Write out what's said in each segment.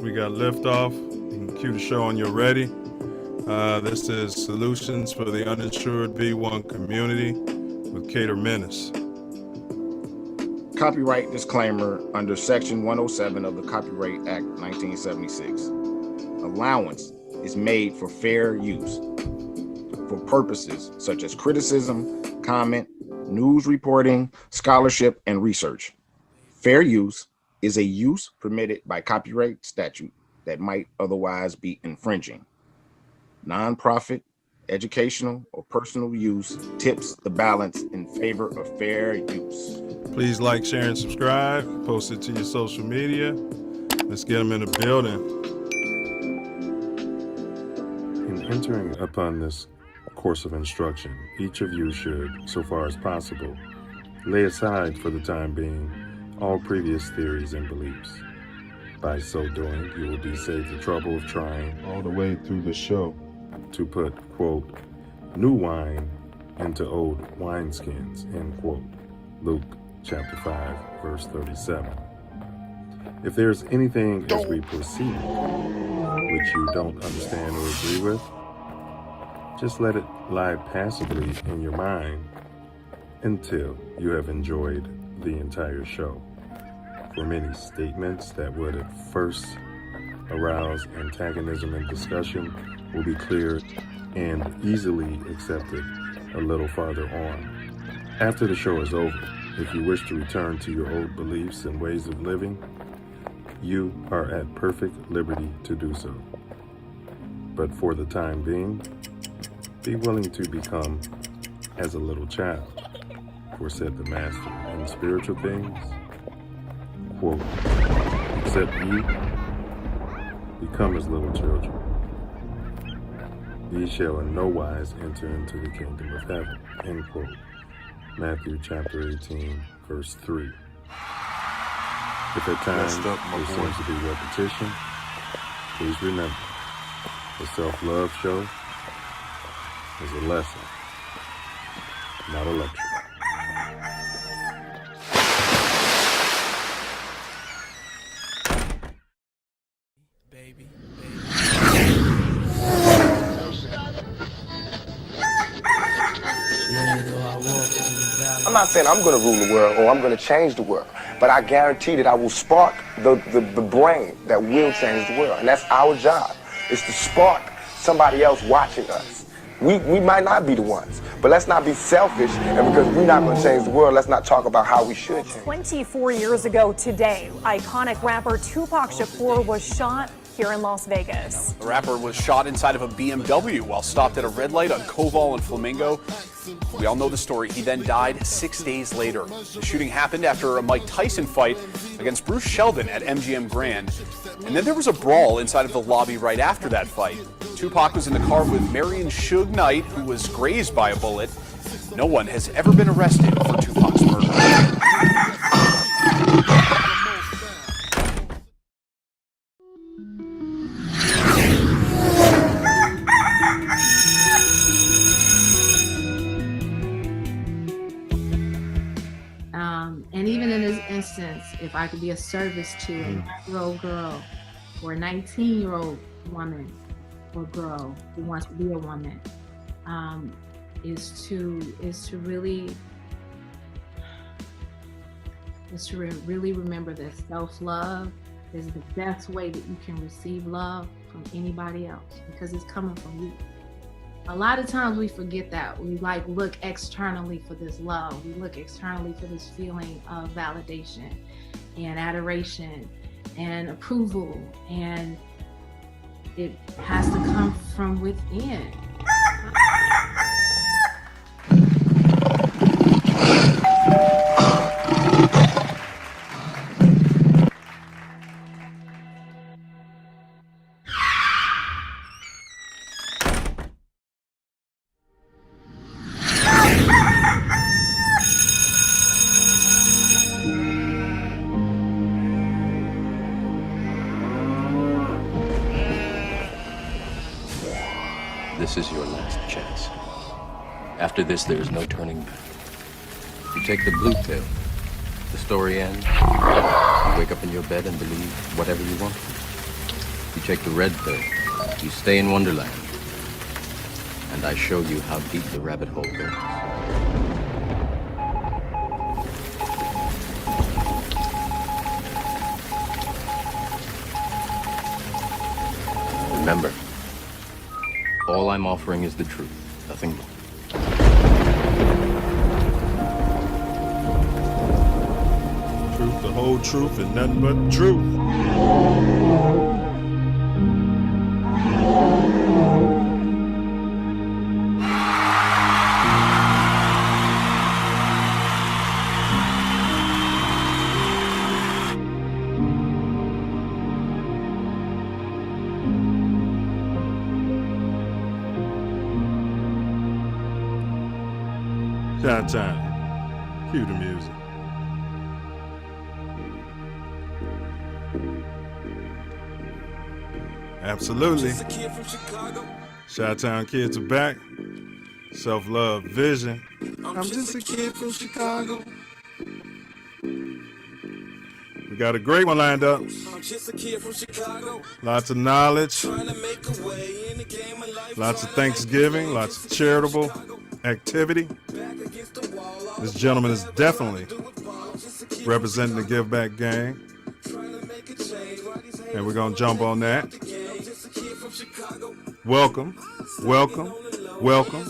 We got liftoff. You can cue the show when you're ready. This is Solutions for the Uninsured V1 Community with Cater Minnis. Copyright disclaimer under Section 107 of the Copyright Act 1976. Allowance is made for fair use for purposes such as criticism, comment, news reporting, scholarship, and research. Fair use is a use permitted by copyright statute that might otherwise be infringing. Nonprofit, educational, or personal use tips the balance in favor of fair use. Please like, share, and subscribe. Post it to your social media. Let's get them in the building. In entering upon this course of instruction, each of you should, so far as possible, lay aside for the time being all previous theories and beliefs. By so doing, you will be saved the trouble of trying All the way through the show. to put, quote, new wine into old wineskins, end quote. Luke chapter 5, verse 37. If there's anything as we proceed which you don't understand or agree with, just let it lie passively in your mind until you have enjoyed the entire show. For many statements that would at first arouse antagonism and discussion will be clear and easily accepted a little farther on. After the show is over, if you wish to return to your old beliefs and ways of living, you are at perfect liberty to do so. But for the time being, be willing to become as a little child, for said the Master in spiritual things, quote, except ye become as little children, ye shall in no wise enter into the kingdom of heaven, end quote. Matthew chapter 18, verse 3. If at times there seems to be repetition, please remember, the Self Luv Show is a lesson, not a lecture. I'm not saying I'm going to rule the world or I'm going to change the world, but I guarantee that I will spark the brain that will change the world. And that's our job, is to spark somebody else watching us. We might not be the ones, but let's not be selfish, and because we're not going to change the world, let's not talk about how we should change. 24 years ago today, iconic rapper Tupac Shakur was shot here in Las Vegas. The rapper was shot inside of a BMW while stopped at a red light on Koval and Flamingo. We all know the story. He then died 6 days later. The shooting happened after a Mike Tyson fight against Bruce Sheldon at MGM Grand. And then there was a brawl inside of the lobby right after that fight. Tupac was in the car with Marion Suge Knight, who was grazed by a bullet. No one has ever been arrested for Tupac's murder. And even in this instance, if I could be of service to a 9-year-old girl or a 19-year-old woman or girl who wants to be a woman, is to really remember that self-love is the best way that you can receive love from anybody else, because it's coming from you. A lot of times we forget that. We look externally for this love. We look externally for this feeling of validation and adoration and approval, and it has to come from within. This is your last chance. After this, there is no turning back. You take the blue pill, the story ends. You wake up in your bed and believe whatever you want. You take the red pill, you stay in Wonderland, and I show you how deep the rabbit hole goes. Remember, all I'm offering is the truth, nothing more. Truth, the whole truth, and nothing but the truth. Shot time. Cue the music. Absolutely. Chi-Town kids are back. Self Love Vision. I'm just a kid from Chicago. We got a great one lined up. Lots of knowledge. Lots of Thanksgiving. Lots of charitable activity. This gentleman is definitely representing the Give Back gang. And we're going to jump on that. Welcome, welcome, welcome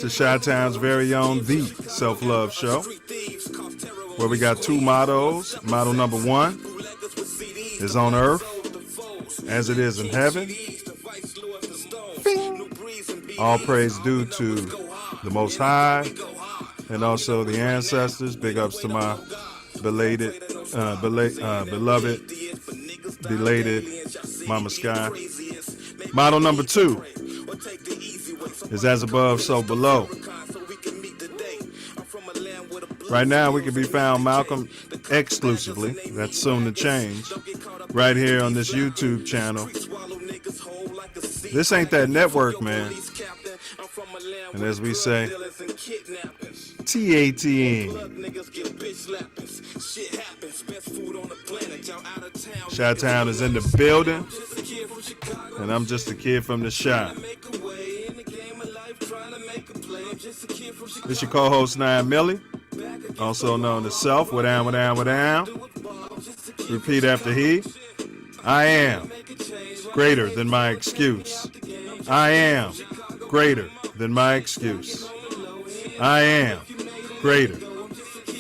to Chi-Town's very own The Self Love Show, where we got two mottos. Motto number one is on earth as it is in heaven. All praise due to the Most High and also the ancestors. Big ups to my beloved, belated Mama Sky. Motto number two is as above, so below. Right now, we can be found Malcolm exclusively. That's soon to change. Right here on this YouTube channel. This ain't that network, man. And as we say, TATN. Chi-Town is in the building, and I'm just a kid from the Chi. This your co-host, 9 Millie, also known as Self. What down, what down, what down. Repeat after he. I am greater than my excuse. I am greater than my excuse. I am greater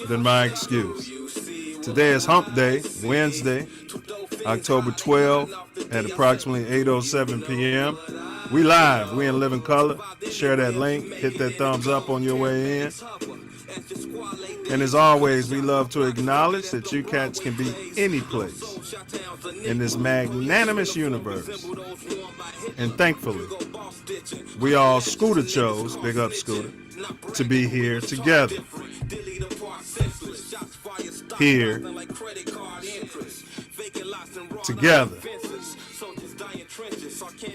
than my excuse. Today is Hump Day, Wednesday, October 12th at approximately 8:07 p.m. We live, we in living color. Share that link, hit that thumbs up on your way in. And as always, we love to acknowledge that you cats can be any place in this magnanimous universe. And thankfully, we all Scooter chose, big up Scooter, to be here together. Here together.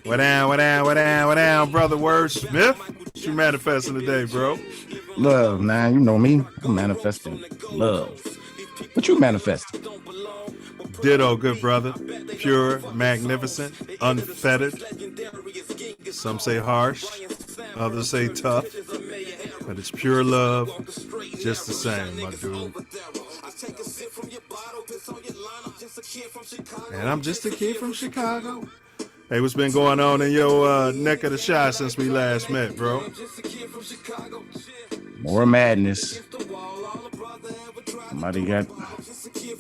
What down, what down, what down, what down, brother Wordsmith? What you manifesting today, bro? Love, man. You know me. I'm manifesting love. What you manifesting? Ditto, good brother. Pure, magnificent, unfettered. Some say harsh, others say tough, but it's pure love, just the same, my dude. And I'm just a kid from Chicago. Hey, what's been going on in your neck of the Chi since we last met, bro? More madness. Somebody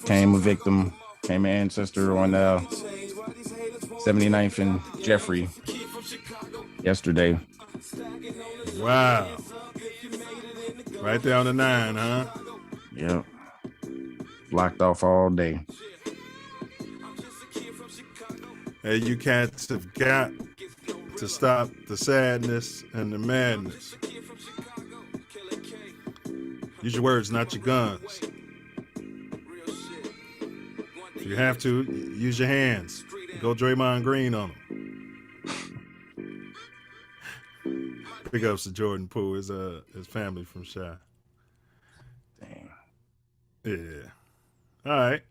came a victim, came an ancestor on 79th and Jeffrey yesterday. Wow. Right there on the 9, huh? Yep. Blocked off all day. Hey, you cats have got to stop the sadness and the madness. Use your words, not your guns. If you have to, use your hands. Go Draymond Green on them. Big ups to Jordan Poole, his family from Chi. Dang. Yeah. All right.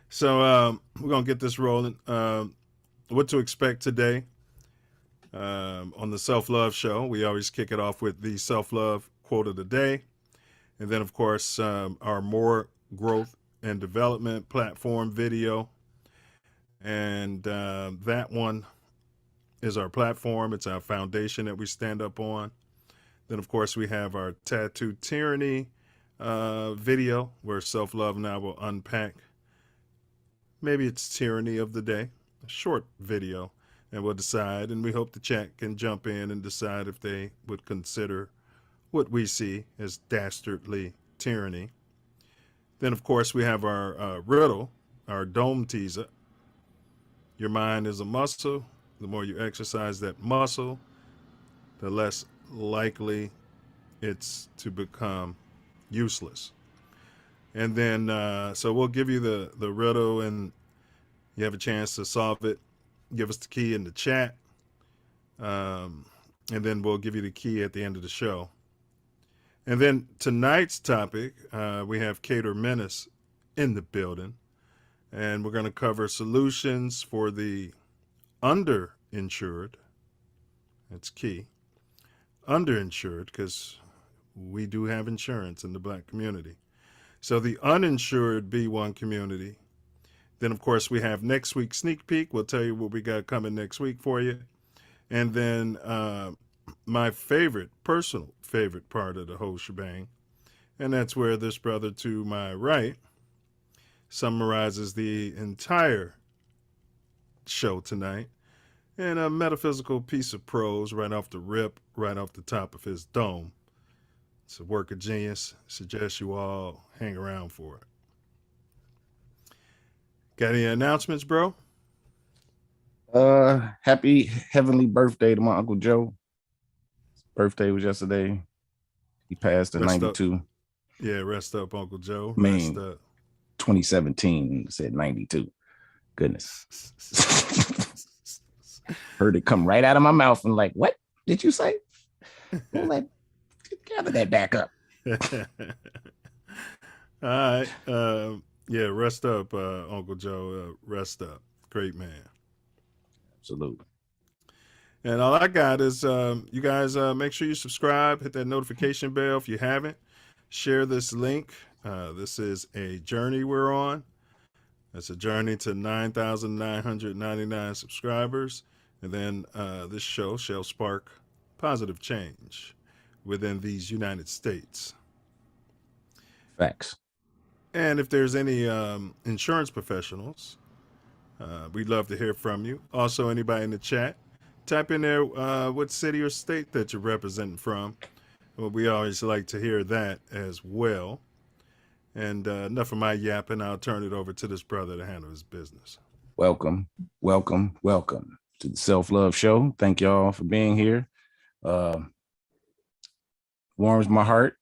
So we're gonna get this rolling. what to expect today on the Self Love Show. We always kick it off with the Self Love quote of the day. And then, of course, our Moor Growth and Development platform video. And that one is our platform. It's our foundation that we stand up on. Then, of course, we have our Tattoo Tyranny video where Self Love and I will unpack. Maybe it's tyranny of the day, a short video, and we'll decide. And we hope the chat can jump in and decide if they would consider what we see as dastardly tyranny. Then, of course, we have our riddle, our dome teaser. Your mind is a muscle. The more you exercise that muscle, the less likely it's to become useless. And then, so we'll give you the riddle, and you have a chance to solve it. Give us the key in the chat. And then we'll give you the key at the end of the show. And then tonight's topic, we have Cater Minnis in the building. And we're going to cover solutions for the underinsured. That's key. Underinsured, because we do have insurance in the Black community. So the uninsured B1 community. Then, of course, we have next week's sneak peek. We'll tell you what we got coming next week for you. And then my personal favorite part of the whole shebang, and that's where this brother to my right summarizes the entire show tonight in a metaphysical piece of prose right off the rip, right off the top of his dome. It's a work of genius. Suggest you all hang around for it. Got any announcements, bro? Happy heavenly birthday to my Uncle Joe. His birthday was yesterday. He passed at 92. Yeah, rest up, Uncle Joe. Man, rest up. 2017 said 92. Goodness. Heard it come right out of my mouth and like, what did you say? Well, like, gather that back up. All right. Yeah, rest up, Uncle Joe. Rest up. Great man. Absolutely. And all I got is you guys make sure you subscribe, hit that notification bell if you haven't. Share this link. This is a journey we're on. It's a journey to 9,999 subscribers. And then this show shall spark positive change within these United States. Facts. And if there's any insurance professionals, we'd love to hear from you. Also, anybody in the chat, type in there what city or state that you're representing from. Well, we always like to hear that as well. And enough of my yapping. I'll turn it over to this brother to handle his business. Welcome, welcome, welcome to the Self Love Show. Thank y'all for being here. Warms my heart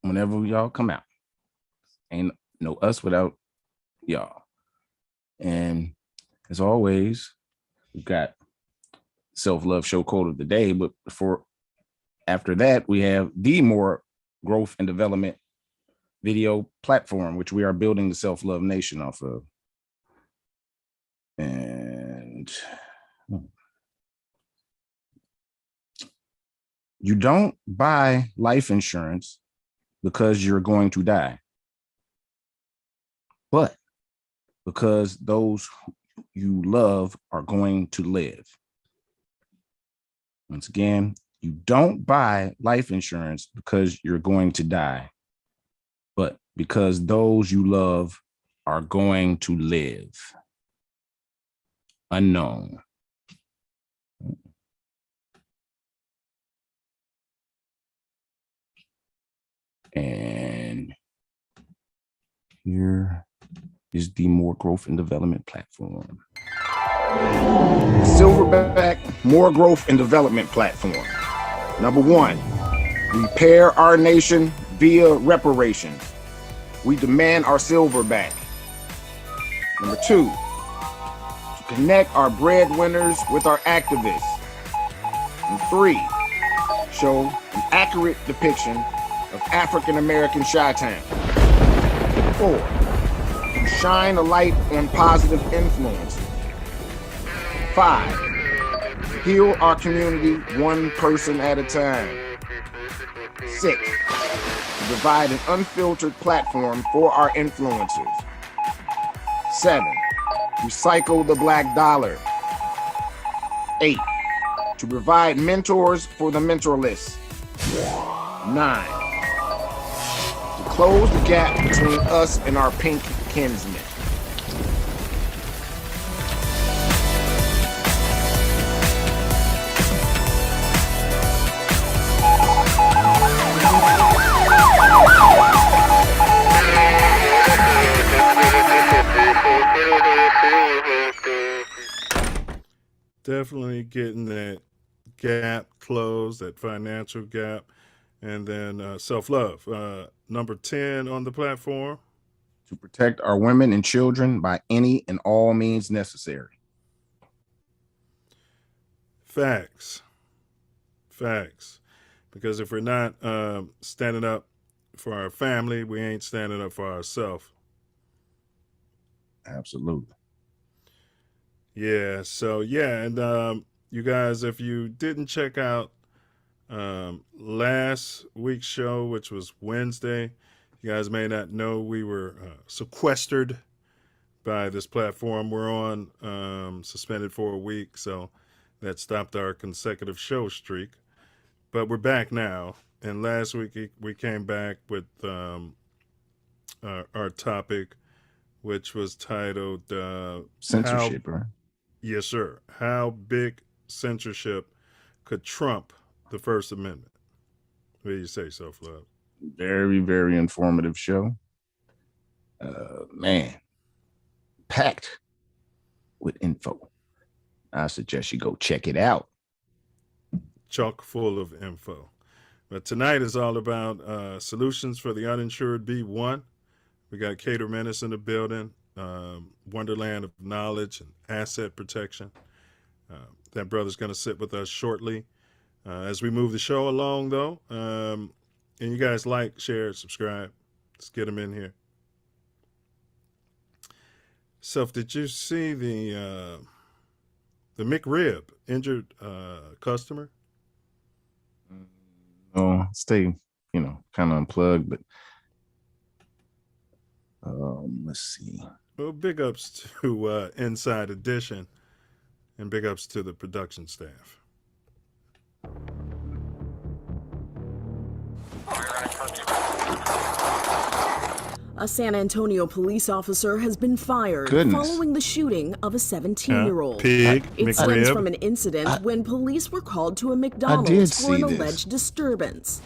whenever y'all come out. Ain't no us without y'all. And as always, we've got Self Love Show quote of the day. But after that, we have the Moor Growth and Development video platform, which we are building the Self Love Nation off of. And you don't buy life insurance because you're going to die, but because those you love are going to live. Once again, you don't buy life insurance because you're going to die, but because those you love are going to live. Unknown. And here is the Moor Growth and Development platform. Silverback Moor Growth and Development platform. Number 1, repair our nation via reparations. We demand our silver back. Number 2, to connect our breadwinners with our activists. And 3, show an accurate depiction of African American Chi-Town. 4, to shine a light on positive influence. 5, heal our community one person at a time. 6, to provide an unfiltered platform for our influencers. 7, recycle the black dollar. 8, to provide mentors for the mentorless. 9, to close the gap between us and our pink kinsmen. Definitely getting that gap closed, that financial gap. And then self-love, number 10 on the platform. To protect our women and children by any and all means necessary. Facts. Because if we're not standing up for our family, we ain't standing up for ourselves. Absolutely. Yeah, so and you guys, if you didn't check out last week's show, which was Wednesday, you guys may not know we were sequestered by this platform we're on, suspended for a week, so that stopped our consecutive show streak. But we're back now, and last week we came back with our topic, which was titled Censorship, right? Yes, sir. How big censorship could trump the First Amendment? What do you say, Self Love? Very, very informative show. Man, packed with info. I suggest you go check it out. Chock full of info. But tonight is all about solutions for the uninsured B1. We got Cater Minnis in the building. Wonderland of knowledge and asset protection. That brother's going to sit with us shortly as we move the show along, though. And you guys like, share, subscribe. Let's get them in here. Self, did you see the McRib injured customer? Oh, stay, kind of unplugged, but let's see. Well, big ups to Inside Edition and big ups to the production staff. A San Antonio police officer has been fired following the shooting of a 17-year-old. It stems from an incident when police were called to a McDonald's for an alleged disturbance.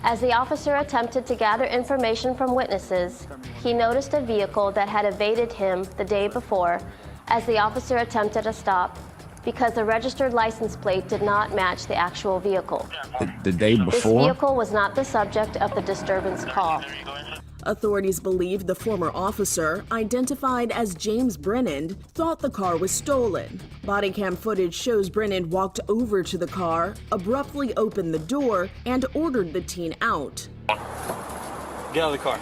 As the officer attempted to gather information from witnesses, he noticed a vehicle that had evaded him the day before as the officer attempted a stop because the registered license plate did not match the actual vehicle. The day before? This vehicle was not the subject of the disturbance call. Authorities believe the former officer, identified as James Brennan, thought the car was stolen. Body cam footage shows Brennan walked over to the car, abruptly opened the door, and ordered the teen out. Get out of the car.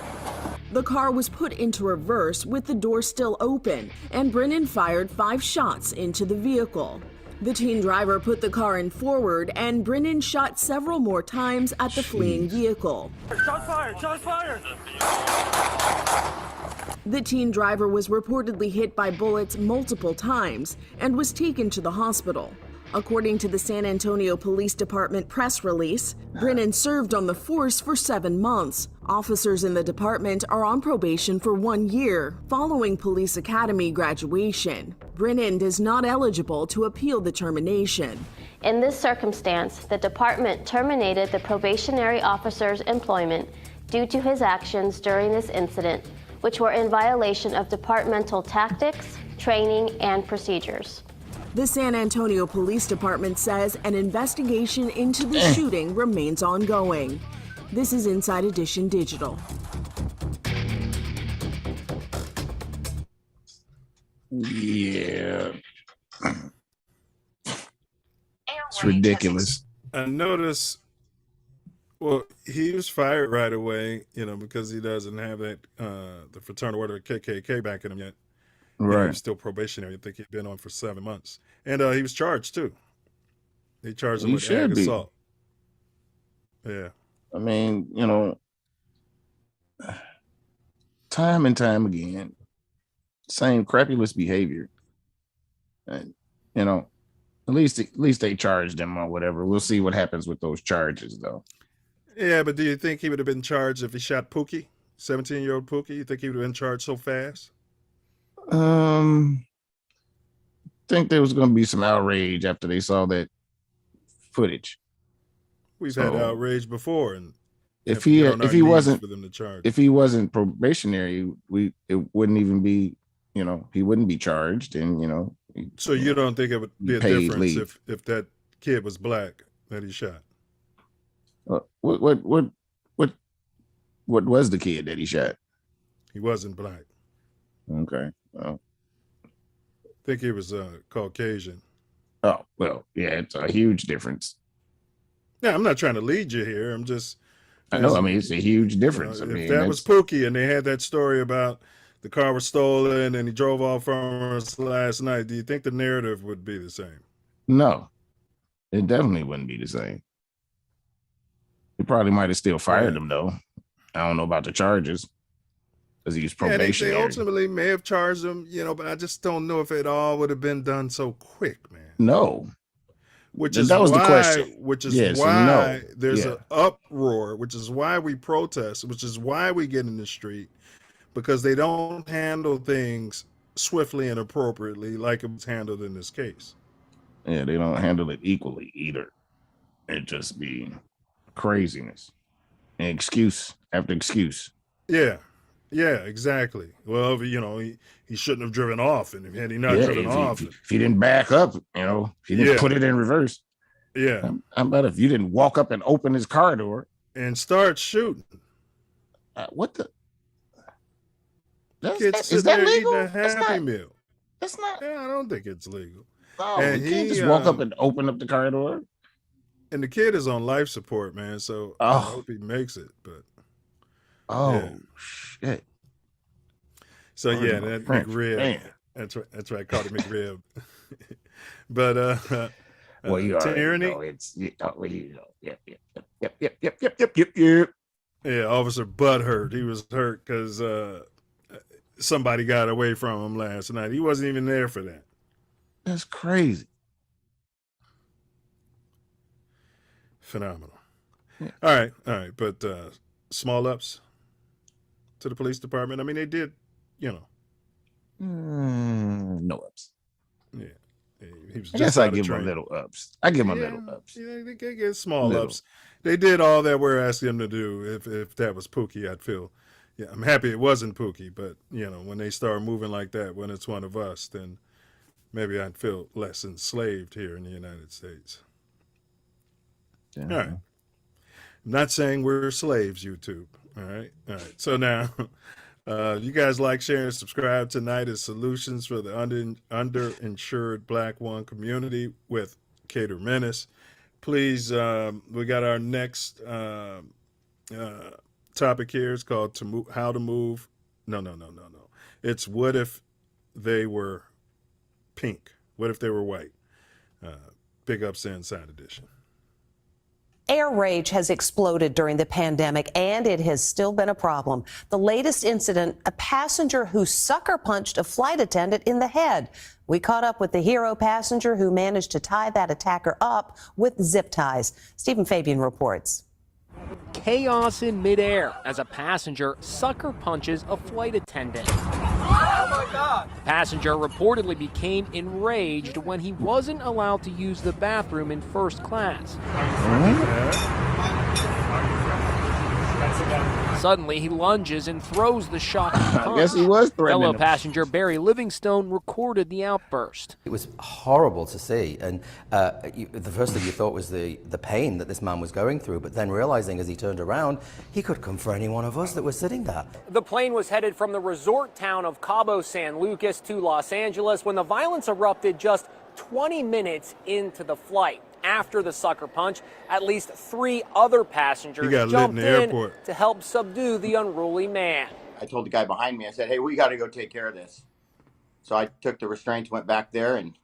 The car was put into reverse with the door still open, and Brennan fired 5 shots into the vehicle. The teen driver put the car in forward, and Brennan shot several more times at the fleeing vehicle. Shots fired! Shots fired! The teen driver was reportedly hit by bullets multiple times and was taken to the hospital. According to the San Antonio Police Department press release, Brennan served on the force for 7 months. Officers in the department are on probation for 1 year following police academy graduation. Brennan is not eligible to appeal the termination. In this circumstance, the department terminated the probationary officer's employment due to his actions during this incident, which were in violation of departmental tactics, training, and procedures. The San Antonio Police Department says an investigation into the shooting remains ongoing. This is Inside Edition Digital. Yeah. It's ridiculous. I noticed, well, he was fired right away, because he doesn't have that, the Fraternal Order of KKK back in him yet. Right. He's still probationary. I think he'd been on for 7 months. And he was charged too. They charged him He with should ag be. assault. Yeah. I mean, you know, time and time again, same crapulous behavior. And, you know, at least they charged him or whatever. We'll see what happens with those charges, though. Yeah, but do you think he would have been charged if he shot Pookie, 17-year-old Pookie? You think he would have been charged so fast? Think there was going to be some outrage after they saw that footage. We've had outrage before, and if he wasn't for them to charge. If he wasn't probationary, it wouldn't even be, you know, he wouldn't be charged, and you know. So you don't think it would be a difference leave. if that kid was black that he shot? What was the kid that he shot? He wasn't black. Okay. Well, I think he was Caucasian. Oh, well, yeah, it's a huge difference. Yeah, I'm not trying to lead you here. I'm just. I know. I mean, it's a huge difference. You know, I mean, if that was Pookie and they had that story about the car was stolen and he drove off from us last night, do you think the narrative would be the same? No, it definitely wouldn't be the same. He probably might have still fired him, though. I don't know about the charges because he was probationary. They ultimately may have charged him, you know, but I just don't know if it all would have been done so quick, man. No. That was the question. Which is why there's an uproar, which is why we protest, which is why we get in the street, because they don't handle things swiftly and appropriately like it was handled in this case. Yeah, they don't handle it equally either. It just be craziness and excuse after excuse. Yeah, exactly. Well, you know, he shouldn't have driven off, and had he not driven off, if he didn't back up, you know, he didn't put it in reverse. Yeah. How about if you didn't walk up and open his car door and start shooting? What the? Is that legal? A Happy Meal. That's not. Yeah, I don't think it's legal. No, and he can't just walk up and open up the car door. And the kid is on life support, man. So I hope he makes it. But shit. So that McRib. That's right. I called it McRib. But well, you tyranny. Yep. Yeah, Officer Butthurt. He was hurt because somebody got away from him last night. He wasn't even there for that. That's crazy. Phenomenal. Yeah. All right. But small ups to the police department. I mean, they did, you know. No ups. Yeah. He was I guess I give him a little ups. I give him a little ups. Yeah, they can get small ups. They did all that we're asking them to do. If that was Pookie, I'd feel, I'm happy it wasn't Pookie. But, you know, when they start moving like that, when it's one of us, then maybe I'd feel less enslaved here in the United States. Yeah. All right. I'm not saying we're slaves, YouTube. All right. So now, you guys like, share, and subscribe. Tonight is Solutions for the Underinsured Black One Community with Cater Minnis. Please, we got our next topic here. It's called How to Move. No. It's What If They Were Pink? What if they were white? Big Ups Inside Edition. Air rage has exploded during the pandemic, and it has still been a problem. The latest incident, a passenger who sucker punched a flight attendant in the head. We caught up with the hero passenger who managed to tie that attacker up with zip ties. Stephen Fabian reports. Chaos in midair as a passenger sucker punches a flight attendant. Oh my God! Passenger reportedly became enraged when he wasn't allowed to use the bathroom in first class. Suddenly, he lunges and throws the shocking punch. I guess he was threatening Fellow him. Passenger Barry Livingstone recorded the outburst. It was horrible to see, and the first thing you thought was the pain that this man was going through, but then realizing as he turned around, he could come for any one of us that were sitting there. The plane was headed from the resort town of Cabo San Lucas to Los Angeles when the violence erupted just 20 minutes into the flight. After the sucker punch, at least 3 other passengers jumped in to help subdue the unruly man. I told the guy behind me, I said, hey, we got to go take care of this. So I took the restraints, went back there, and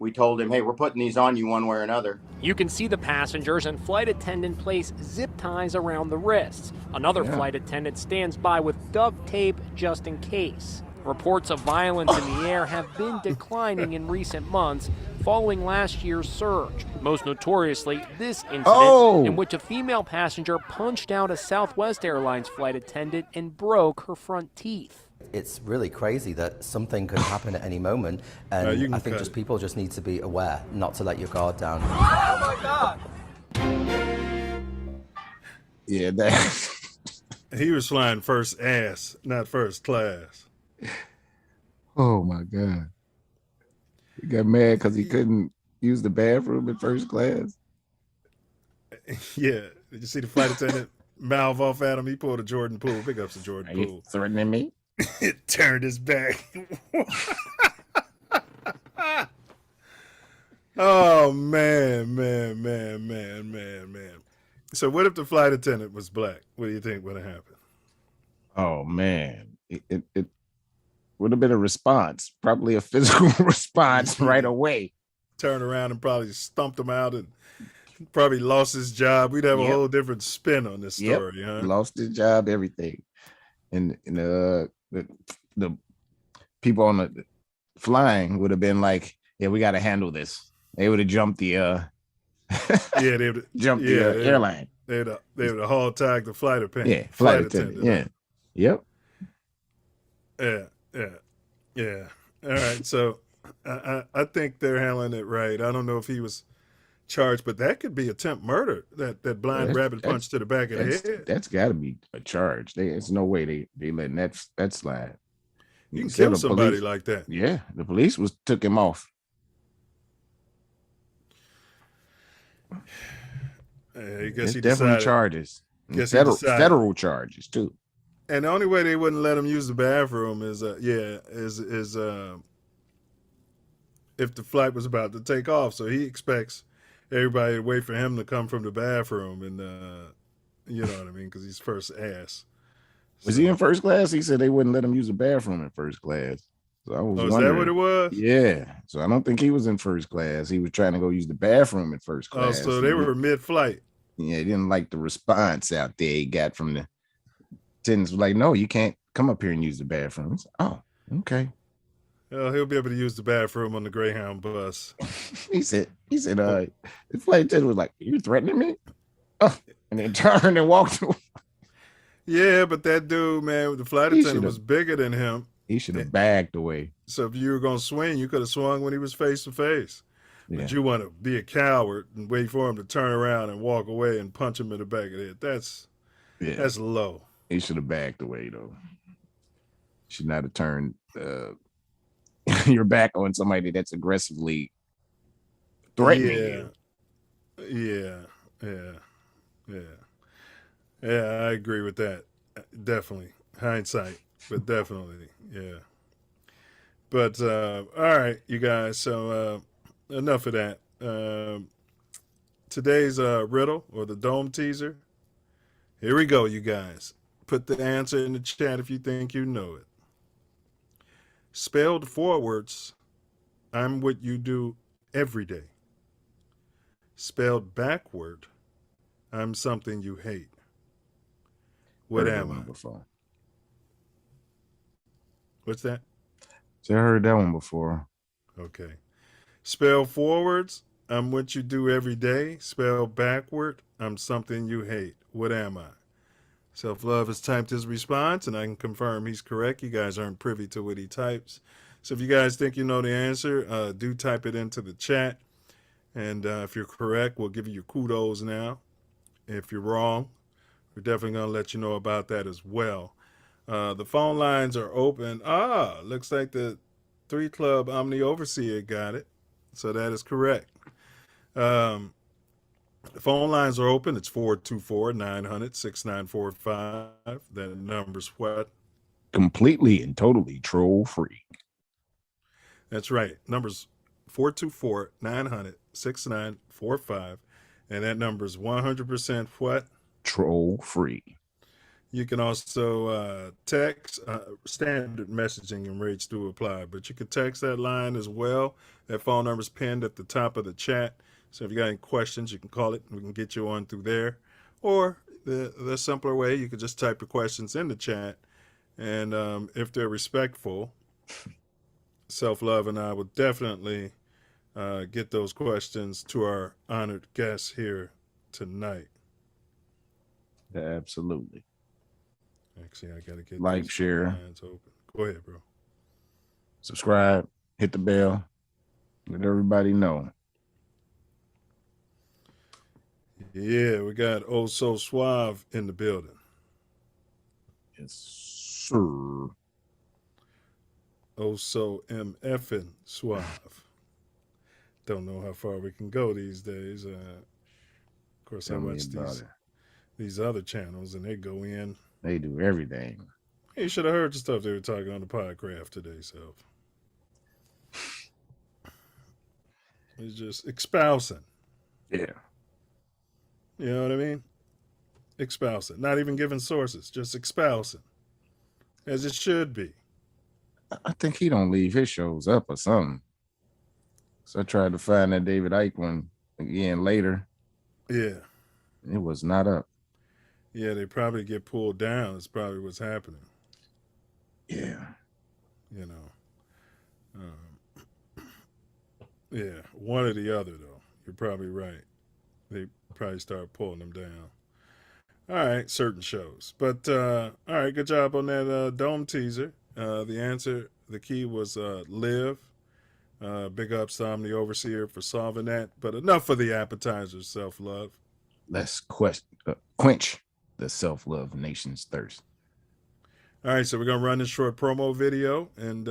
We told him, hey, we're putting these on you one way or another. You can see the passengers and flight attendant place zip ties around the wrists. Another flight attendant stands by with duct tape just in case. Reports of violence in the air have been declining in recent months following last year's surge. Most notoriously, this incident in which a female passenger punched out a Southwest Airlines flight attendant and broke her front teeth. It's really crazy that something could happen at any moment, and I think just people just need to be aware not to let your guard down. Oh my God! Yeah, that. He was flying first ass, not first class. Oh my God. He got mad because he couldn't use the bathroom in first class. Yeah. Did you see the flight attendant mouth off at him? He pulled a Jordan Poole. Big ups to Jordan Poole. Are you threatening me? It turned his back. Oh, man. So what if the flight attendant was black? What do you think would have happened? Oh, man. It would have been a response, probably a physical response right away. Turned around and probably stumped him out and probably lost his job. We'd have a whole different spin on this story. Huh? Lost his job, everything. And the people on the flying would have been like, yeah, we got to handle this. They would have jumped the airline. They would have hall tagged the flight attendant. Yeah, flight attendant. Yeah. Yep. Yeah. All right. So I think they're handling it right. I don't know if he was charged, but that could be attempt murder. That blind rabbit punch to the back of the head. That's got to be a charge. There's no way they letting that slide. You can kill somebody like that. Yeah, the police took him off. I guess he definitely decided, charges. Federal charges too. And the only way they wouldn't let him use the bathroom is if the flight was about to take off. So he expects everybody to wait for him to come from the bathroom, and you know what I mean, because he's first ass. Was he in first class? He said they wouldn't let him use the bathroom in first class. So I was wondering. Is that what it was? Yeah. So I don't think he was in first class. He was trying to go use the bathroom in first class. Oh, so they were mid-flight. Yeah, he didn't like the response out there he got from the attendants. Like, no, you can't come up here and use the bathroom. Oh, okay. Well, he'll be able to use the bathroom on the Greyhound bus. He said, the flight attendant was like, "You threatening me?" Oh, and then turned and walked away. Yeah, but that dude, man, the flight attendant was bigger than him. He should have backed away. So if you were going to swing, you could have swung when he was face to face. Yeah. But you want to be a coward and wait for him to turn around and walk away and punch him in the back of the head. That's low. He should have backed away, though. Should not have turned your back on somebody that's aggressively threatening you. Yeah, I agree with that. Definitely. Hindsight, but definitely, yeah. But, all right, you guys, so enough of that. Today's riddle, or the dome teaser. Here we go, you guys. Put the answer in the chat if you think you know it. Spelled forwards, I'm what you do every day. Spelled backward, I'm something you hate. What am I? Before. What's that? So I heard that one before. Okay. Spell forwards, I'm what you do every day. Spell backward, I'm something you hate. What am I? Self Love has typed his response, and I can confirm he's correct. You guys aren't privy to what he types. So if you guys think you know the answer, do type it into the chat. And if you're correct, we'll give you your kudos now. If you're wrong, we're definitely going to let you know about that as well. The phone lines are open. Looks like the 3 Club Omni Overseer got it. So that is correct. The phone lines are open. It's 424-900-6945. That number's what? Completely and totally troll free. That's right. Number's 424-900-6945. And that number's 100% what? Troll free. You can also text. Standard messaging and rates do apply, but you can text that line as well. That phone number is pinned at the top of the chat. So if you got any questions, you can call it. We can get you on through there. Or the simpler way, you could just type your questions in the chat. And if they're respectful, Self Love and I will definitely get those questions to our honored guests here tonight. Absolutely. Actually, I gotta get like, share, lines open. Go ahead, bro. Subscribe, hit the bell, let everybody know. Yeah, we got Oh So Suave in the building. Yes, sir. Oh So MFing Suave. Don't know how far we can go these days. Of course, Tell how me much about these other channels, and they go in. They do everything. You should have heard the stuff they were talking on the podcast today, Self. It's just espousing. Yeah. You know what I mean? Espousing. Not even giving sources, just espousing. As it should be. I think he don't leave his shows up or something. So I tried to find that David Icke one again later. Yeah. It was not up. Yeah, they probably get pulled down. It's probably what's happening. Yeah. You know. Yeah, one or the other, though. You're probably right. They probably start pulling them down. All right, certain shows. But, all right, good job on that dome teaser. The key was live. Big ups to I'm the overseer for solving that. But enough for the appetizers, self-love. Let's quench the self-love nation's thirst. All right, so we're going to run this short promo video and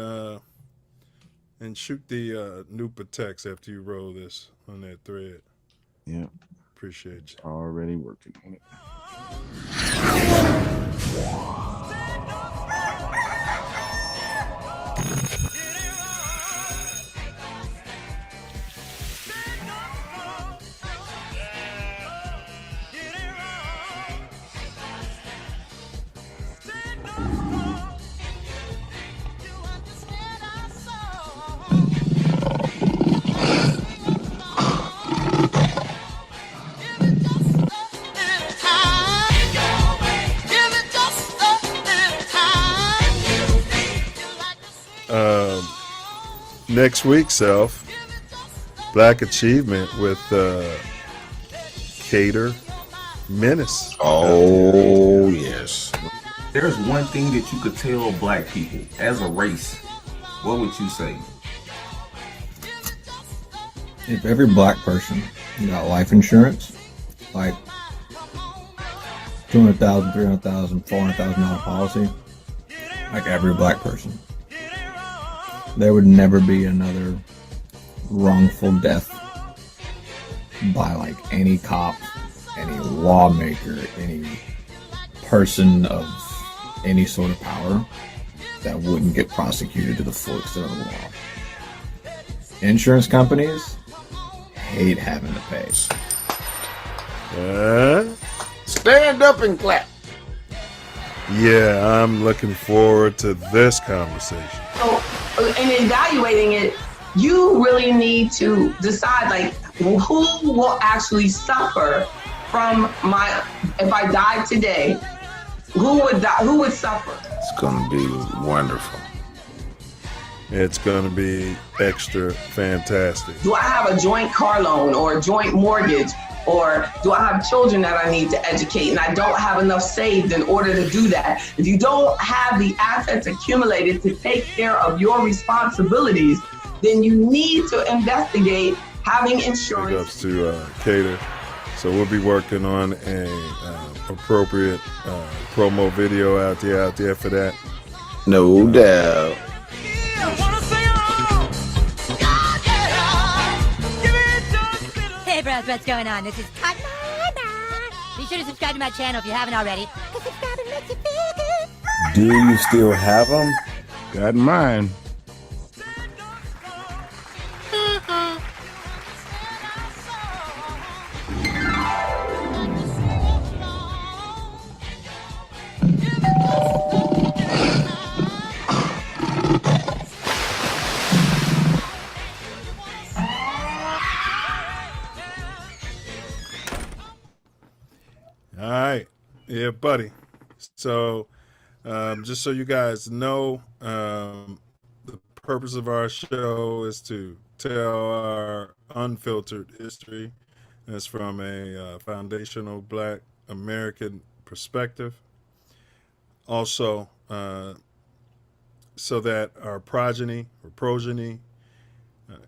shoot the Nupa text after you roll this on that thread. Yeah. Appreciate you. Already working on it. Next week, Self, Black Achievement with Cater Minnis. Oh, yes. There's one thing that you could tell black people as a race. What would you say? If every black person got life insurance, like $200,000, $300,000, $400,000 policy, like every black person, there would never be another wrongful death by like any cop, any lawmaker, any person of any sort of power that wouldn't get prosecuted to the full extent of the law. Insurance companies hate having to pay. Stand up and clap. Yeah, I'm looking forward to this conversation. So, in evaluating it, you really need to decide, like, who will actually suffer from if I died today, who would die, who would suffer? It's going to be wonderful. It's going to be extra fantastic. Do I have a joint car loan or a joint mortgage? Or do I have children that I need to educate and I don't have enough saved in order to do that? If you don't have the assets accumulated to take care of your responsibilities, then you need to investigate having insurance. Big ups to Cater. So we'll be working on a appropriate promo video out there for that. No doubt. Hey bros, what's going on? This is Cotton. Be sure to subscribe to my channel if you haven't already. Subscribing makes you feel good. Do you still have them? Got mine. Yeah, buddy. So, just so you guys know, the purpose of our show is to tell our unfiltered history. That's from a foundational Black American perspective. Also, so that our progeny or progeny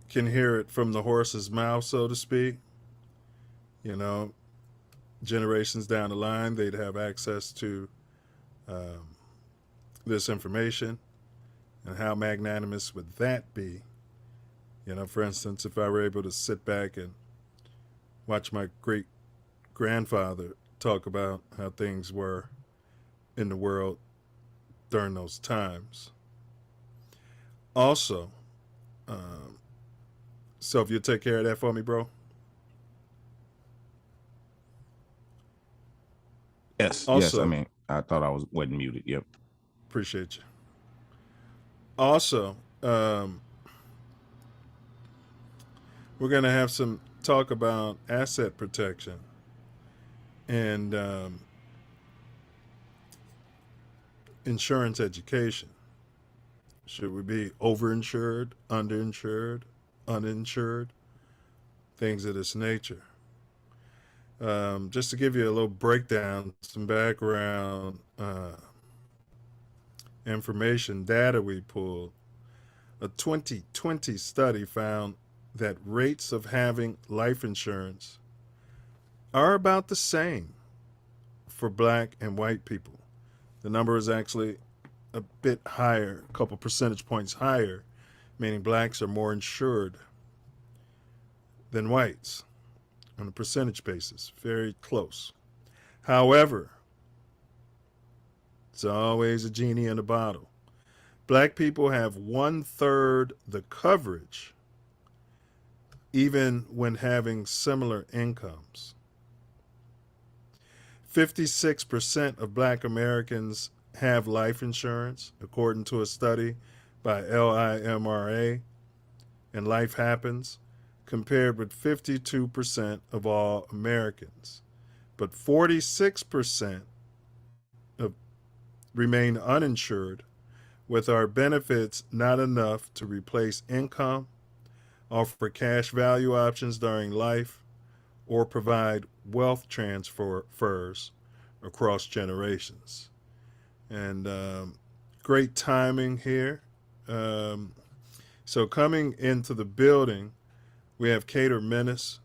can hear it from the horse's mouth, so to speak. You know, generations down the line, they'd have access to this information. And how magnanimous would that be? You know, for instance, if I were able to sit back and watch my great grandfather talk about how things were in the world during those times. Also, so if you take care of that for me, bro. Yes. Also, yes. I mean, I thought I wasn't muted. Yep. Appreciate you. Also, we're going to have some talk about asset protection and insurance education. Should we be overinsured, underinsured, uninsured? Things of this nature. Just to give you a little breakdown, some background information, data we pulled, a 2020 study found that rates of having life insurance are about the same for Black and white people. The number is actually a bit higher, a couple percentage points higher, meaning Blacks are more insured than whites on a percentage basis, very close. However, it's always a genie in a bottle. Black people have 1/3 the coverage, even when having similar incomes. 56% of Black Americans have life insurance, according to a study by LIMRA and Life Happens, compared with 52% of all Americans. But 46% remain uninsured, with our benefits not enough to replace income, offer cash value options during life, or provide wealth transfers across generations. And great timing here. So coming into the building, we have Cater Minnis.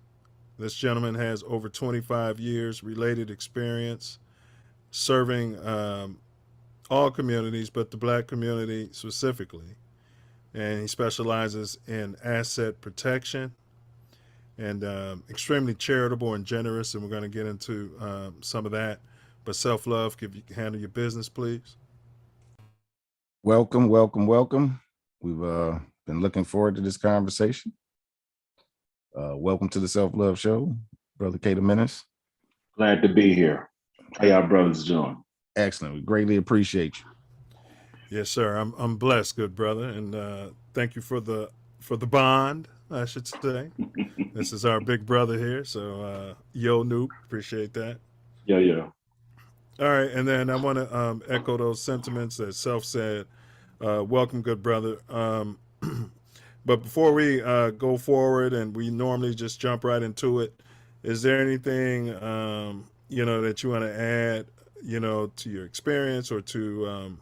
This gentleman has over 25 years related experience serving all communities, but the Black community specifically. And he specializes in asset protection and extremely charitable and generous, and we're going to get into some of that. But Self Love, can you handle your business, please? Welcome, welcome, welcome. We've been looking forward to this conversation. Welcome to the Self Love Show, Brother Cater Minnis. Glad to be here. How y'all brothers doing? Excellent. We greatly appreciate you. Yes, sir. I'm blessed, good brother, and thank you for the bond, I should say. This is our big brother here, so yo, Noop, appreciate that. Yeah. All right, and then I want to echo those sentiments that Self said. Welcome, good brother. But before we go forward, and we normally just jump right into it, is there anything that you want to add, to your experience, or to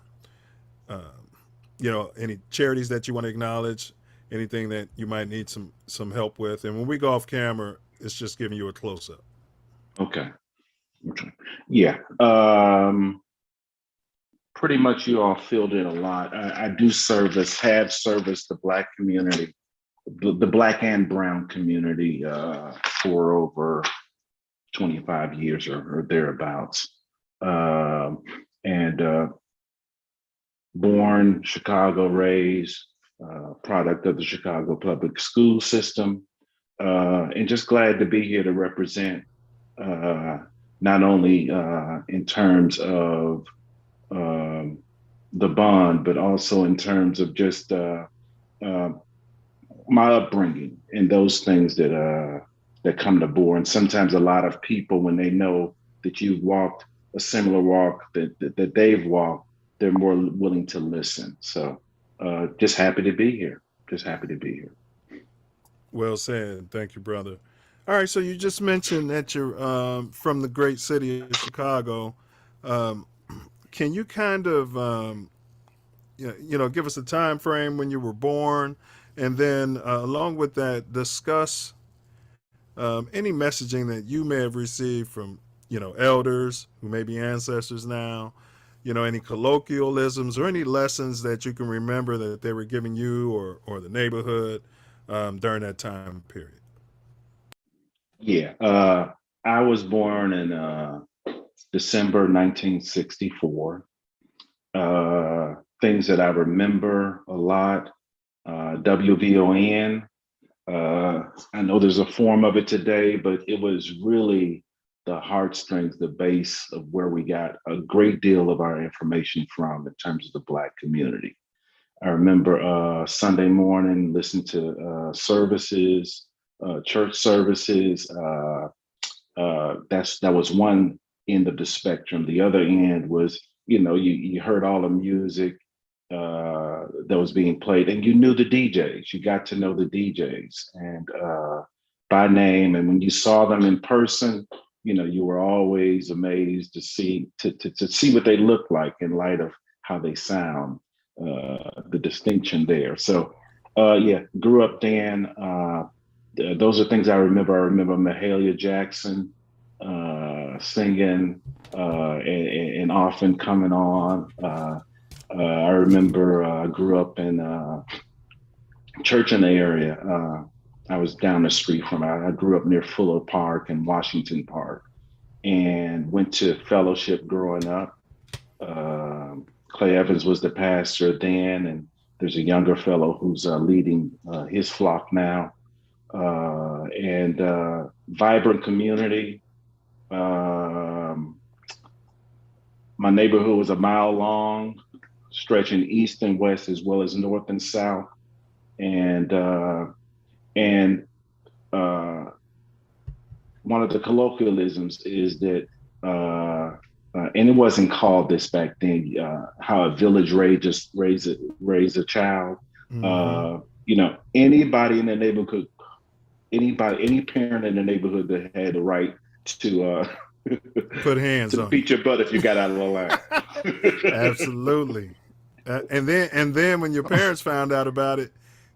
any charities that you want to acknowledge, anything that you might need some help with? And when we go off camera, it's just giving you a close up. Okay. Yeah. Pretty much you all filled in a lot. I do have serviced the Black community, the Black and Brown community for over 25 years or thereabouts. Born Chicago, raised, product of the Chicago public school system, and just glad to be here to represent not only in terms of the bond, but also in terms of just my upbringing and those things that come to bore. And sometimes a lot of people, when they know that you've walked a similar walk that they've walked, they're more willing to listen. So just happy to be here. Just happy to be here. Well said. Thank you, brother. All right, so you just mentioned that you're from the great city of Chicago. Can you kind of, give us a time frame when you were born, and then along with that, discuss any messaging that you may have received from, elders who may be ancestors now, any colloquialisms or any lessons that you can remember that they were giving you or the neighborhood during that time period? Yeah, I was born in December 1964. Things that I remember a lot, WVON. I know there's a form of it today, but it was really the heartstrings, the base of where we got a great deal of our information from in terms of the Black community. I remember Sunday morning listening to services, church services. That was one end of the spectrum. The other end was, you heard all the music that was being played, and you knew the DJs. You got to know the DJs and by name, and when you saw them in person, you were always amazed to see what they look like in light of how they sound, the distinction there. So grew up then. Those are things I remember. I remember Mahalia Jackson singing and often coming on. I remember I grew up in church in the area. I was down the street from it. I grew up near Fuller Park and Washington Park and went to fellowship growing up. Clay Evans was the pastor then, and there's a younger fellow who's leading his flock now. And vibrant community. My neighborhood was a mile long, stretching east and west as well as north and south. And one of the colloquialisms is that, and it wasn't called this back then, how a village raise a child. Mm-hmm. Anybody in the neighborhood, any parent in the neighborhood that had the right to put hands to on beat your butt if you got out of the line. Absolutely. And then when your parents found out about it,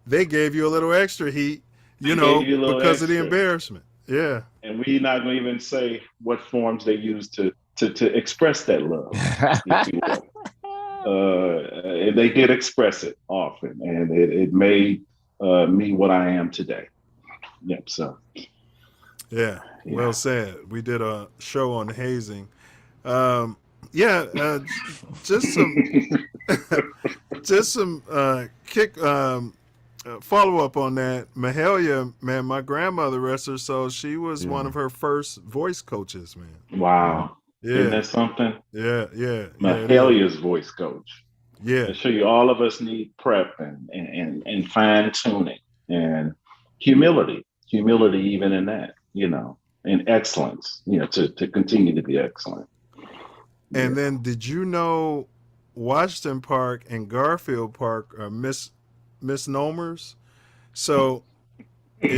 they gave you a little extra heat, because of the embarrassment. Yeah. And we're not going to even say what forms they used to express that love, if you will. And they did express it often, and it made me what I am today. Yep. So. Yeah. Well said. We did a show on hazing. Just some kick follow up on that. Mahalia, man, my grandmother, rest her soul, she was one of her first voice coaches, man. Wow. Yeah. Isn't that something? Yeah. Mahalia's voice coach. Yeah. I show you, all of us need prep and fine tuning and humility even in that, and excellence, to continue to be excellent. And then did you know Washington Park and Garfield Park are misnomers? So in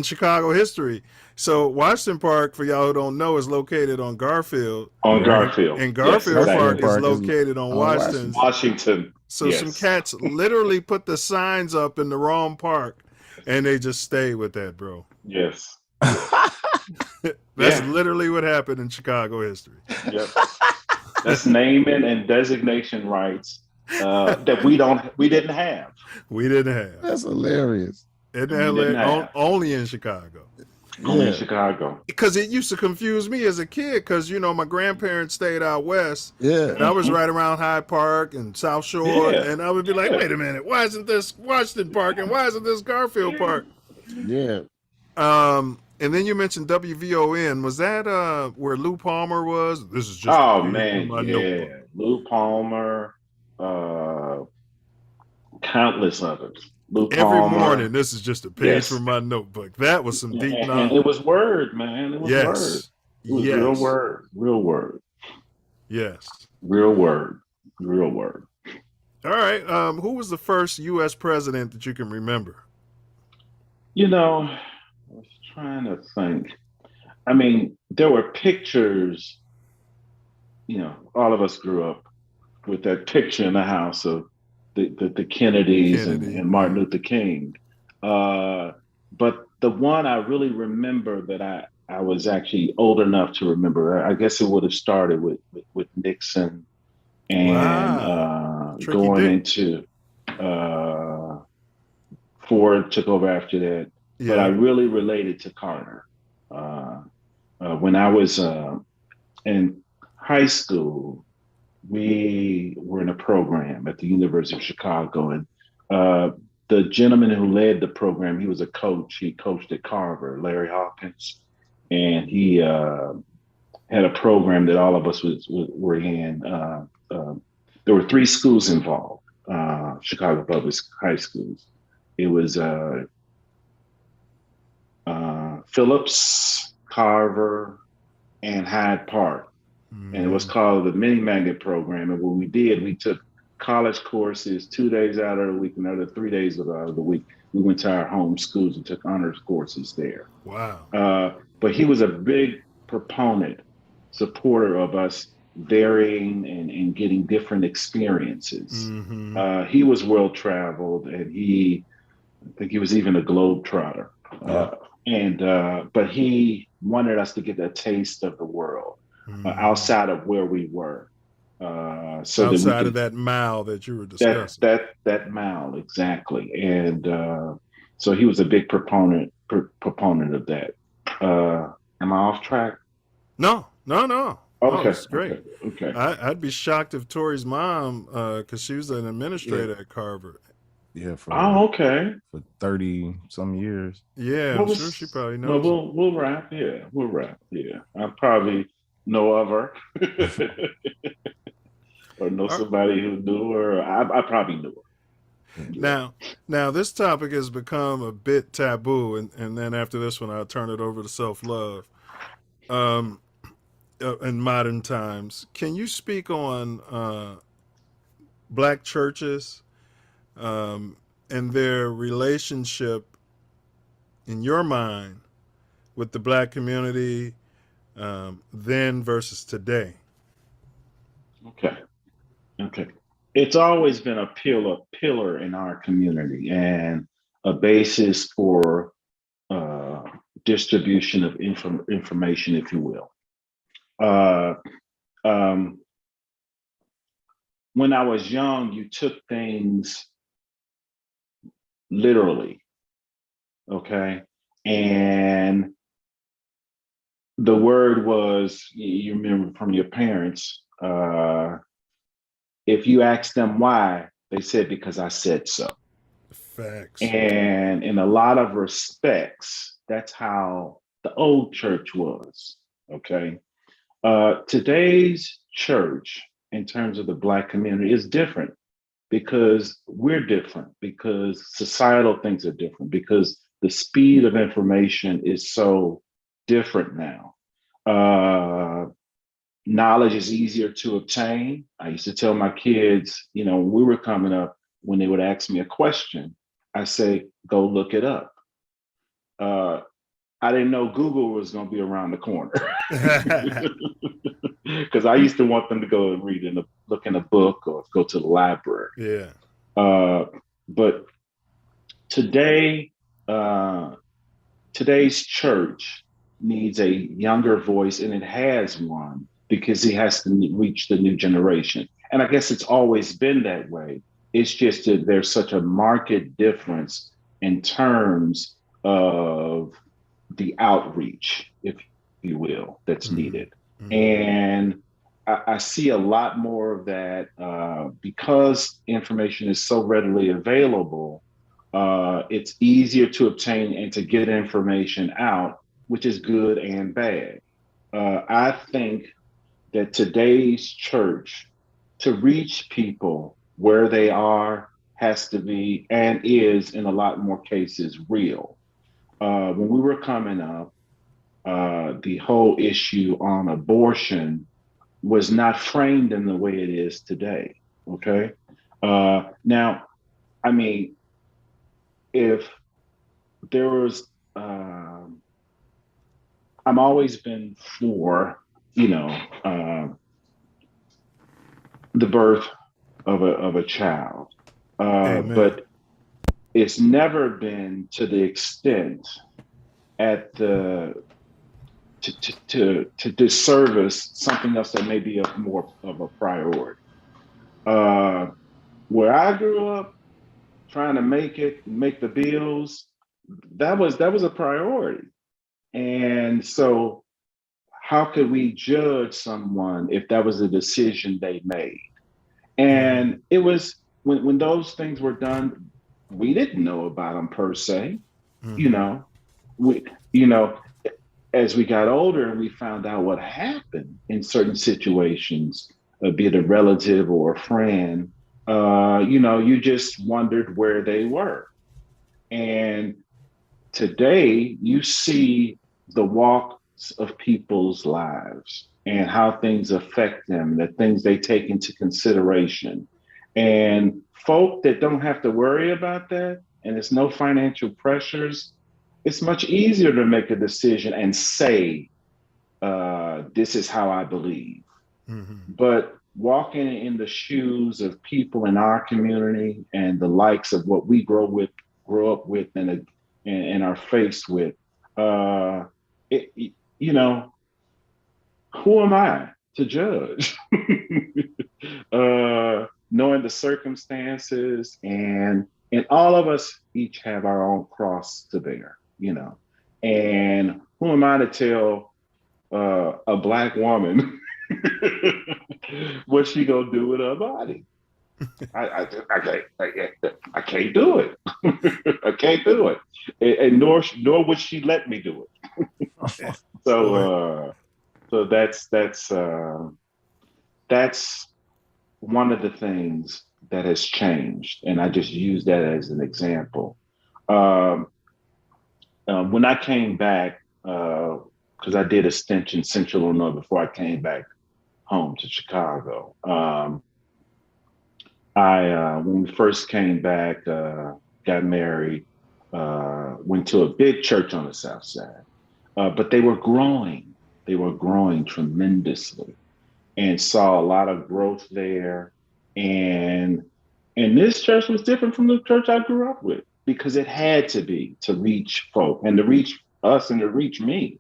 Chicago history. So Washington Park, for y'all who don't know, is located on Garfield. On Garfield. And Garfield Park is located on Washington. Washington. So some cats literally put the signs up in the wrong park, and they just stayed with that, bro. Yes. That's literally what happened in Chicago history. Yep. That's naming and designation rights that we didn't have. We didn't have. That's hilarious. Isn't that hilarious? Only in Chicago. Only in Chicago. Because it used to confuse me as a kid, because my grandparents stayed out west. Yeah. And I was right around Hyde Park and South Shore, and I would be like, wait a minute, why isn't this Washington Park and why isn't this Garfield Park? Yeah. And then you mentioned WVON. Was that where Lou Palmer was? This is just notebook. Lou Palmer, countless others. Every morning, this is just a page from my notebook. That was some deep knowledge. And it was word, man. It was word. It was Yes. real word, Yes. real word, real word. All right. Who was the first U.S. president that you can remember? You know, I was trying to think. I mean, there were pictures, all of us grew up with that picture in the house of the Kennedys Kennedy. and Martin Luther King. But the one I really remember that I was actually old enough to remember, I guess it would have started with Nixon and Tricky going Dick. into Ford took over after that. But I Yeah. really related to Carter. When I was in high school, we were in a program at the University of Chicago, and the gentleman who led the program, he was a coach. He coached at Carver, Larry Hawkins, and he had a program that all of us were in. There were 3 schools involved, Chicago public high schools. It was Phillips, Carver, and Hyde Park. And it was called the Mini Magnet Program. And what we did, we took college courses 2 days out of the week, another 3 days out of the week. We went to our home schools and took honors courses there. Wow. But he was a big proponent, supporter of us varying and getting different experiences. He was well traveled, and I think he was even a globetrotter. But he wanted us to get a taste of the world outside of where we were. So outside of that mile that you were discussing. That mile, exactly. And so he was a big proponent of that. Am I off track? No. Okay. It's great. Okay. I'd be shocked if Tori's mom, because she was an administrator at Carver. Yeah. Okay. For 30 some years. Yeah, I'm sure she probably knows. Well, we'll wrap. Yeah, we'll wrap. Yeah, I probably know of her, or know somebody who knew her. I probably knew her. Now this topic has become a bit taboo, and then after this one, I'll turn it over to Self Love. In modern times, can you speak on Black churches and their relationship in your mind with the Black community then versus today? Okay. It's always been a pillar in our community and a basis for distribution of information, if you will. When I was young, you took things literally, okay? And the word was, you remember from your parents, if you asked them why, they said, because I said so. Facts. And in a lot of respects, that's how the old church was, okay? Today's church, in terms of the Black community, is different because we're different, because societal things are different, because the speed of information is so different now. Knowledge is easier to obtain. I used to tell my kids, when we were coming up, when they would ask me a question, I say, go look it up. I didn't know Google was going to be around the corner. Because I used to want them to go and look in a book or go to the library. Yeah. But today's church needs a younger voice, and it has one because it has to reach the new generation. And I guess it's always been that way. It's just that there's such a marked difference in terms of the outreach, if you will, that's needed. And I see a lot more of that because information is so readily available. It's easier to obtain and to get information out, which is good and bad. I think that today's church, to reach people where they are, has to be and is in a lot more cases real. When we were coming up, the whole issue on abortion was not framed in the way it is today. Okay. Now, I mean, if there was, I'm always been for, the birth of a child, but it's never been to the extent at the to disservice something else that may be of more of a priority. Where I grew up, trying to make the bills, that was a priority. And so how could we judge someone if that was a decision they made? And it was when those things were done, we didn't know about them per se. We, as we got older and we found out what happened in certain situations, be it a relative or a friend, you just wondered where they were. And today you see the walks of people's lives and how things affect them, the things they take into consideration. And folk that don't have to worry about that, and there's no financial pressures, it's much easier to make a decision and say, this is how I believe. But walking in the shoes of people in our community and the likes of what we grow up with and are faced with, who am I to judge? Knowing the circumstances, and all of us each have our own cross to bear, and who am I to tell a Black woman what she gonna do with her body? I can't do it. I can't do it, and nor would she let me do it. So that's one of the things that has changed, and I just use that as an example. When I came back, because I did a stint in Central Illinois before I came back home to Chicago. When we first came back, got married, went to a big church on the South Side, but they were growing. They were growing tremendously, and saw a lot of growth there. And this church was different from the church I grew up with, because it had to be to reach folk and to reach us and to reach me.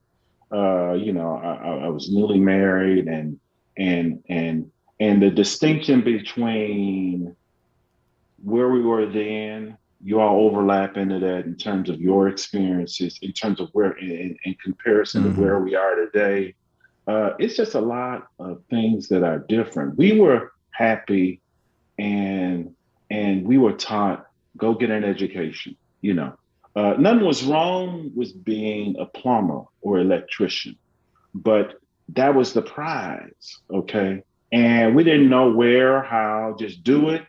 I was newly married, and the distinction between where we were then, you all overlap into that in terms of your experiences, in terms of where, in comparison to where we are today. It's just a lot of things that are different. We were happy, and we were taught, go get an education. Nothing was wrong with being a plumber or electrician, but that was the prize, okay? And we didn't know where, how, just do it.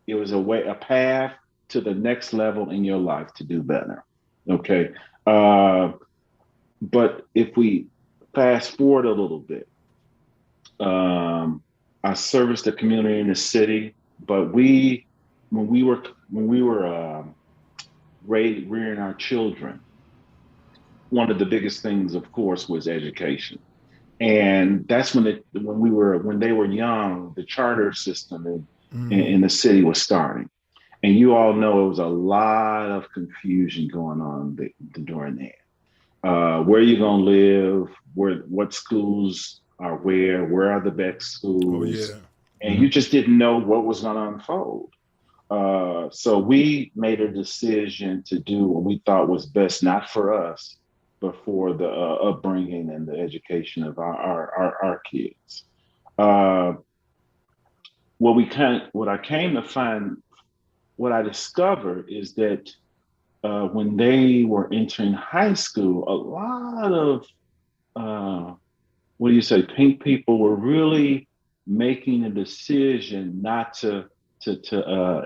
It was a path to the next level in your life to do better, okay? But if we fast forward a little bit, I serviced the community in the city, but when we were rearing our children, one of the biggest things, of course, was education. And that's when they were young, the charter system in the city was starting. And you all know it was a lot of confusion going on during that. Where you gonna live? What schools are where are the best schools? And you just didn't know what was gonna unfold. So we made a decision to do what we thought was best, not for us, but for the upbringing and the education of our kids. What I discovered is that when they were entering high school, a lot of pink people were really making a decision not to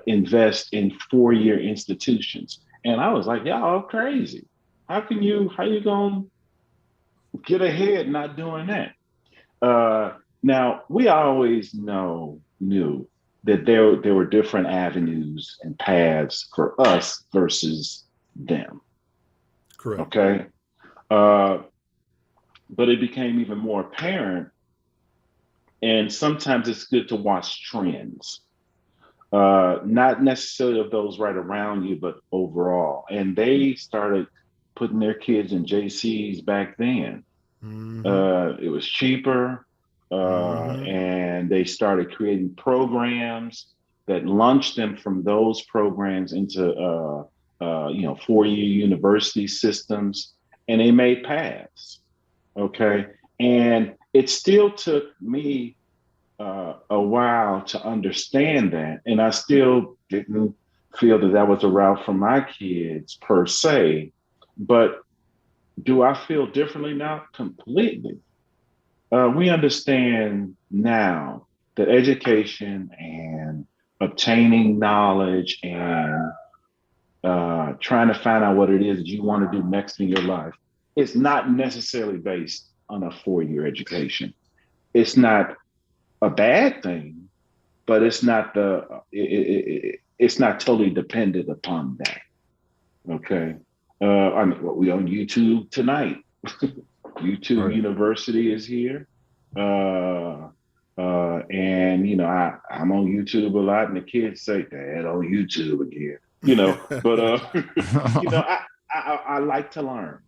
invest in four-year institutions. And I was like, y'all crazy. How you gonna get ahead not doing that. Now, we always knew that there were different avenues and paths for us versus them. Correct. Okay. But it became even more apparent. And sometimes it's good to watch trends, not necessarily of those right around you, but overall. And they started putting their kids in JCs back then. It was cheaper, and they started creating programs that launched them from those programs into four-year university systems, and they made paths. Okay, and it still took me a while to understand that, and I still didn't feel that was a route for my kids per se. But do I feel differently now? Completely. We understand now that education and obtaining knowledge and trying to find out what it is that you want to do next in your life is not necessarily based on a four-year education. It's not a bad thing, but it's not it's not totally dependent upon that. Okay. I mean, we on YouTube tonight. YouTube University is here. And I'm on YouTube a lot, and the kids say, "Dad, on YouTube again." But I like to learn,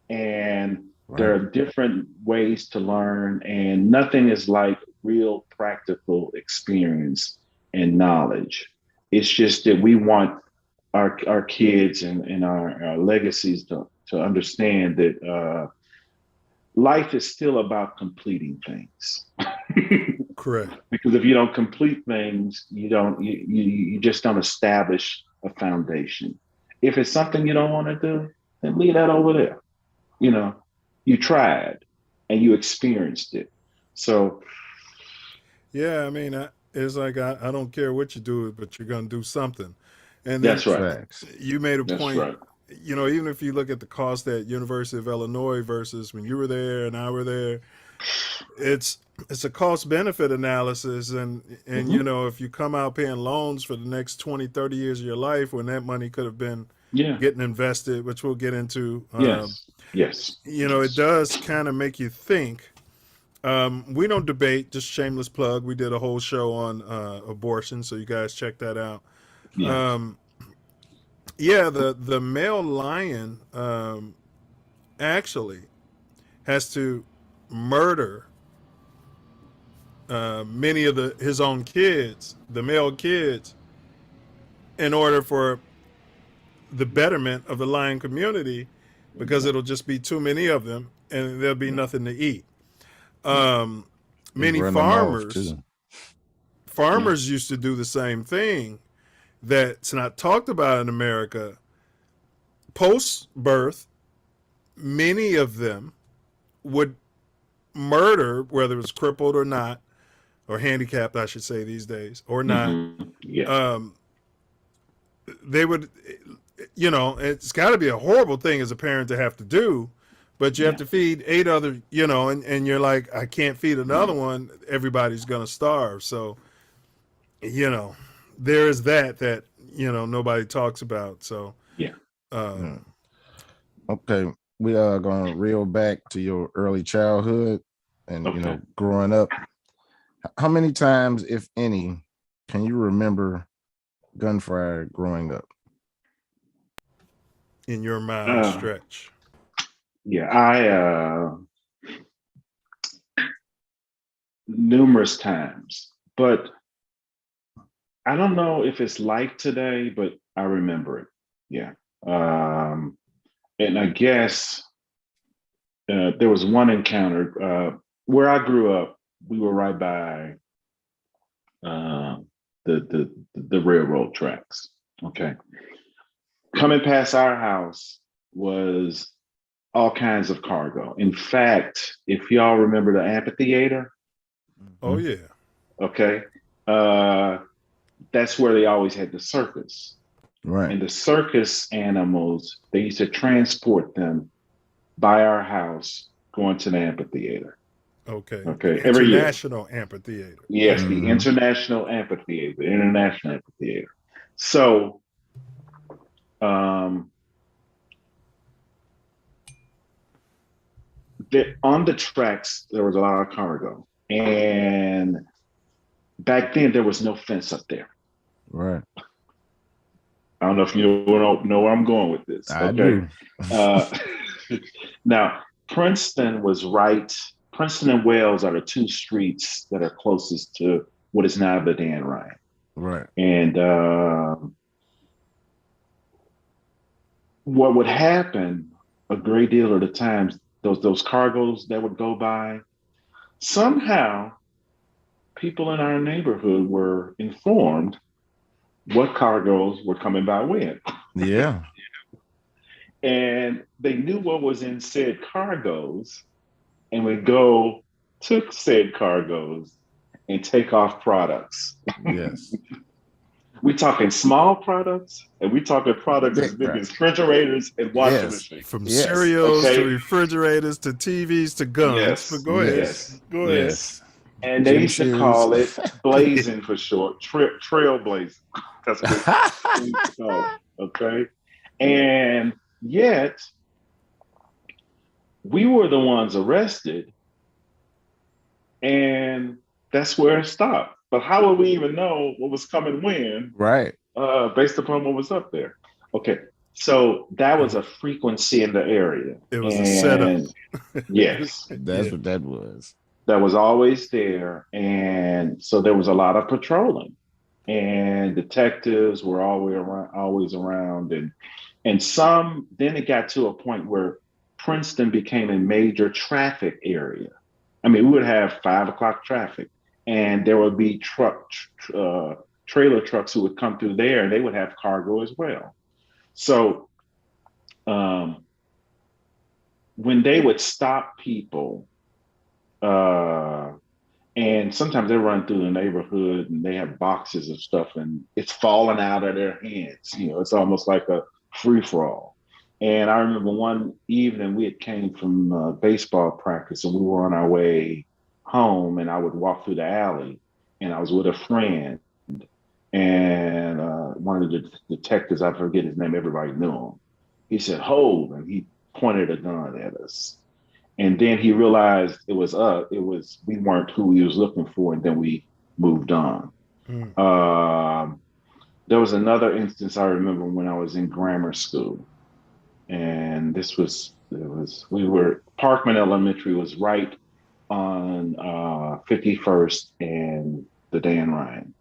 and there are different ways to learn, and nothing is like real practical experience and knowledge. It's just that we want our kids and our legacies to understand that life is still about completing things. Correct. Because if you don't complete things, you just don't establish a foundation. If it's something you don't want to do, then leave that over there. You tried and you experienced it. So yeah, I mean, it's like I don't care what you do, but you're going to do something. And then that's right. You made a point. Right. Even if you look at the cost at University of Illinois versus when you were there and I were there, it's a cost benefit analysis. And if you come out paying loans for the next 20, 30 years of your life, when that money could have been getting invested, which we'll get into. Yes. It does kind of make you think. We don't debate, just shameless plug. We did a whole show on abortion, so you guys check that out. The male lion actually has to murder many of his own kids, the male kids, in order for the betterment of the lion community, because it'll just be too many of them and there'll be nothing to eat. Many farmers used to do the same thing that's not talked about in America. Post birth, many of them would murder, whether it was crippled or not, or handicapped, I should say these days, or not. They would, it's got to be a horrible thing as a parent to have to do, but you have to feed 8 other, and you're like, I can't feed another one. Everybody's going to starve. So, there is that, nobody talks about. So, okay. We are going to reel back to your early childhood and, growing up. How many times, if any, can you remember gunfire growing up? In your mind stretch. Numerous times, but I don't know if it's like today, but I remember it. And I guess there was one encounter where I grew up. We were right by the railroad tracks. Okay, coming past our house was all kinds of cargo. In fact, if y'all remember the amphitheater. Oh yeah. Okay. That's where they always had the circus. Right. And the circus animals, they used to transport them by our house going to the amphitheater. Okay. Okay. The Every year. International Amphitheater. Yes, the International Amphitheater, the International Amphitheater. So, on the tracks, there was a lot of cargo. And back then, there was no fence up there. Right. I don't know if you know where I'm going with this. I do. Now, Princeton and Wells are the two streets that are closest to what is now the Dan Ryan. Right. And what would happen a great deal of the times, those cargoes that would go by, somehow people in our neighborhood were informed what cargoes were coming by when. Yeah. And they knew what was in said cargoes and would go to said cargoes and take off products. Yes. We talking small products, and we talking products as big as refrigerators and washing machines. From cereals to refrigerators to TVs to guns. Yes. But go ahead. Go ahead. Yes. And they used to call it blazing for short, trailblazing. That's what they used to call it. Okay. And yet, we were the ones arrested, and that's where it stopped. But how would we even know what was coming when? Right. Based upon what was up there. Okay. So that was a frequency in the area. It was a setup. Yes. That's what that was. That was always there. And so there was a lot of patrolling. And detectives were always around. And some, then it got to a point where Princeton became a major traffic area. I mean, we would have 5 o'clock traffic, and there would be trailer trucks who would come through there, and they would have cargo as well. So when they would stop people, and sometimes they run through the neighborhood and they have boxes of stuff and it's falling out of their hands. You know, it's almost like a free for all. And I remember one evening we had came from baseball practice and we were on our way home, and I would walk through the alley and I was with a friend, and one of the detectives, I forget his name, everybody knew him. He said, "Hold," and he pointed a gun at us. And then he realized we weren't who he was looking for, and then we moved on. There was another instance I remember when I was in grammar school, and Parkman Elementary was right on 51st and the Dan Ryan.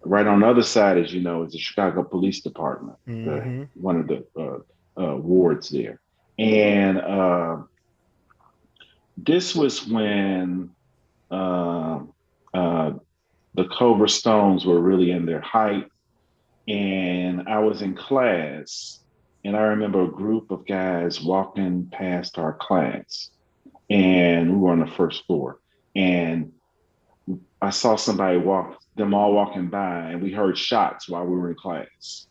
Right on the other side, as you know, is the Chicago Police Department, one of the wards there. And this was when the Cobra Stones were really in their height. And I was in class, and I remember a group of guys walking past our class, and we were on the first floor. And I saw them all walking by, and we heard shots while we were in class.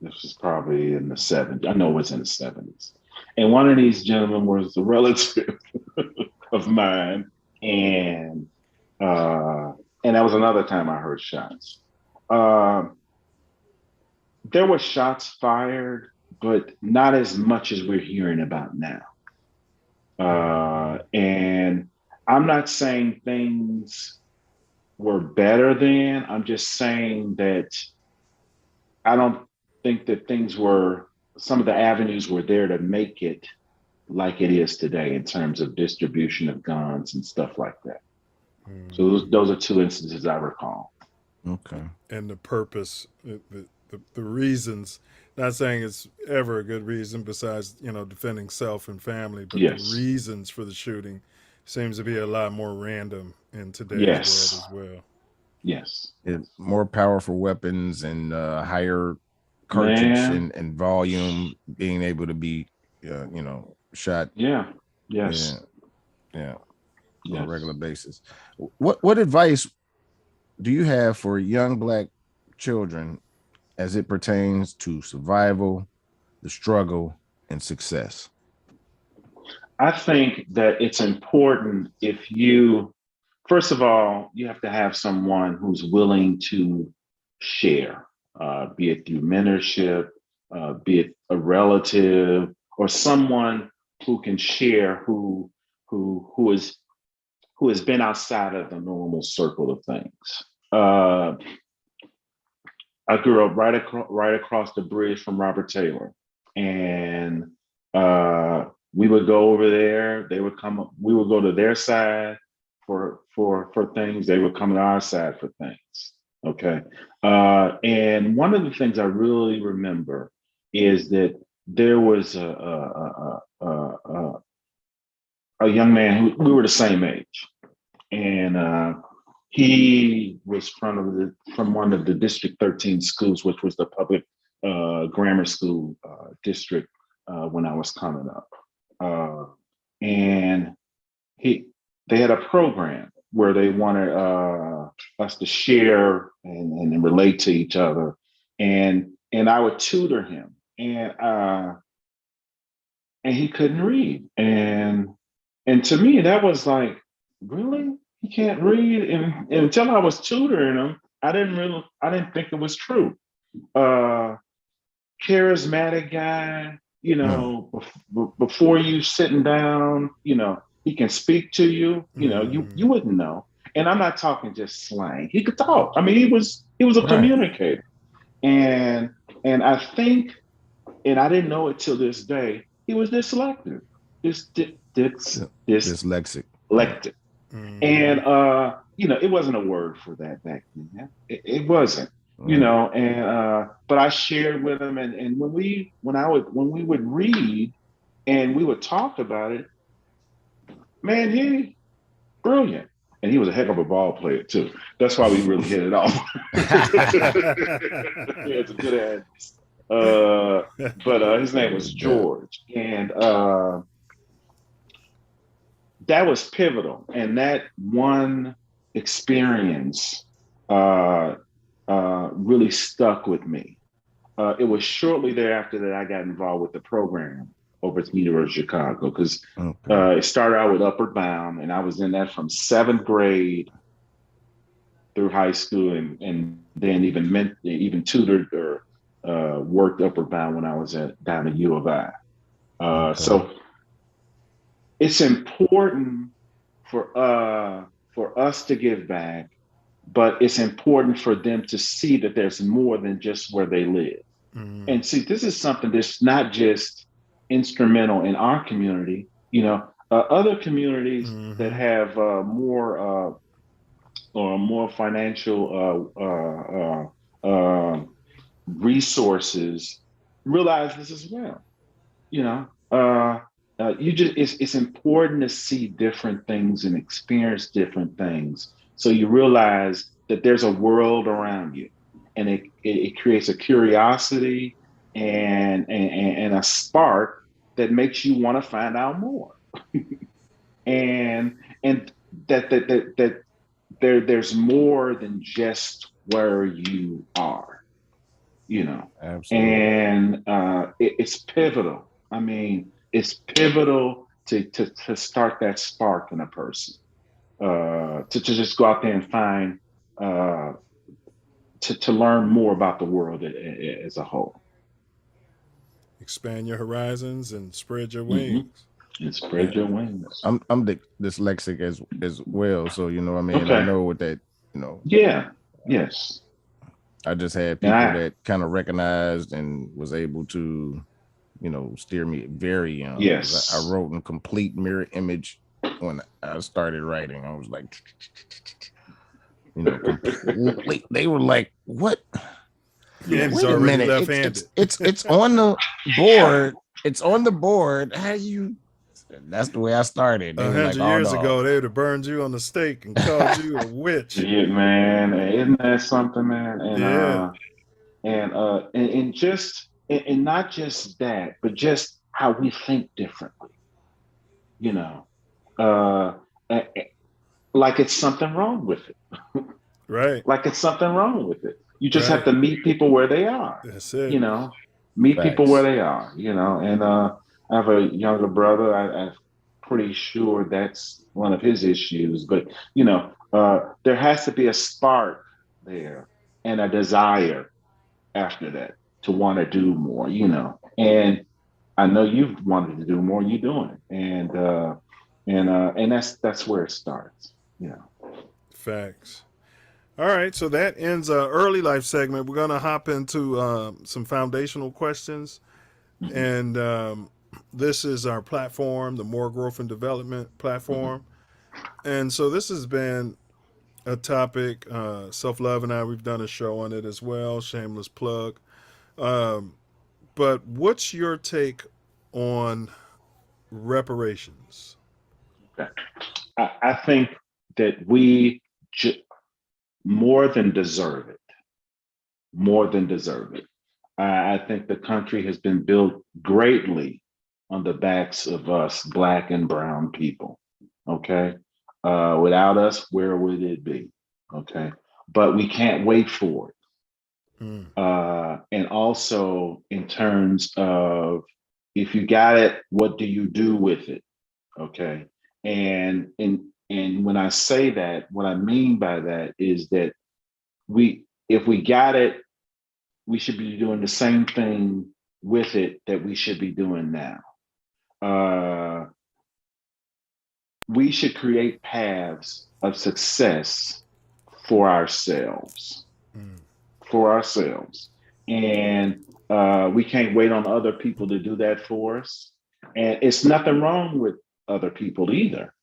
This was probably in the 70s. I know it was in the 70s. And one of these gentlemen was a relative of mine, and that was another time I heard shots. There were shots fired, but not as much as we're hearing about now. And I'm not saying things were better then. I'm just saying that I don't think that some of the avenues were there to make it like it is today in terms of distribution of guns and stuff like that. So those are two instances I recall. Okay. And the purpose, the reasons, not saying it's ever a good reason besides, defending self and family, but the reasons for the shooting seems to be a lot more random in today's world as well. Yes. It's more powerful weapons and higher cartridge and volume, being able to be, shot. Yeah. Yes. Yeah. On a regular basis. What advice do you have for young Black children as it pertains to survival, the struggle, and success? I think that it's important if you, first of all, you have to have someone who's willing to share, be it through mentorship, be it a relative, or someone who can share who has been outside of the normal circle of things. I grew up right across the bridge from Robert Taylor, and we would go over there. They would come. We would go to their side for things. They would come to our side for things. Okay, and one of the things I really remember is that there was a young man who we were the same age, and he was from one of the District 13 schools, which was the public grammar school district when I was coming up. And they had a program where they wanted us to share and relate to each other. And I would tutor him, and he couldn't read. And to me, that was like, really? He can't read? And until I was tutoring him, I didn't think it was true. Charismatic guy, before you sitting down, he can speak to you, you wouldn't know. And I'm not talking just slang. He could talk. I mean, he was a communicator. And I think, and I didn't know it till this day, he was dyslexic. Dyslexic. And it wasn't a word for that back then. It wasn't, but I shared with him, and when we would read and we would talk about it, man, he brilliant. And he was a heck of a ball player too. That's why we really hit it off. He has a good head. But his name was George. And that was pivotal. And that one experience really stuck with me. It was shortly thereafter that I got involved with the program over at the University of Chicago, because it started out with Upward Bound, and I was in that from 7th grade through high school, and then even tutored or worked Upward Bound when I was down at U of I. So it's important for us to give back, but it's important for them to see that there's more than just where they live. And see, this is something that's not just instrumental in our community. Other communities that have more financial resources realize this as well. It's important to see different things and experience different things, so you realize that there's a world around you, and it creates a curiosity and a spark that makes you want to find out more. and that there's more than just where you are, Absolutely. And it's pivotal. I mean, it's pivotal to start that spark in a person, to just go out there and find, to learn more about the world as a whole. Expand your horizons and spread your wings. And spread your wings. I'm dyslexic as well, so I mean, Okay. I know what that, Yeah. Yes. I just had people that kind of recognized and was able to, steer me very young. Yes. I wrote in complete mirror image when I started writing. I was like, completely. They were like, "What? Yeah, Wait a minute. left-handed. It's on the board. It's on the board. How you?" That's the way I started. They were 100 like, years "Oh, no." ago, they would have burned you on the stake and called you a witch. Yeah, man. Isn't that something, man? And Yeah. And just and not just that, but just how we think differently. Like it's something wrong with it. Right. Like it's something wrong with it. You just Right. have to meet people where they are. That's it. Meet people Facts. where they are. And I have a younger brother. pretty sure that's one of his issues. But there has to be a spark there and a desire after that to want to do more. And I know you've wanted to do more. You're doing it, and that's where it starts. Facts. All right, so that ends our early life segment. We're going to hop into some foundational questions. And this is our platform, the Moor Growth and Development platform. And so this has been a topic. Self Love and I, we've done a show on it as well. Shameless plug. But what's your take on reparations? Okay. I think that we more than deserve it. More than deserve it. I think the country has been built greatly on the backs of us, Black and brown people. Okay. Without us, where would it be? Okay. But we can't wait for it. And also in terms of, if you got it, what do you do with it? Okay. And when I say that, what I mean by that is that if we got it, we should be doing the same thing with it that we should be doing now. We should create paths of success for ourselves. And we can't wait on other people to do that for us. And it's nothing wrong with other people either.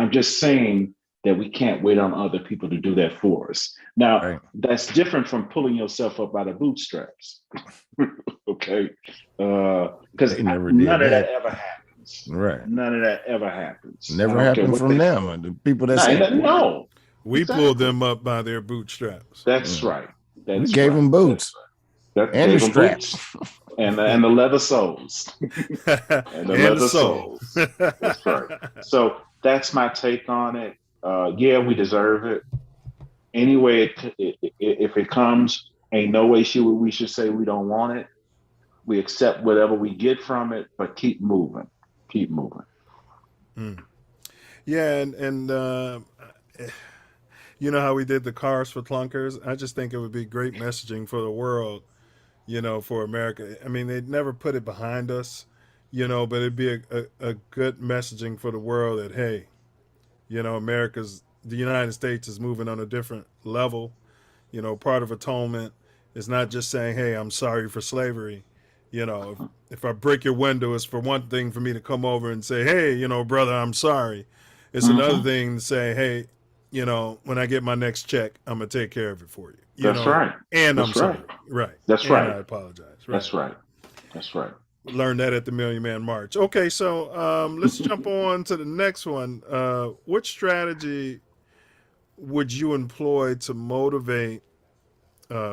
I'm just saying that we can't wait on other people to do that for us. Now, that's different from pulling yourself up by the bootstraps. Okay? Because none of that ever happens. Right. None of that ever happens. Never happened from them. The people that say no. We pulled them up by their bootstraps. That's right. We gave them boots. And the straps. And the leather soles. And the leather soles. That's right. So that's my take on it. Yeah, we deserve it. Anyway, if it comes, ain't no way we should say we don't want it. We accept whatever we get from it, but keep moving. Keep moving. Yeah, and you know how we did the Cars for Clunkers? I just think it would be great messaging for the world, for America. I mean, they'd never put it behind us, but it'd be a good messaging for the world that, hey, the United States is moving on a different level. Part of atonement is not just saying, hey, I'm sorry for slavery. If I break your window, it's for one thing for me to come over and say, hey, brother, I'm sorry. It's another thing to say, hey, when I get my next check, I'm going to take care of it for you. That's right. And That's I'm sorry. Right. That's and right. I apologize. Right. That's right. That's right. Learned that at the Million Man March. Okay, so let's jump on to the next one. What strategy would you employ to motivate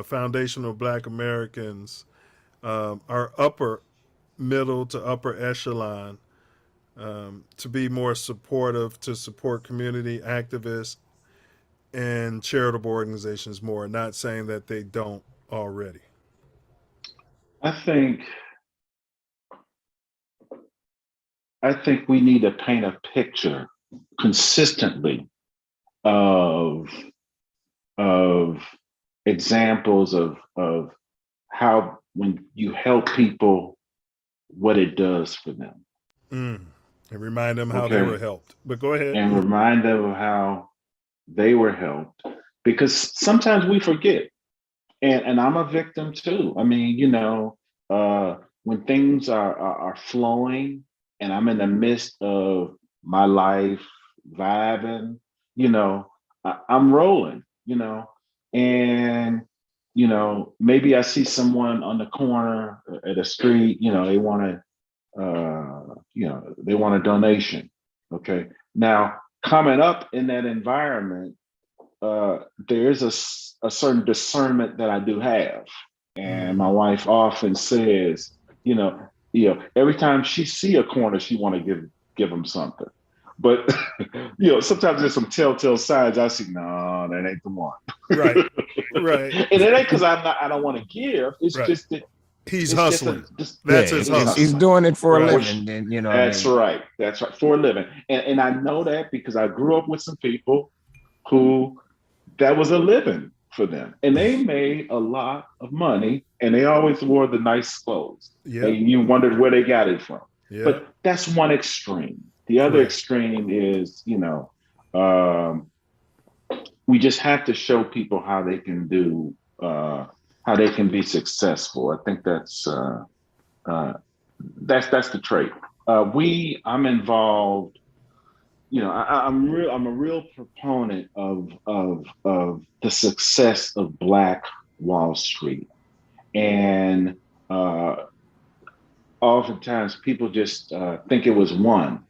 foundational Black Americans, our upper middle to upper echelon, to be more supportive, to support community activists and charitable organizations more, not saying that they don't already? I think we need to paint a picture consistently of examples of how, when you help people, what it does for them. And remind them how they were helped. But go ahead. And remind them of how they were helped, because sometimes we forget. And I'm a victim too. I mean, when things are flowing and I'm in the midst of my life vibing, I'm rolling, and maybe I see someone on the corner at a street, they want a donation. Okay. Now, coming up in that environment, there is a certain discernment that I do have. And my wife often says, every time she see a corner, she want to give them something. But, sometimes there's some telltale signs. I see, no, that ain't the one. Right. Right. And it ain't because I don't want to give. It's just that He's It's just hustling. just That's his hustle. He's doing it for a Right. living. Then you know. What I That's mean? right. That's right. For a living. And I know that because I grew up with some people who that was a living for them. And they made a lot of money and they always wore the nice clothes. Yeah. And you wondered where they got it from. Yeah. But that's one extreme. The other Correct. extreme is, we just have to show people how they can do, how they can be successful. I think that's the trait. I'm involved. I'm a real proponent of the success of Black Wall Street, and oftentimes people just think it was one.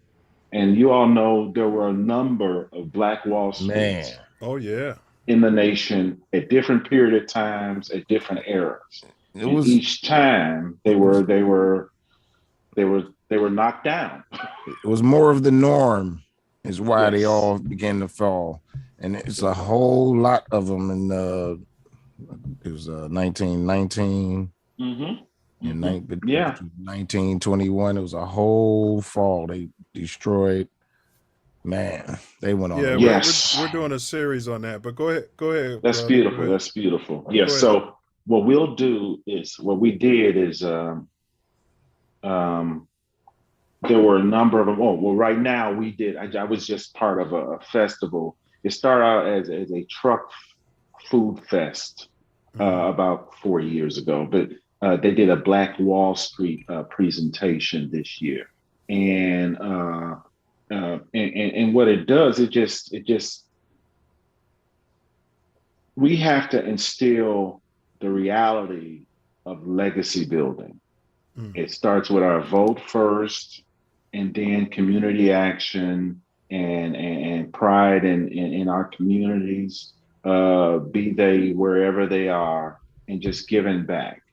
And you all know there were a number of Black Wall Streets. Man. Oh yeah. In the nation at different period of times at different eras. Each time they were knocked down. It was more of the norm, is why they all began to fall, and it's a whole lot of them. In it was 1919. Mm-hmm. In 1921, it was a whole fall. They destroyed. Man, they went on. Yeah, we're doing a series on that. But go ahead. That's brother. beautiful. That's beautiful. Yeah. So what we'll do is what we did is there were a number of them. Oh, well, right now we did. I was just part of a festival. It started out as a truck food fest about 4 years ago, but they did a Black Wall Street presentation this year, and what it does, it just we have to instill the reality of legacy building. It starts with our vote first, and then community action and pride in our communities, be they wherever they are, and just giving back.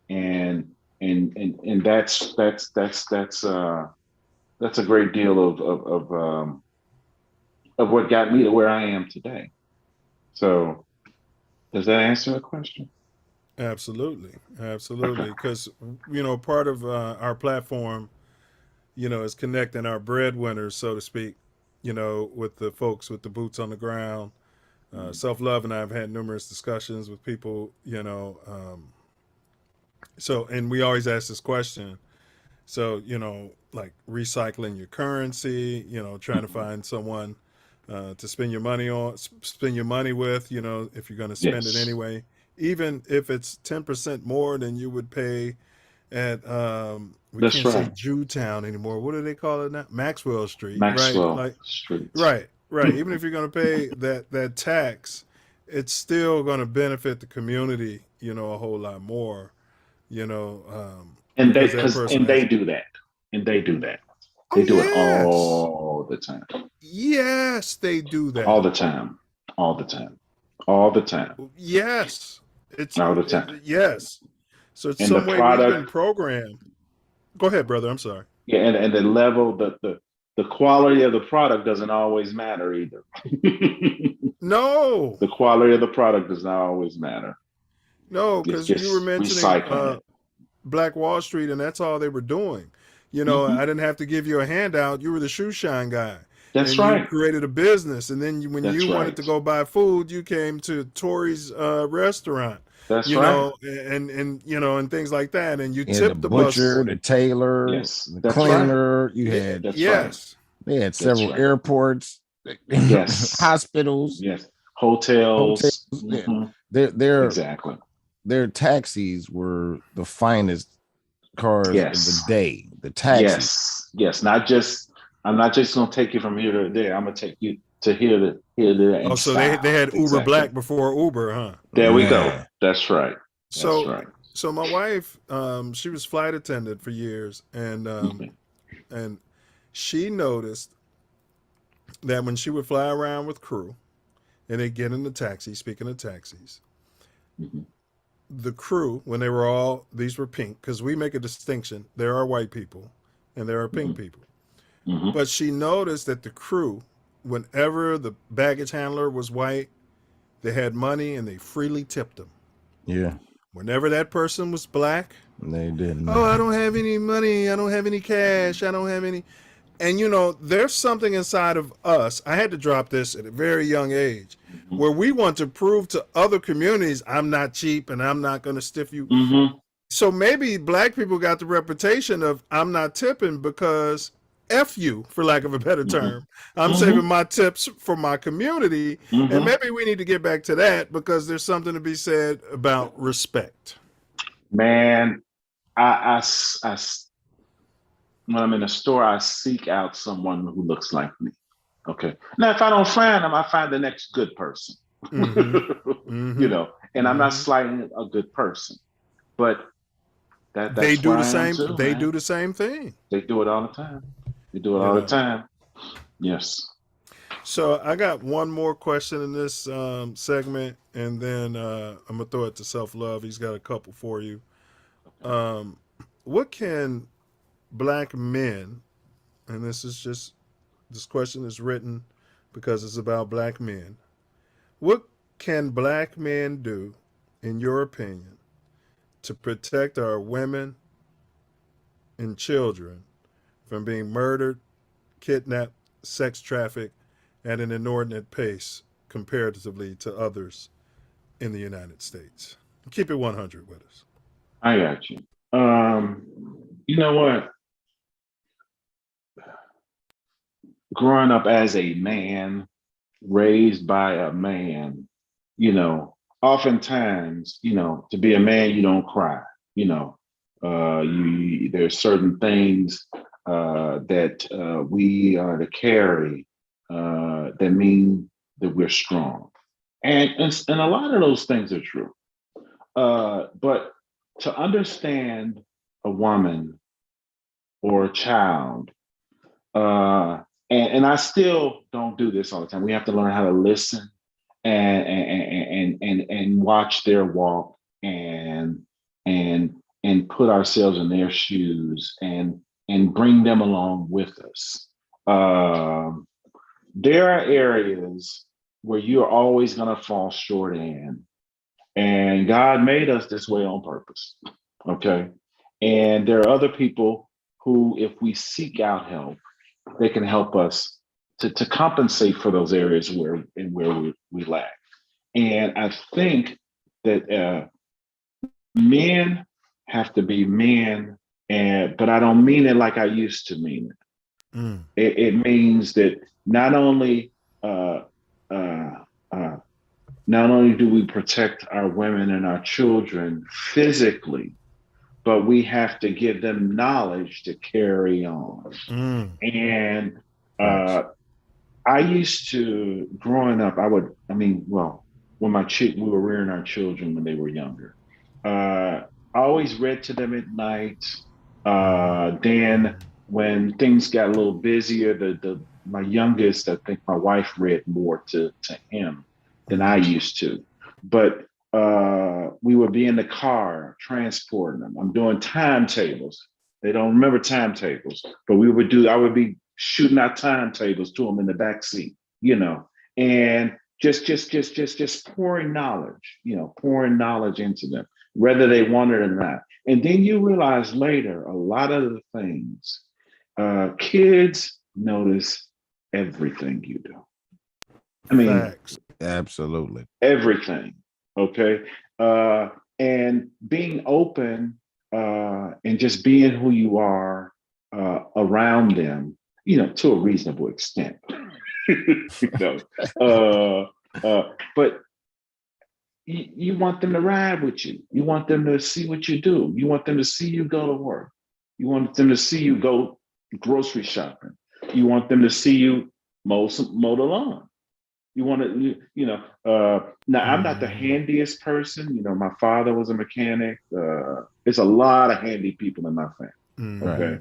And that's a great deal of what got me to where I am today. So does that answer the question? Absolutely. Because, part of our platform, is connecting our breadwinners, so to speak, with the folks with the boots on the ground. Self Love and I have had numerous discussions with people, and we always ask this question. So, like recycling your currency, trying to find someone to spend your money with, if you're going to spend it anyway, even if it's 10% more than you would pay at, we can't say Jewtown anymore. What do they call it now? Maxwell Street. Street. Right. Even if you're going to pay that tax, it's still going to benefit the community, a whole lot more, and they do that. And they do that. They do it all the time. Yes, they do that. All the time. Yes. It's all the time. Yes. So it's some way we've been programmed. Go ahead, brother. I'm sorry. Yeah, and the level, the quality of the product doesn't always matter either. No. The quality of the product does not always matter. No, because you were mentioning Black Wall Street, and that's all they were doing. I didn't have to give you a handout. You were the shoe shine guy. That's and right. You created a business, and then when you wanted to go buy food, you came to Tori's restaurant. That's right. And things like that, and you tipped the butcher, busser, the tailor, the cleaner. Right. You had They had several airports, hospitals, hotels. Mm-hmm. Their taxis were the finest cars of the day. The taxis. Yes. I'm not just gonna take you from here to there. I'm gonna take you to here to there. Oh, so they had Uber Black before Uber, huh? There we go. That's right. So my wife, she was flight attendant for years, and she noticed that when she would fly around with crew, and they get in the taxi. Speaking of taxis, the crew, when they were these were pink, because we make a distinction. There are white people, and there are pink people. But she noticed that the crew, whenever the baggage handler was white, they had money and they freely tipped them. Yeah. Whenever that person was black, they didn't. Oh, I don't have any money. I don't have any cash. I don't have any. And there's something inside of us. I had to drop this at a very young age, where we want to prove to other communities, I'm not cheap and I'm not going to stiff you. So maybe black people got the reputation of I'm not tipping because F you, for lack of a better term. I'm saving my tips for my community. And maybe we need to get back to that because there's something to be said about respect. Man, when I'm in a store, I seek out someone who looks like me. Okay. Now, if I don't find them, I find the next good person. And I'm not slighting a good person, but that's they do the where I am same. too, they man. do the same thing. They do it all the time. They do it all the time. Yes. So I got one more question in this segment, and then I'm gonna throw it to Self Love. He's got a couple for you. What can black men, and this question is written because it's about black men. What can black men do, in your opinion, to protect our women and children from being murdered, kidnapped, sex trafficked at an inordinate pace comparatively to others in the United States? Keep it 100 with us. I got you. You know what? Growing up as a man, raised by a man, oftentimes, to be a man, you don't cry. There's certain things that we are to carry that mean that we're strong, and a lot of those things are true. But to understand a woman or a child, and I still don't do this all the time. We have to learn how to listen and watch their walk and put ourselves in their shoes and bring them along with us. There are areas where you're always going to fall short in, and God made us this way on purpose. Okay. And there are other people who, if we seek out help, they can help us to compensate for those areas where we lack. And I think that men have to be men, but I don't mean it like I used to mean it. It means that not only do we protect our women and our children physically, but we have to give them knowledge to carry on. And I used to, growing up, when we were rearing our children when they were younger, I always read to them at night. Then when things got a little busier, my youngest, I think my wife read more to him than I used to. But we would be in the car transporting them. I'm doing timetables. They don't remember timetables, but I would be shooting out timetables to them in the back seat, and just pouring knowledge, pouring knowledge into them, whether they want it or not. And then you realize later, a lot of the things, kids notice everything you do. I mean, facts. Absolutely. Everything. Okay. And being open and just being who you are around them, to a reasonable extent. But you want them to ride with you. You want them to see what you do. You want them to see you go to work. You want them to see you go grocery shopping. You want them to see you mow the lawn. You want to, now I'm not the handiest person. My father was a mechanic. There's a lot of handy people in my family. Okay.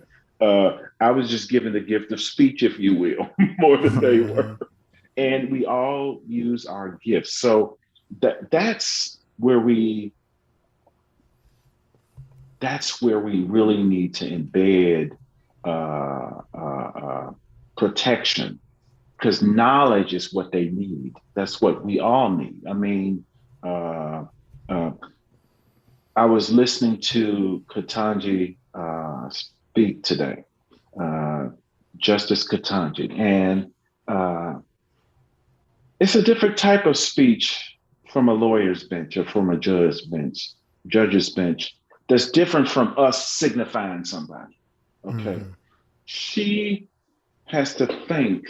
I was just given the gift of speech, if you will, more than they were. And we all use our gifts. So that's where we really need to embed protection. Because knowledge is what they need. That's what we all need. I mean, I was listening to Ketanji speak today, Justice Ketanji, and it's a different type of speech from a lawyer's bench or from a judge's bench that's different from us signifying somebody. Okay. She has to think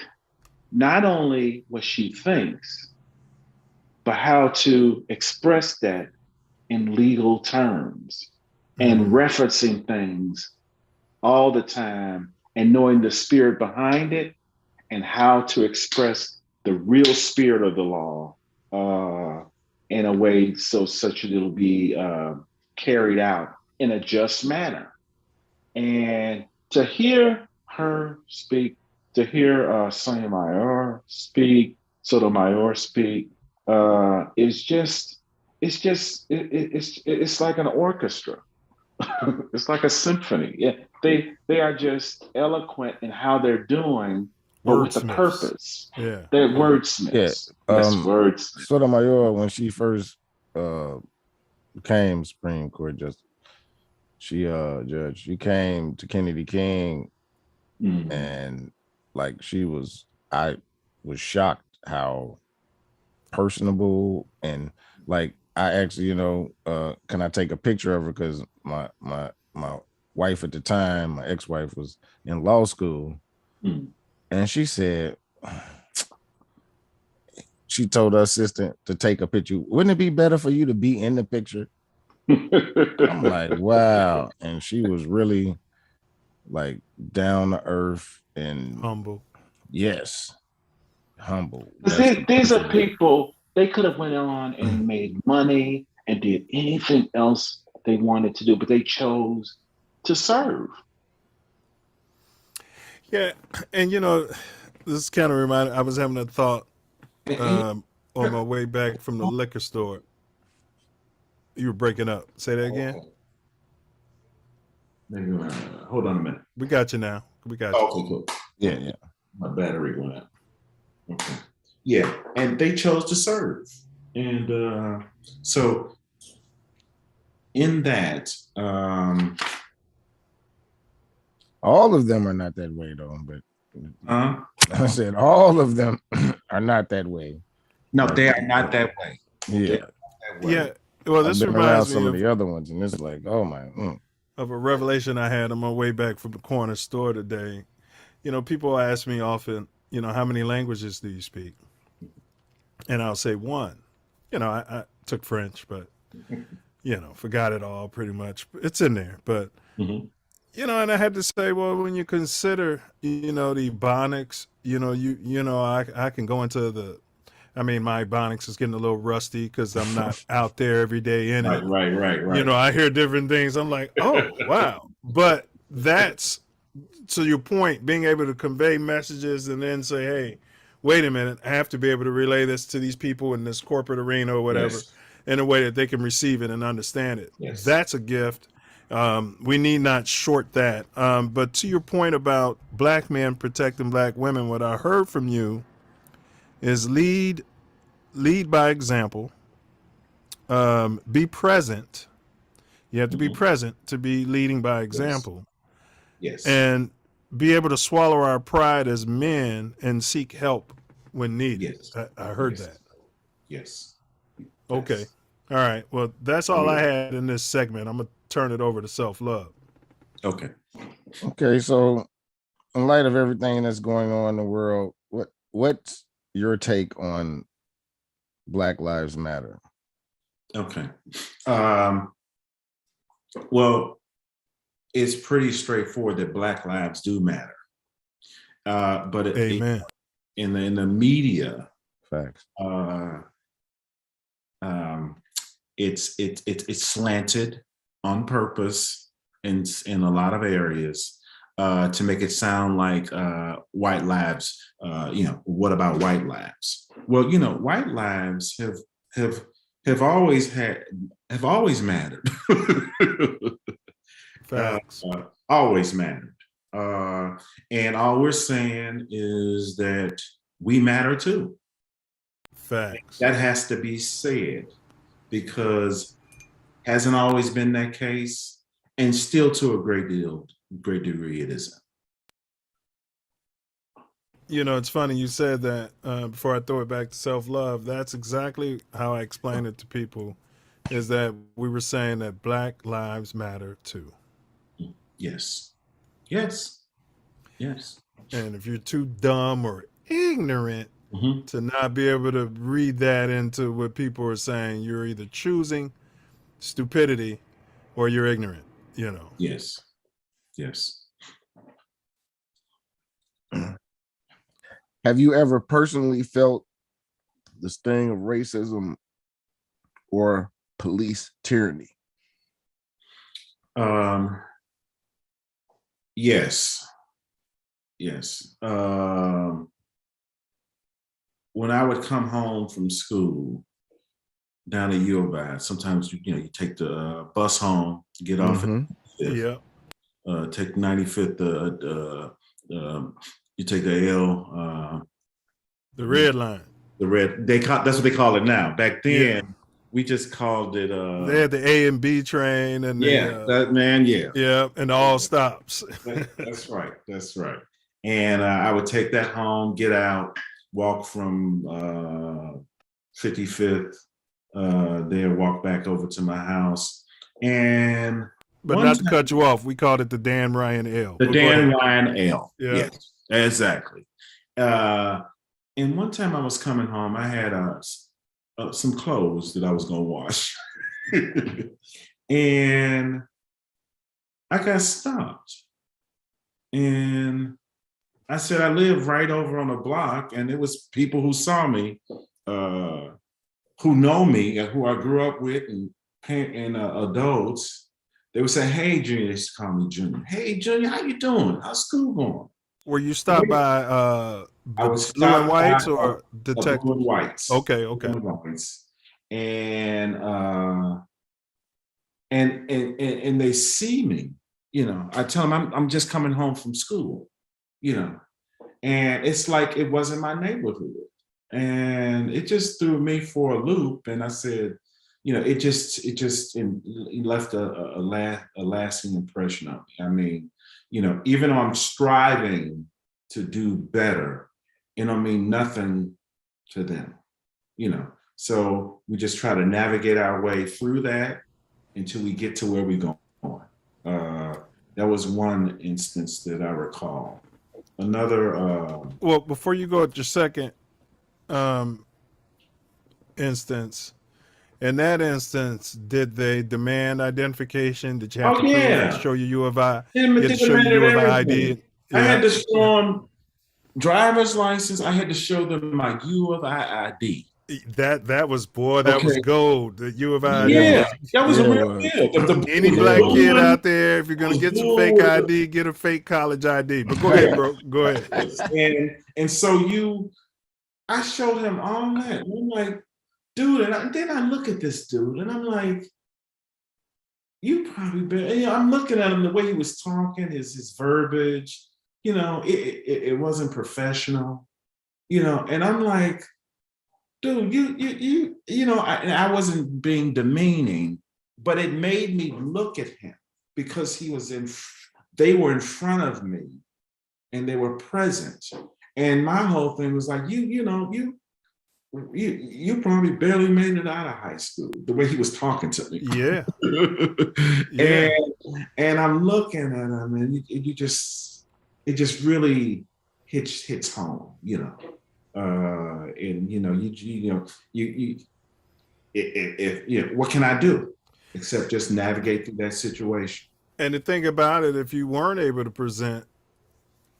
not only what she thinks, but how to express that in legal terms and referencing things all the time and knowing the spirit behind it and how to express the real spirit of the law in a way such that it'll be carried out in a just manner. And to hear her speak, to hear Sotomayor speak, it's like an orchestra. It's like a symphony. Yeah, they are just eloquent in how they're doing, but with a purpose. Yeah, they're wordsmiths. Yeah, Yes, wordsmiths. Sotomayor, when she first became Supreme Court justice, judge, she came to Kennedy King, and like I was shocked how personable, and like I actually, can I take a picture of her, because my wife at the time, my ex-wife, was in law school, and she said, she told her assistant to take a picture. Wouldn't it be better for you to be in the picture? I'm like, wow. And she was really like down to earth and humble. Yes, humble. These are people, they could have went on and made money and did anything else they wanted to do, but they chose to serve. Yeah, and this kind of reminded, I was having a thought on my way back from the liquor store. You were breaking up. Say that again. Hold on a minute. We got you now. We got you. Okay, cool. Yeah. My battery went out. Okay. Yeah, and they chose to serve. And so in that, all of them are not that way though, but I said all of them are not that way. No, they are not that way. Yeah. Yeah. Well, this I've been reminds around me some of the other ones, and it's like, oh my. Of a revelation I had on my way back from the corner store today. People ask me often, how many languages do you speak? And I'll say one. I took French, but, forgot it all pretty much. It's in there. But, and I had to say, well, when you consider, the Ebonics, I can go into my Ebonics is getting a little rusty because I'm not out there every day in it. Right. I hear different things. I'm like, oh, wow. But that's, to your point, being able to convey messages and then say, hey, wait a minute, I have to be able to relay this to these people in this corporate arena or whatever in a way that they can receive it and understand it. Yes. That's a gift. We need not short that. But to your point about black men protecting black women, what I heard from you is lead by example. Be present. You have to be present to be leading by example. Yes. And be able to swallow our pride as men and seek help when needed. Yes. I heard that. Yes. Okay. All right. Well, that's all I had in this segment. I'm going to turn it over to Self Love. Okay. Okay. So in light of everything that's going on in the world, what's your take on Black Lives Matter? Okay. Well, it's pretty straightforward that Black lives do matter. But Amen. In the media, facts. It's slanted on purpose in a lot of areas to make it sound like white lives. What about white lives? Well, white lives have always mattered. Facts. Always mattered. And all we're saying is that we matter too. Facts. That has to be said, because Hasn't always been that case, and still to a great degree it isn't. You know, it's funny you said that before I throw it back to self-love. That's exactly how I explain it to people, is that we were saying that Black lives matter too. Yes. Yes. Yes. And if you're too dumb or ignorant to not be able to read that into what people are saying, you're either choosing stupidity or you're ignorant, you know. Yes. Yes. Have you ever personally felt the sting of racism or police tyranny? Yes. Yes. When I would come home from school down at U of I, sometimes you take the bus home, get off at Yeah. take 95th, you take the L. The red line. The red, that's what they call it now. Back then, we just called it. They had the A and B train, and and all stops. That's right. That's right. And I would take that home, get out, walk from 55th, there, walk back over to my house, and. But not to cut you off, we called it the Dan Ryan L. The Dan Ryan L. Yeah. Yes, exactly. And one time I was coming home, I had some clothes that I was going to wash. And I got stopped. And I said, I live right over on the block. And it was people who saw me, who know me, and who I grew up with, and adults. They would say, hey, Junior. They used to call me Junior. Hey, Junior, how you doing? How's school going? Were you stopped by I was blue and whites or detective? Blue and whites. Okay. Blue and whites. And they see me, you know. I tell them I'm just coming home from school, you know. And it's like it wasn't my neighborhood. And it just threw me for a loop. And I said, you know, it left a lasting impression on me. I mean, you know, even though I'm striving to do better, it don't mean nothing to them, you know. So we just try to navigate our way through that until we get to where we're going. That was one instance that I recall. Another. Well, before you go at your second instance. In that instance, did they demand identification? Did you have to prove it, show you U of I? You had to show you U of I ID? I had to show them driver's license. I had to show them my U of I ID. That was was gold. The U of I ID. Yeah, that was a real deal. Any black kid out there, if you're gonna get some fake ID, get a fake college ID. But go ahead, bro. Go ahead. And so I showed him all that. And I'm like, dude, and then I look at this dude and I'm like, you probably been, you know, I'm looking at him, the way he was talking, his verbiage, you know, it wasn't professional, you know, and I'm like, dude, you know, I wasn't being demeaning, but it made me look at him because they were in front of me and they were present. And my whole thing was like, you probably barely made it out of high school, the way he was talking to me. Yeah. And I'm looking at him and it just really hits home, you know. And you know, what can I do except just navigate through that situation? And the thing about it, if you weren't able to present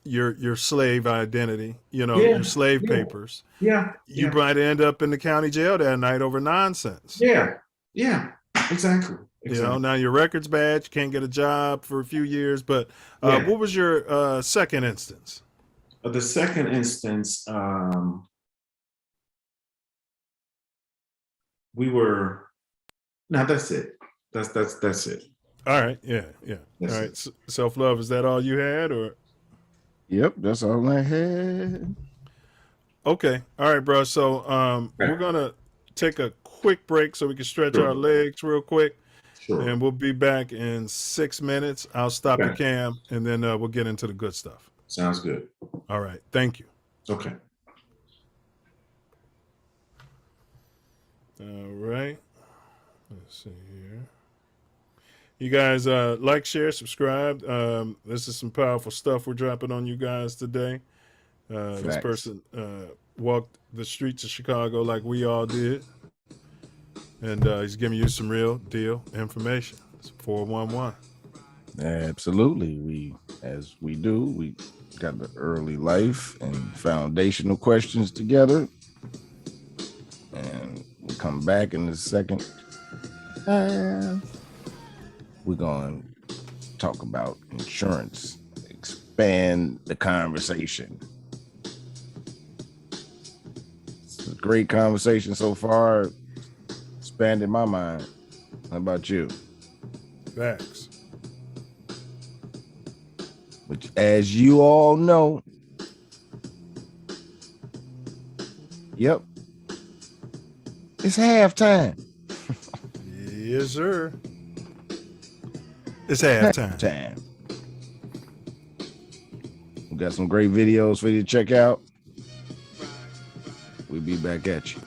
your slave identity, you know, your slave papers, you might end up in the county jail that night over nonsense. Yeah, exactly. You know, now your record's bad, you can't get a job for a few years, but what was your second instance? The second instance, that's it. That's it. All right, yeah. That's all right, self-love, is that all you had, or? Yep, that's all I had. Okay, all right, bro. So we're gonna take a quick break so we can stretch our legs real quick, Sure. And we'll be back in 6 minutes. I'll stop the cam, and then we'll get into the good stuff. Sounds good. All right. Thank you. Okay. All right. Let's see here. You guys like, share, subscribe. This is some powerful stuff we're dropping on you guys today. This person walked the streets of Chicago like we all did. And he's giving you some real deal information. It's 411. Absolutely. As we do, we got the early life and foundational questions together. And we'll come back in a second. We're going to talk about insurance, expand the conversation. It's a great conversation so far. Expanded my mind. How about you? Facts. Which, as you all know, yep, it's halftime. Yes, sir. It's halftime. We got some great videos for you to check out. We'll be back at you.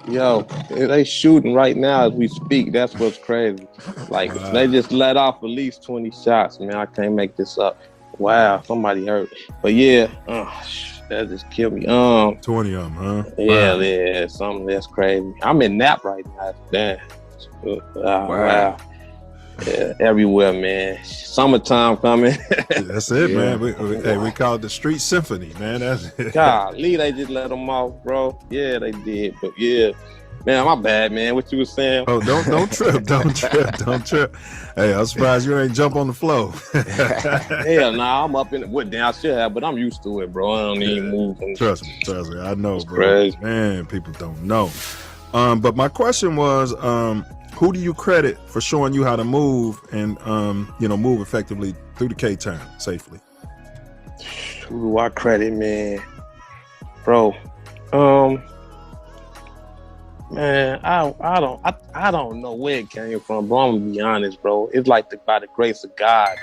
Yo, they shooting right now as we speak. That's what's crazy. Like, they just let off at least 20 shots, man. I can't make this up. Wow, somebody hurt. But yeah, that just killed me. 20 of them, huh? Yeah, yeah, something that's crazy. I'm in nap right now. Damn. Wow. Yeah, everywhere, man. Summertime coming. That's it, man. We call it the Street Symphony, man. That's it. Golly, they just let them off, bro. Yeah, they did. But yeah, man, my bad, man. What you was saying? Oh, don't trip, don't trip. Hey, I'm surprised you ain't jump on the floor. Hell nah, I'm up in it. What down I should have, but I'm used to it, bro. I don't even move. Trust me. I know, it's bro. Crazy. Man, people don't know. But my question was, who do you credit for showing you how to move and move effectively through the K-Town safely? Who do I credit, man? Bro, man, I don't know where it came from, bro. I'm gonna be honest, bro. It's like by the grace of God.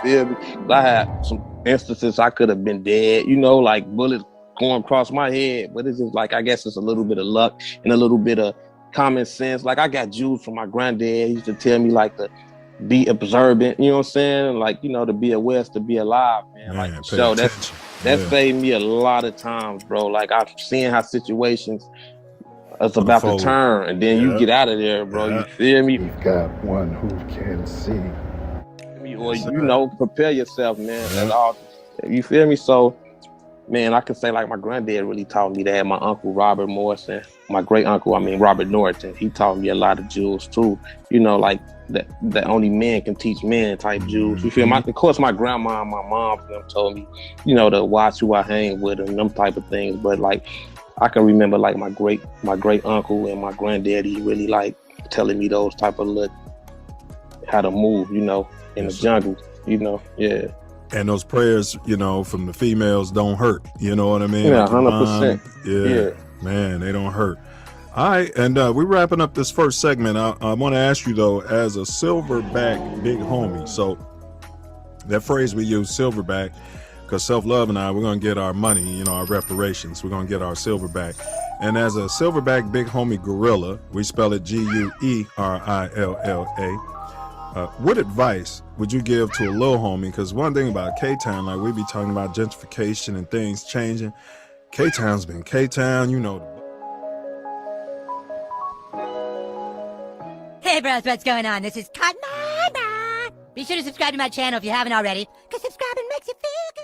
You feel me? I had some instances I could have been dead, like bullets going across my head, but it's just like, I guess it's a little bit of luck and a little bit of common sense. Like, I got jewels from my granddad. He used to tell me, like, to be observant, you know what I'm saying? Like, to be aware, to be alive, man. Like, so that saved me a lot of times, bro. Like, I've seen how situations is about to turn, and then you get out of there, bro. You feel me? We've got one who can see. Or, prepare yourself, man. That's all. You feel me? So, man, I can say, like, my granddad really taught me that. My uncle, Robert Morrison, my great uncle, Robert Norton, he taught me a lot of jewels too. Like that only men can teach men type jewels. You feel me? Of course, my grandma and my mom, them told me, to watch who I hang with and them type of things. But like, I can remember like my great uncle and my granddaddy really like telling me those type of how to move, in the jungle, yeah. And those prayers, from the females don't hurt. You know what I mean? Yeah, 100%. Yeah, man, they don't hurt. All right, and we're wrapping up this first segment. I want to ask you, though, as a silverback big homie, so that phrase we use, silverback, because Self Luv and we're going to get our money, our reparations. We're going to get our silverback. And as a silverback big homie gorilla, we spell it G-U-E-R-I-L-L-A. What advice would you give to a little homie? Because one thing about K-Town, like we be talking about gentrification and things changing. K-Town's been K-Town, Hey bros, what's going on? This is Cotton. Be sure to subscribe to my channel if you haven't already, because subscribing makes you feel good.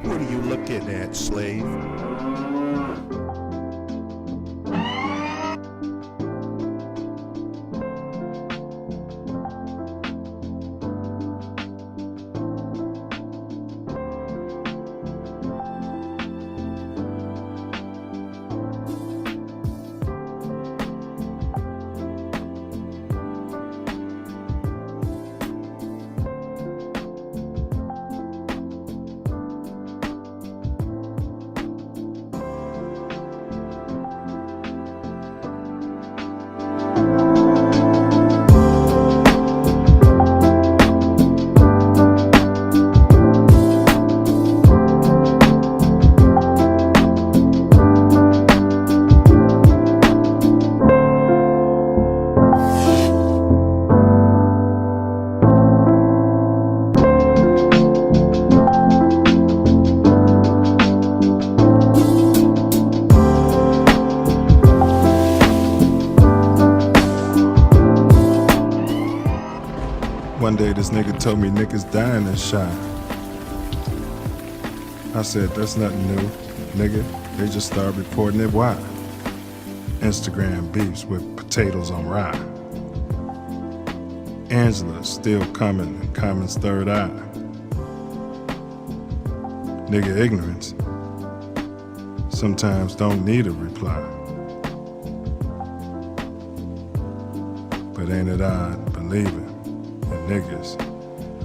What do you white slave. One day this nigga told me niggas dying and shy. I said, that's nothing new, nigga. They just started reporting it. Why? Instagram beefs with potatoes on rye. Angela's still coming and Common's third eye. Nigga ignorance sometimes don't need a reply. But ain't it odd believing in niggas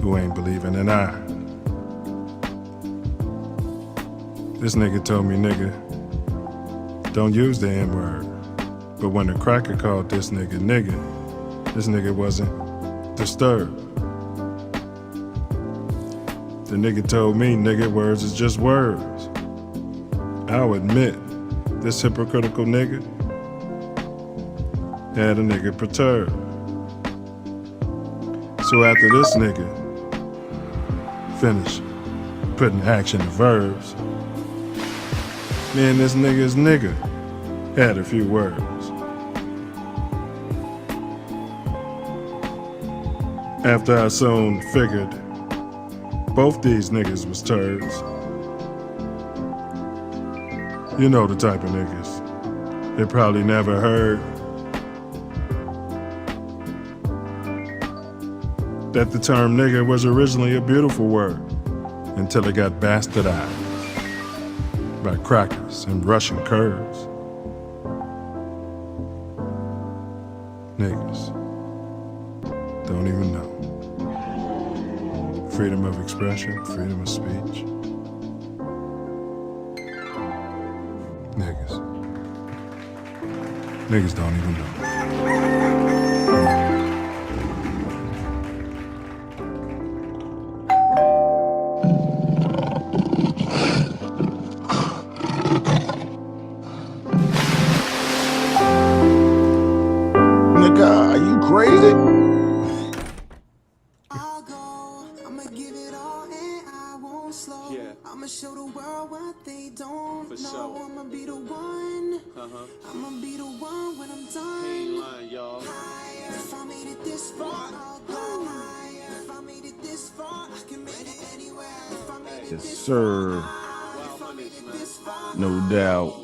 who ain't believing in I? This nigga told me, nigga, don't use the N-word. But when the cracker called this nigga wasn't disturbed. The nigga told me, nigga, words is just words. I'll admit, this hypocritical nigga had a nigga perturbed. So after this nigga finished putting action to verbs, me and this nigga's nigga had a few words. After I soon figured both these niggas was turds. You know the type of niggas. They probably never heard that the term nigga was originally a beautiful word until it got bastardized by crackers and Russian curves. Niggas don't even know. Freedom of expression, freedom of speech. Niggas don't even know. Nigga, are you crazy? I'ma show the world what they don't know. I'ma be the one. I'ma be the one when I'm done. Ain't lying, y'all. If I made it this far, I'll go higher. If I made it this far, I can make it anywhere. If I made it Yes, this sir. far, No doubt.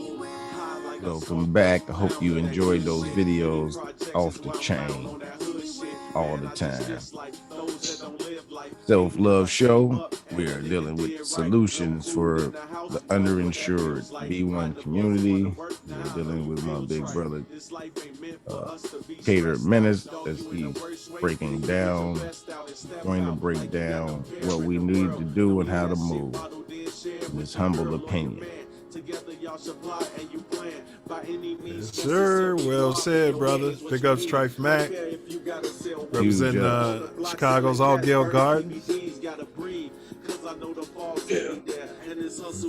Welcome back. I hope you enjoyed those videos off the chain all the time. Self Luv Show. We are dealing with solutions for the underinsured B1 community. We're dealing with my big brother, Minnis, as he's breaking down, going to break down what we need to do and how to move. In his humble opinion. Yes, sir. Well said, brother. Big ups, Trife Mac. Representing Chicago's All Gale Gardens. Yeah.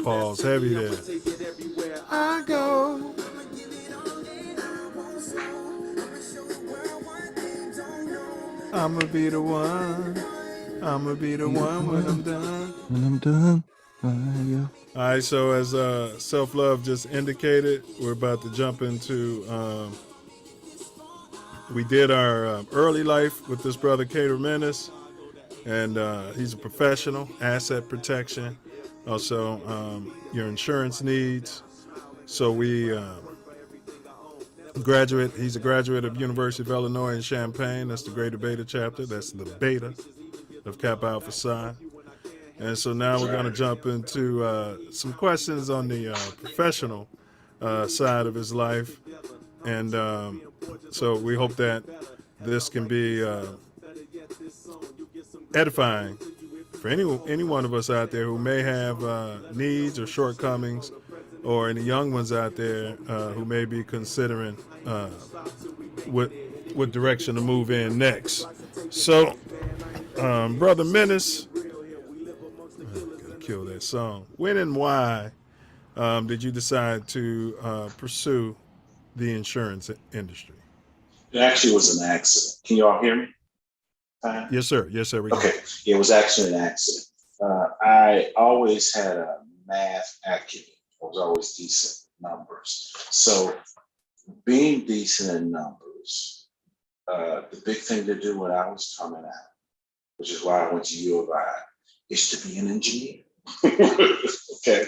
Paul's heavy there. I go. I'ma be the one. I'ma be the one when I'm done. When I'm done. All right, so as Self Love just indicated, we're about to jump into, we did our early life with this brother, Minnis, and he's a professional, asset protection, also your insurance needs. So we he's a graduate of University of Illinois in Champaign. That's the Greater Beta chapter. That's the Beta of Kappa Alpha Psi. And so now we're going to jump into some questions on the professional side of his life. And so we hope that this can be edifying for any one of us out there who may have needs or shortcomings, or any young ones out there who may be considering what direction to move in next. So, Brother Minnis, gotta kill that song. When and why did you decide to pursue the insurance industry? It actually was an accident. Can you all hear me? Yes, sir. Yes, sir. Okay. It was actually an accident. I always had a math acumen. I was always decent in numbers. So being decent in numbers, the big thing to do when I was coming out, which is why I went to U of I, is to be an engineer. Okay.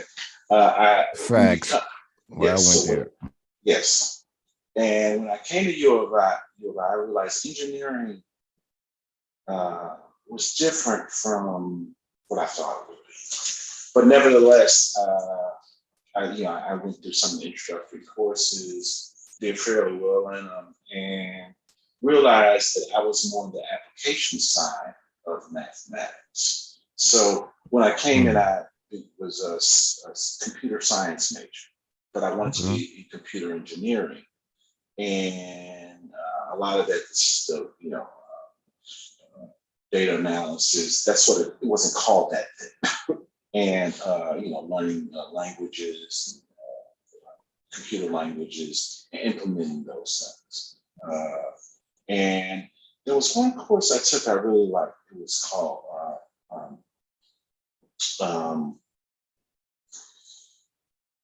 Facts. Well, yes, I went there. Yes. And when I came to U of I realized engineering was different from what I thought it would be. But nevertheless, I went through some introductory courses, did fairly well in them, and realized that I was more on the application side of mathematics. So when I came in, it was a computer science major, but I wanted to be in computer engineering. And a lot of that consists of, data analysis. That's what it wasn't called that thing. And, learning languages, computer languages, and implementing those things. And there was one course I took I really liked. It was called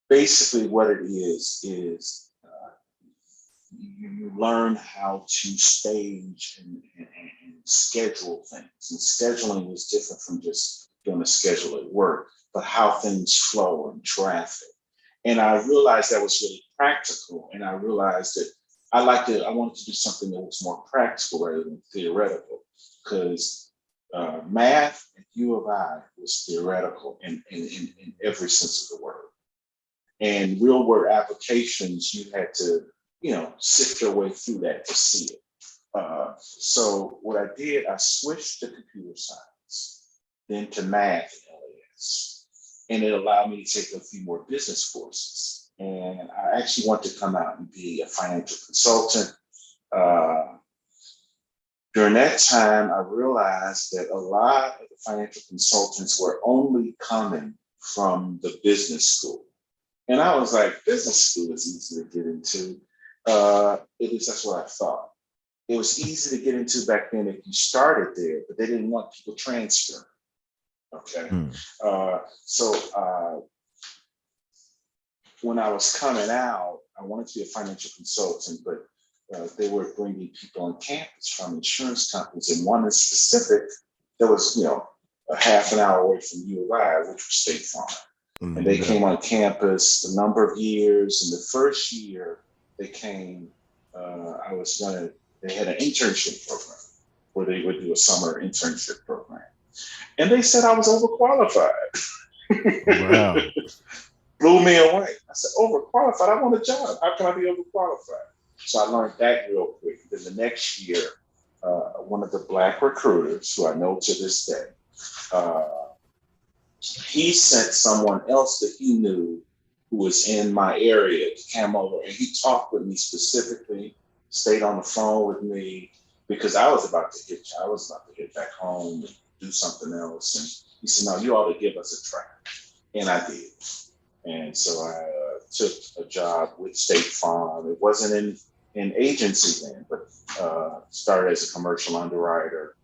basically what it is you learn how to stage and schedule things. And scheduling is different from just doing a schedule at work, but how things flow and traffic. And I realized that was really practical. And I realized that I wanted to do something that was more practical rather than theoretical, because math at U of I was theoretical in every sense of the word. And real world applications, you had to, sift your way through that to see it. So what I did, I switched to computer science, then to math and LAS. And it allowed me to take a few more business courses. And I actually want to come out and be a financial consultant. During that time, I realized that a lot of the financial consultants were only coming from the business school. And I was like, business school is easy to get into. At least that's what I thought. It was easy to get into back then if you started there, but they didn't want people transferring. Okay. So when I was coming out, I wanted to be a financial consultant, but they were bringing people on campus from insurance companies, and one in specific that was, a half an hour away from U of I, which was State Farm. And they came on campus a number of years. And the first year they came, they had an internship program where they would do a summer internship program. And they said I was overqualified. Wow. Blew me away. I said, overqualified? I want a job. How can I be overqualified? So I learned that real quick. Then the next year, one of the Black recruiters, who I know to this day, he sent someone else that he knew who was in my area to come over, and he talked with me specifically, stayed on the phone with me, because I was about to get back home and do something else. And he said, no, you ought to give us a try. And I did. And so I took a job with State Farm. It wasn't in agency then, but started as a commercial underwriter,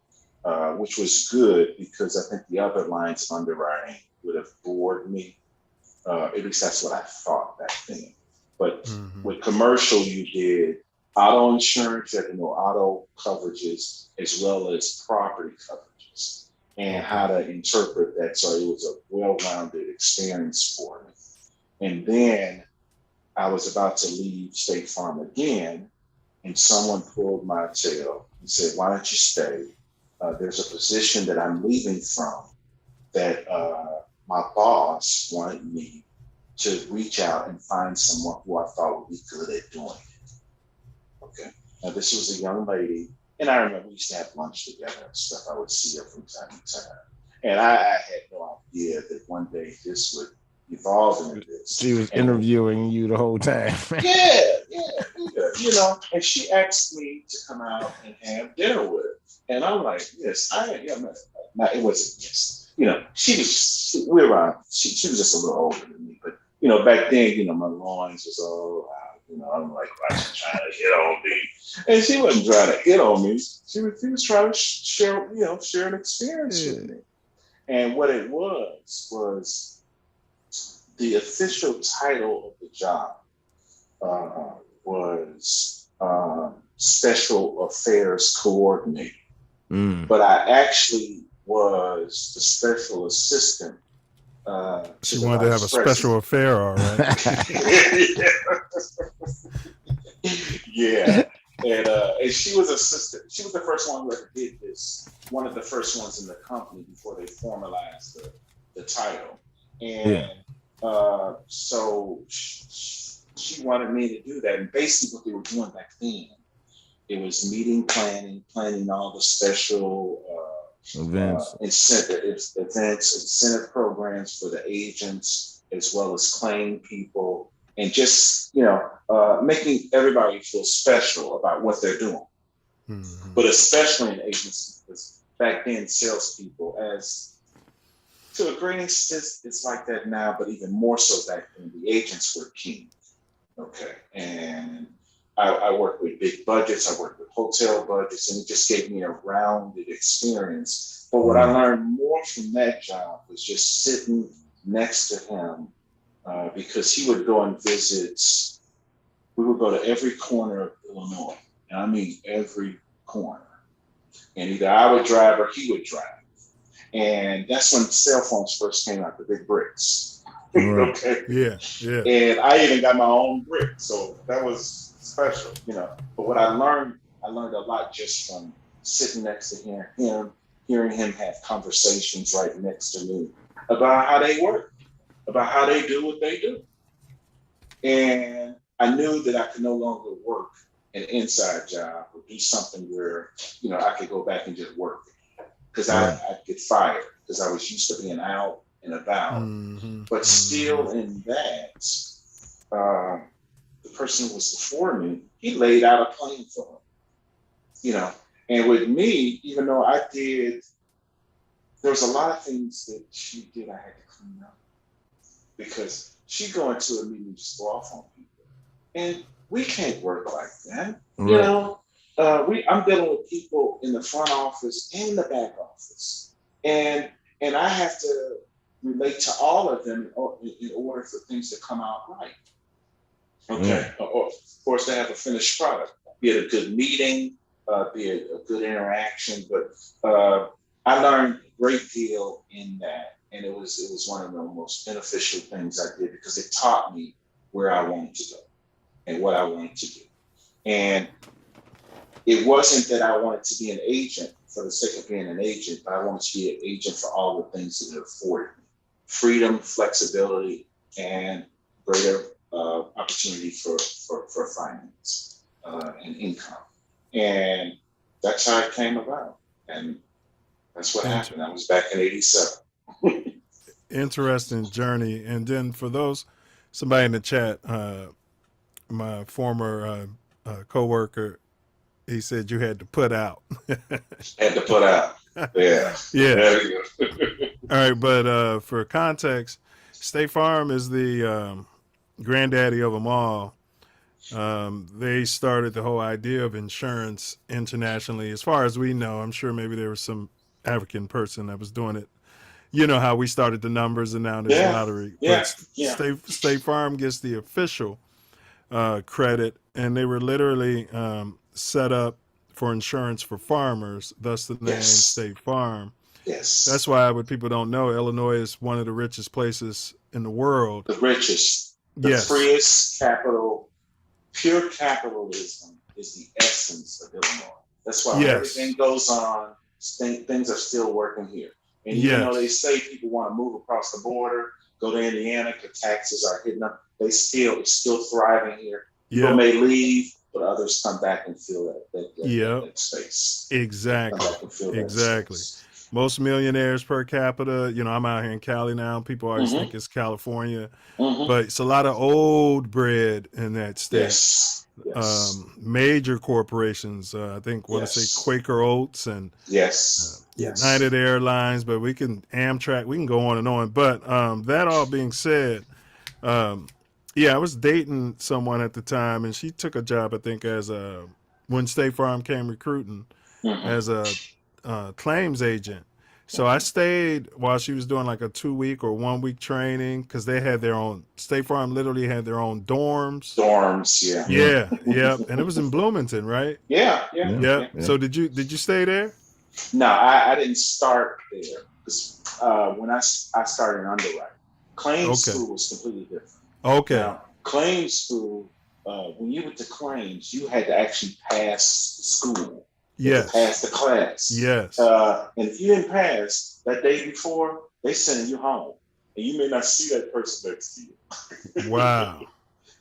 which was good because I think the other lines of underwriting would have bored me. At least that's what I thought back then. But with commercial, you did auto insurance, you had to know auto coverages as well as property coverages. and how to interpret that. So it was a well-rounded experience for me. And then I was about to leave State Farm again, and someone pulled my tail and said, "Why don't you stay? There's a position that I'm leaving from that my boss wanted me to reach out and find someone who I thought would be good at doing it." Okay. Now, this was a young lady, and I remember we used to have lunch together and stuff. I would see her from time to time. And I had no idea that one day this would evolve into this. She was interviewing you the whole time. Yeah, you know, and she asked me to come out and have dinner with her. And I'm like, yes, no, it wasn't yes. You know, she was just a little older than me. But, you know, back then, you know, my loins was all out. You know, I'm like, why she trying to hit on me? And she wasn't trying to hit on me. She was trying to share an experience with me. And what it was the official title of the job was Special Affairs Coordinator. But I actually was the special assistant. She wanted to have a special affair, all right. Yeah. And she was assistant. She was the first one who ever did this. One of the first ones in the company before they formalized the title. And so she wanted me to do that. And basically what they were doing back then, it was meeting planning all the special incentive programs for the agents, as well as claim people, and just, making everybody feel special about what they're doing. Mm-hmm. But especially in agencies, because back then, salespeople, as to a great extent, it's like that now, but even more so back then, the agents were king. Okay. And I worked with big budgets, I worked with hotel budgets, and it just gave me a rounded experience. But what I learned more from that job was just sitting next to him, because he would go and visit. We would go to every corner of Illinois, and I mean every corner. And either I would drive or he would drive. And that's when cell phones first came out, the big bricks. Right. Okay. Yeah. And I even got my own brick, so that was special, But what I learned a lot just from sitting next to him, hearing him have conversations right next to me about how they work, about how they do what they do. And I knew that I could no longer work an inside job or do something where, I could go back and just work. Because I'd get fired because I was used to being out and about. Mm-hmm. But still in that, the person who was before me, he laid out a plan for him. And with me, even though there was a lot of things that she did I had to clean up. Because she'd go into a meeting and just go off on people. And we can't work like that. Right. I'm dealing with people in the front office and the back office. And I have to relate to all of them in order for things to come out right. Okay. Or, of course, to have a finished product, be it a good meeting, be it a good interaction. But I learned a great deal in that. And it was one of the most beneficial things I did because it taught me where I wanted to go and what I wanted to do. And it wasn't that I wanted to be an agent for the sake of being an agent, but I wanted to be an agent for all the things that it afforded me. Freedom, flexibility, and greater opportunity for finance and income. And that's how it came about. And that's what happened. I was back in 87. Interesting journey. And then for somebody in the chat, my former coworker, he said you had to put out. Had to put out. Yeah. Yeah. There you go. All right, but for context, State Farm is the granddaddy of them all. They started the whole idea of insurance internationally. As far as we know, I'm sure maybe there was some African person that was doing it. You know how we started the numbers and now there's lottery. Yeah. But State Farm gets the official credit, and they were literally set up for insurance for farmers, thus the name State Farm. Yes. That's why, what people don't know, Illinois is one of the richest places in the world. The richest, the Yes. freest capital. Pure capitalism is the essence of Illinois. That's why when Yes. everything goes on, things are still working here. And even though they say people want to move across the border, go to Indiana because taxes are hitting up, it's still thriving here. People may leave, but others come back and fill that space. Exactly. Exactly. Most millionaires per capita, you know, I'm out here in Cali now. People always think it's California, but it's a lot of old bread in that state. Yes. Yes. Major corporations, I think, want to say Quaker Oats and United Airlines, but Amtrak, we can go on and on. But that all being said, I was dating someone at the time, and she took a job, I think, when State Farm came recruiting as a claims agent. So I stayed while she was doing like a 2-week or 1-week training, because they had their own, State Farm literally had their own dorms. Yeah. And it was in Bloomington, right? Yeah. So did you stay there? No, I didn't start there, because when I started in underwriting, claims school was completely different. Okay. Now, claims school, when you went to claims, you had to actually pass the school. Yes. Pass the class. Yes. And if you didn't pass that day before, they sending you home, and you may not see that person next to you. Wow.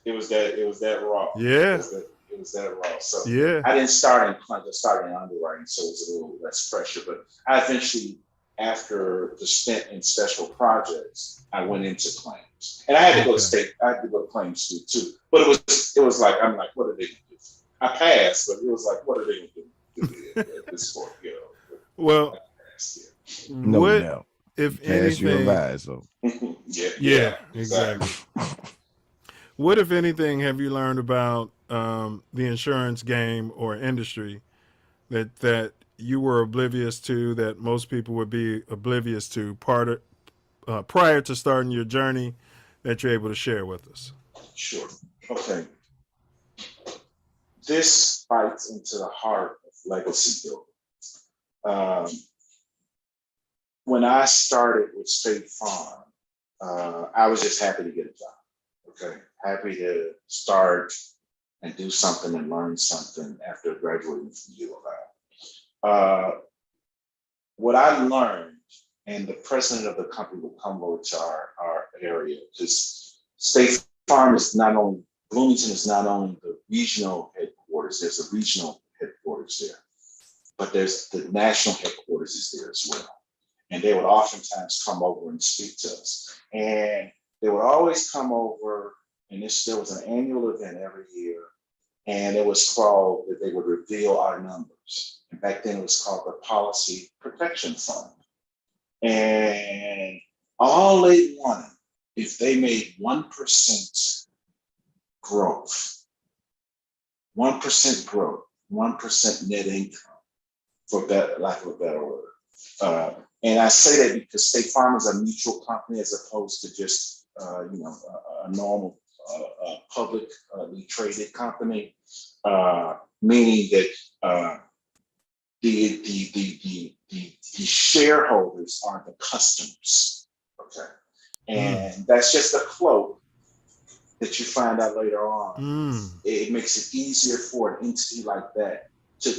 It was that raw. Yeah. It was that raw. So yeah. I didn't start in claims. I started in underwriting, so it was a little less pressure. But I eventually, after the stint in special projects, I went into claims, and I had to go to state. I had to go to claims school too. But it was like, I'm like, what are they gonna do? I passed, but it was like, what are they gonna do? At this point, you know. Well, no doubt. If anything, you advise, so. yeah, exactly. What, if anything, have you learned about the insurance game or industry that you were oblivious to, that most people would be oblivious to prior to starting your journey, that you're able to share with us? Sure. Okay. This bites into the heart of legacy building. When I started with State Farm, I was just happy to get a job. Okay, happy to start and do something and learn something after graduating from U of L. What I learned, and the president of the company will come over to our area, because State Farm is not only, Bloomington is not only the regional headquarters, there's a regional headquarters there, but there's the national headquarters is there as well. And they would oftentimes come over and speak to us. And they would always come over, and there was an annual event every year, and it was called that they would reveal our numbers. And back then it was called the Policy Protection Fund. And all they wanted, if they made 1% growth, 1% net income, for lack of a better word. And I say that because State Farm is a mutual company as opposed to just a normal publicly traded company, meaning that the shareholders are the customers. Okay, and that's just a cloak that you find out later on. It makes it easier for an entity like that to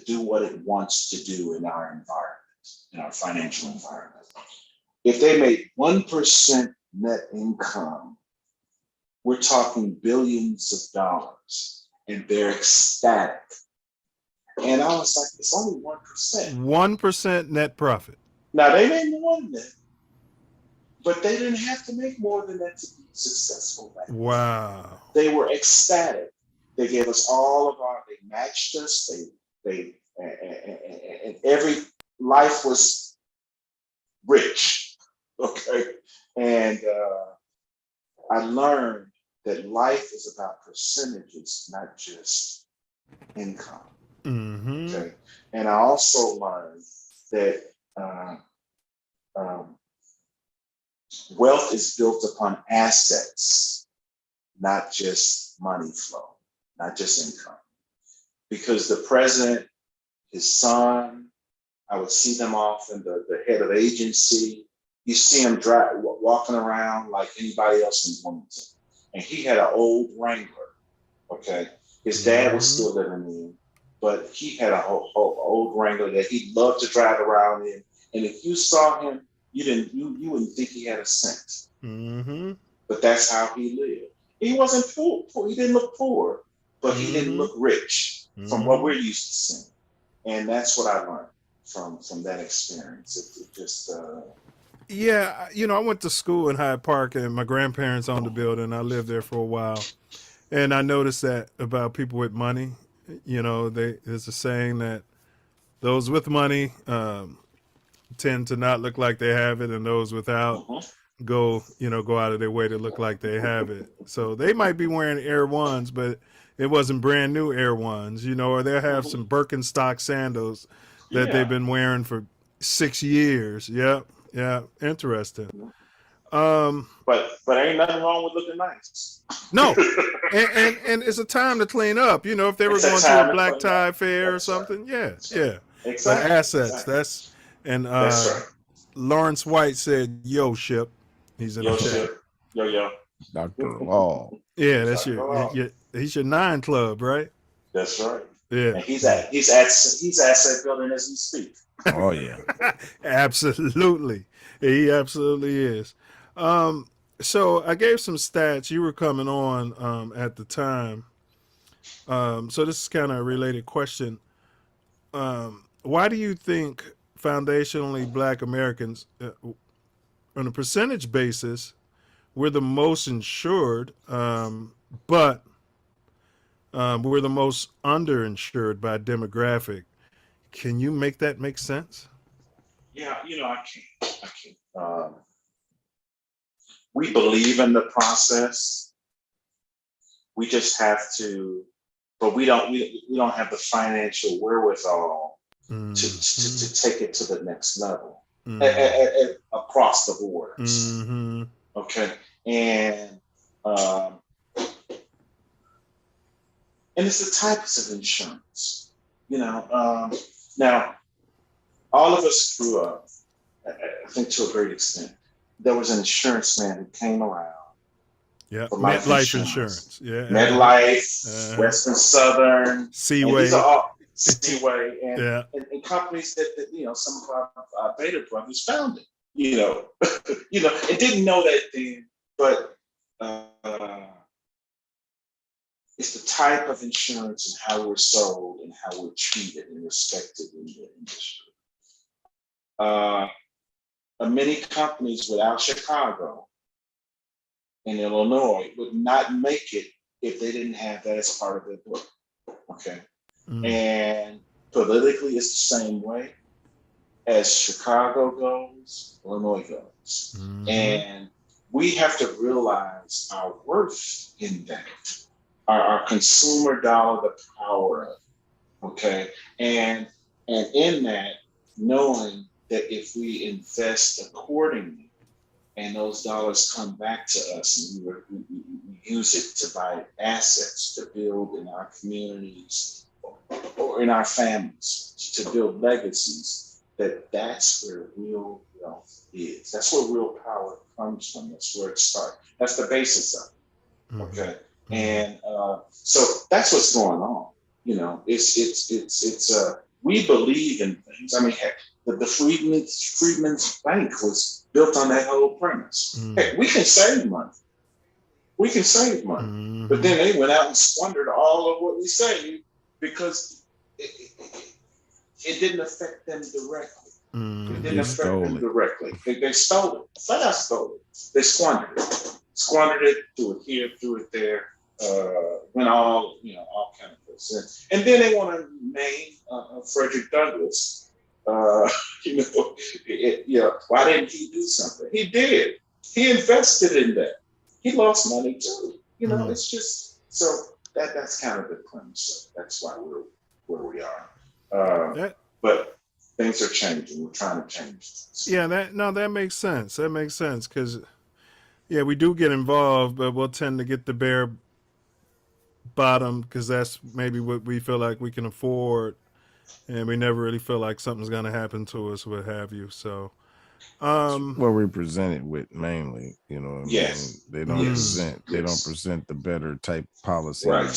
do what it wants to do in our environment, in our financial environment. If they made 1% net income, we're talking billions of dollars, and they're ecstatic. And I was like, it's only 1%. 1% net profit. Now, they made more than that, but they didn't have to make more than that to be successful. Wow. They were ecstatic. They gave us they matched us. And every life was rich. Okay. And I learned that life is about percentages, not just income. Mm-hmm. Okay. And I also learned that wealth is built upon assets, not just money flow, not just income. Because the president, his son, I would see them off in the head of the agency. You see him walking around like anybody else in Wilmington. And he had an old Wrangler, okay? His dad was still living in, but he had a whole old Wrangler that he loved to drive around in. And if you saw him, you wouldn't think he had a cent. Mm-hmm. But that's how he lived. He wasn't poor. He didn't look poor, but he didn't look rich from what we're used to seeing. And that's what I learned from that experience. It just Yeah, I went to school in Hyde Park, and my grandparents owned the building. I lived there for a while, and I noticed that about people with money. There's a saying that those with money tend to not look like they have it, and those without go out of their way to look like they have it. So they might be wearing Air Ones, but it wasn't brand new Air Ones, or they'll have some Birkenstock sandals that they've been wearing for 6 years. Yep. Yeah, interesting. But ain't nothing wrong with looking nice. No, and it's a time to clean up. If they were going to a black tie fair or something, yeah. Exactly. But assets. Exactly. That's right. Lawrence White said, "Yo, Ship." He's in the chat. Ship. Yo. Dr. Law. Yeah, that's he's your 9 Club, right? That's right. Yeah. And he's asset building as we speak. Oh yeah. Absolutely. He absolutely is. So I gave some stats. You were coming on at the time. So this is kind of a related question. Why do you think foundationally Black Americans, on a percentage basis, we're the most insured, but we're the most underinsured by demographic? Can you make that make sense? Yeah, I can't. We believe in the process. We just have to, but we don't have the financial wherewithal to take it to the next level across the borders. Okay, and it's the types of insurance. Now, all of us grew up, I think to a great extent. There was an insurance man who came around. Yeah, MetLife insurance. Yeah, MetLife, Western Southern, Seaway. These are all Seaway, and, yeah. and companies that some of our Beta brothers founded. And didn't know that then, but it's the type of insurance and how we're sold and how we're treated and respected in the industry. Many companies without Chicago and Illinois would not make it if they didn't have that as part of their book. Okay. And politically, it's the same way. As Chicago goes, Illinois goes. And we have to realize our worth in that. Our consumer dollar, the power of it, okay? And in that, knowing that if we invest accordingly and those dollars come back to us and we use it to buy assets to build in our communities or in our families, to build legacies, that's where real wealth is. That's where real power comes from. That's where it starts. That's the basis of it, okay? And so that's what's going on. It's we believe in things. I mean, heck, the Freedmen's Bank was built on that whole premise. Hey, we can save money. We can save money. But then they went out and squandered all of what we saved because it didn't affect them directly. It didn't affect them directly. They stole it. Flat out stole it. They squandered it. Squandered it, threw it here, threw it there. Went all kind of things. And then they want to name Frederick Douglass. Why didn't he do something? He did. He invested in that. He lost money too. It's just so that's kind of the premise. That's why we're where we are. But things are changing. We're trying to change things. Yeah, that makes sense. That makes sense because we do get involved, but we'll tend to get the bare bottom because that's maybe what we feel like we can afford. and we never really feel like something's gonna happen to us, what have you. So, what we presented with mainly, you know what I Yes. mean? They don't Yes. present the better type policies Right.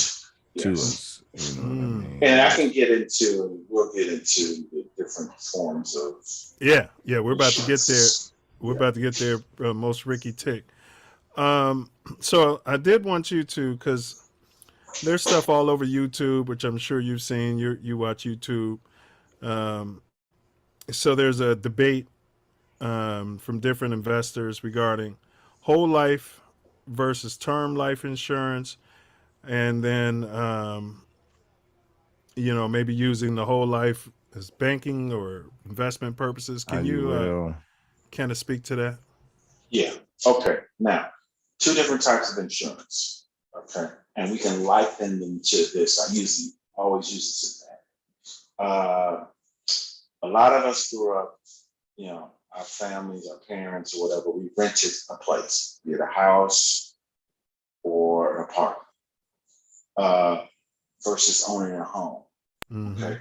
to Yes. us. You know what I mean? And I can get into, and we'll get into the different forms of. Yeah, we're about to get there. insurance. We're about to get there. Most Ricky Tick. So I did want you to, because there's stuff all over YouTube, which I'm sure you've seen. You watch YouTube. So there's a debate from different investors regarding whole life versus term life insurance, and then maybe using the whole life as banking or investment purposes. Can you kind of speak to that? Yeah. Okay. Now, two different types of insurance. Okay. And we can liken them to this. I always use this example. A lot of us grew up, our families, our parents, or whatever, we rented a place, be it a house or an apartment, versus owning a home. Mm-hmm. Okay.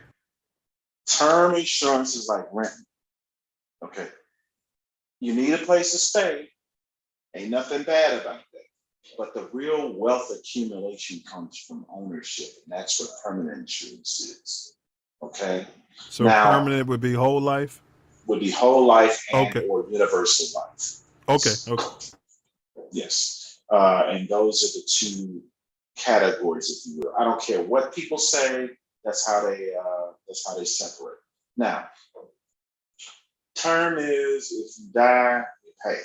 Term insurance is like renting. Okay. You need a place to stay. Ain't nothing bad about that. But the real wealth accumulation comes from ownership, and that's what permanent insurance is. Okay. So now, permanent would be whole life? Would be whole life and Okay. or universal life. Okay. Yes. And those are the two categories, if you will. I don't care what people say, that's how they separate. Now, term is if you die, you pay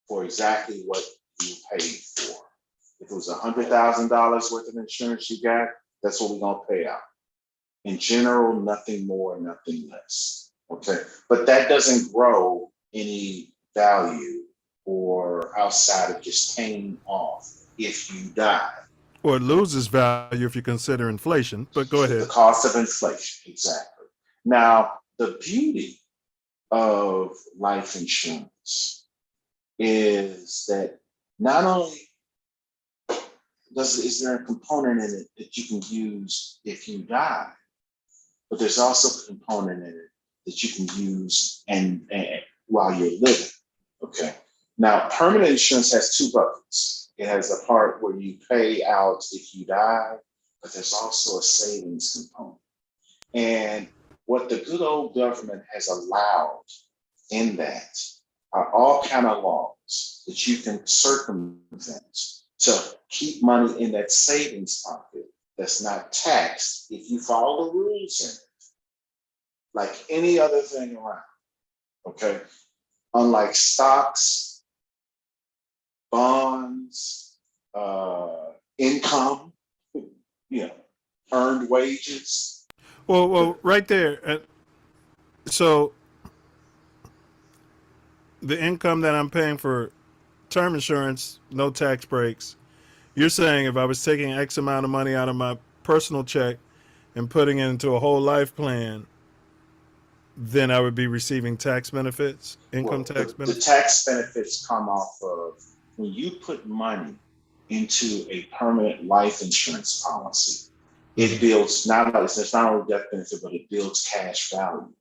for exactly what you paid for. If it was $100,000 worth of insurance you got, that's what we're gonna pay out. In general, nothing more, nothing less. Okay, but that doesn't grow any value or outside of just paying off if you die. Or it loses value if you consider inflation, but go ahead. The cost of inflation, exactly. Now, the beauty of life insurance is that not only is there a component in it that you can use if you die, but there's also a component in it that you can use and while you're living. Okay. Now, permanent insurance has two buckets. It has the part where you pay out if you die, but there's also a savings component. And what the good old government has allowed in that are all kind of laws that you can circumvent to keep money in that savings pocket that's not taxed if you follow the rules in it, like any other thing around. Okay. Unlike stocks, bonds, income, earned wages. Well, right there. So the income that I'm paying for term insurance, no tax breaks. You're saying if I was taking X amount of money out of my personal check and putting it into a whole life plan, then I would be receiving tax benefits, income tax benefits? The tax benefits come off of when you put money into a permanent life insurance policy. It builds it's not only death benefit, but it builds cash value,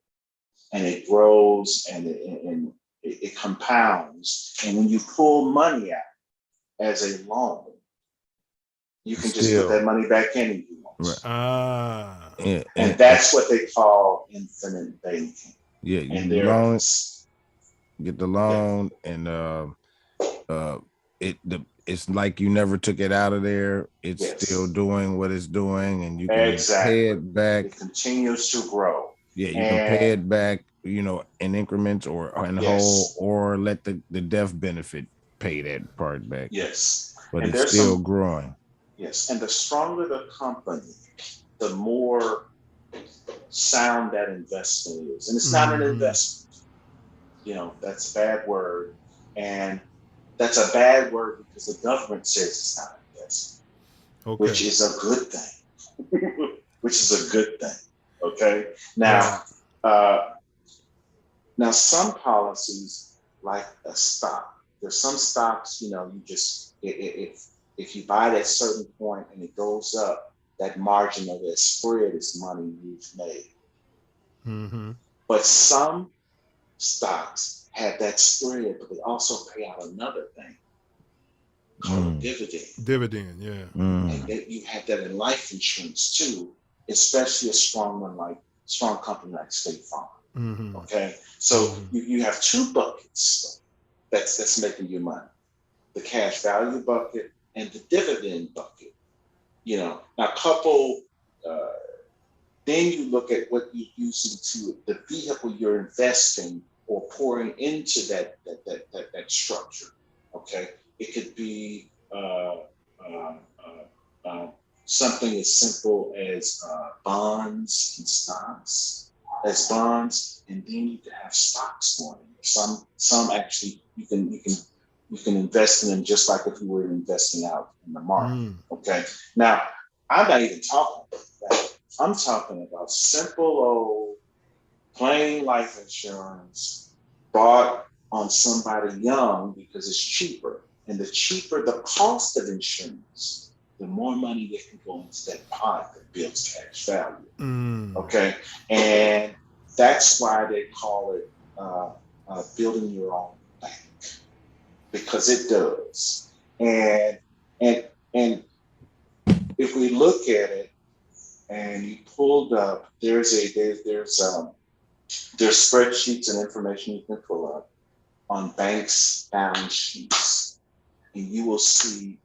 and it grows and it compounds. And when you pull money out as a loan, you can just put that money back in if you want. Right. And that's what they call infinite banking. Yeah, and you get the loan, and it's like you never took it out of there. It's still doing what it's doing, and you can pay it back. It continues to grow. Yeah, you can pay it back, in increments or in whole, or let the death benefit pay that part back. Yes. But and it's still growing. Yes, and the stronger the company, the more sound that investment is. And it's not an investment. That's a bad word. And that's a bad word because the government says it's not an investment, which is a good thing. Which is a good thing. Okay. Now, some policies, like a stock, there's some stocks, you just if you buy it at a certain point and it goes up, that margin of that spread is money you've made. Mm-hmm. But some stocks have that spread, but they also pay out another thing called a dividend. Dividend, yeah. And you have that in life insurance too, especially a strong company like State Farm. Mm-hmm. Okay, so you have two buckets that's making you money: the cash value bucket and the dividend bucket. You know, now couple. Then you look at what you're using to the vehicle you're investing or pouring into that structure. Okay, it could be something as simple as bonds and stocks, and then you can have stocks going in. Some actually you can invest in them just like if you were investing out in the market. Okay, now I'm not even talking about that. I'm talking about simple old plain life insurance bought on somebody young because it's cheaper. And the cheaper the cost of insurance, the more money that can go into that pot that builds cash value. Okay. And that's why they call it building your own bank, because it does. And if we look at it, and you pulled up, there's spreadsheets and information you can pull up on banks' balance sheets, and you will see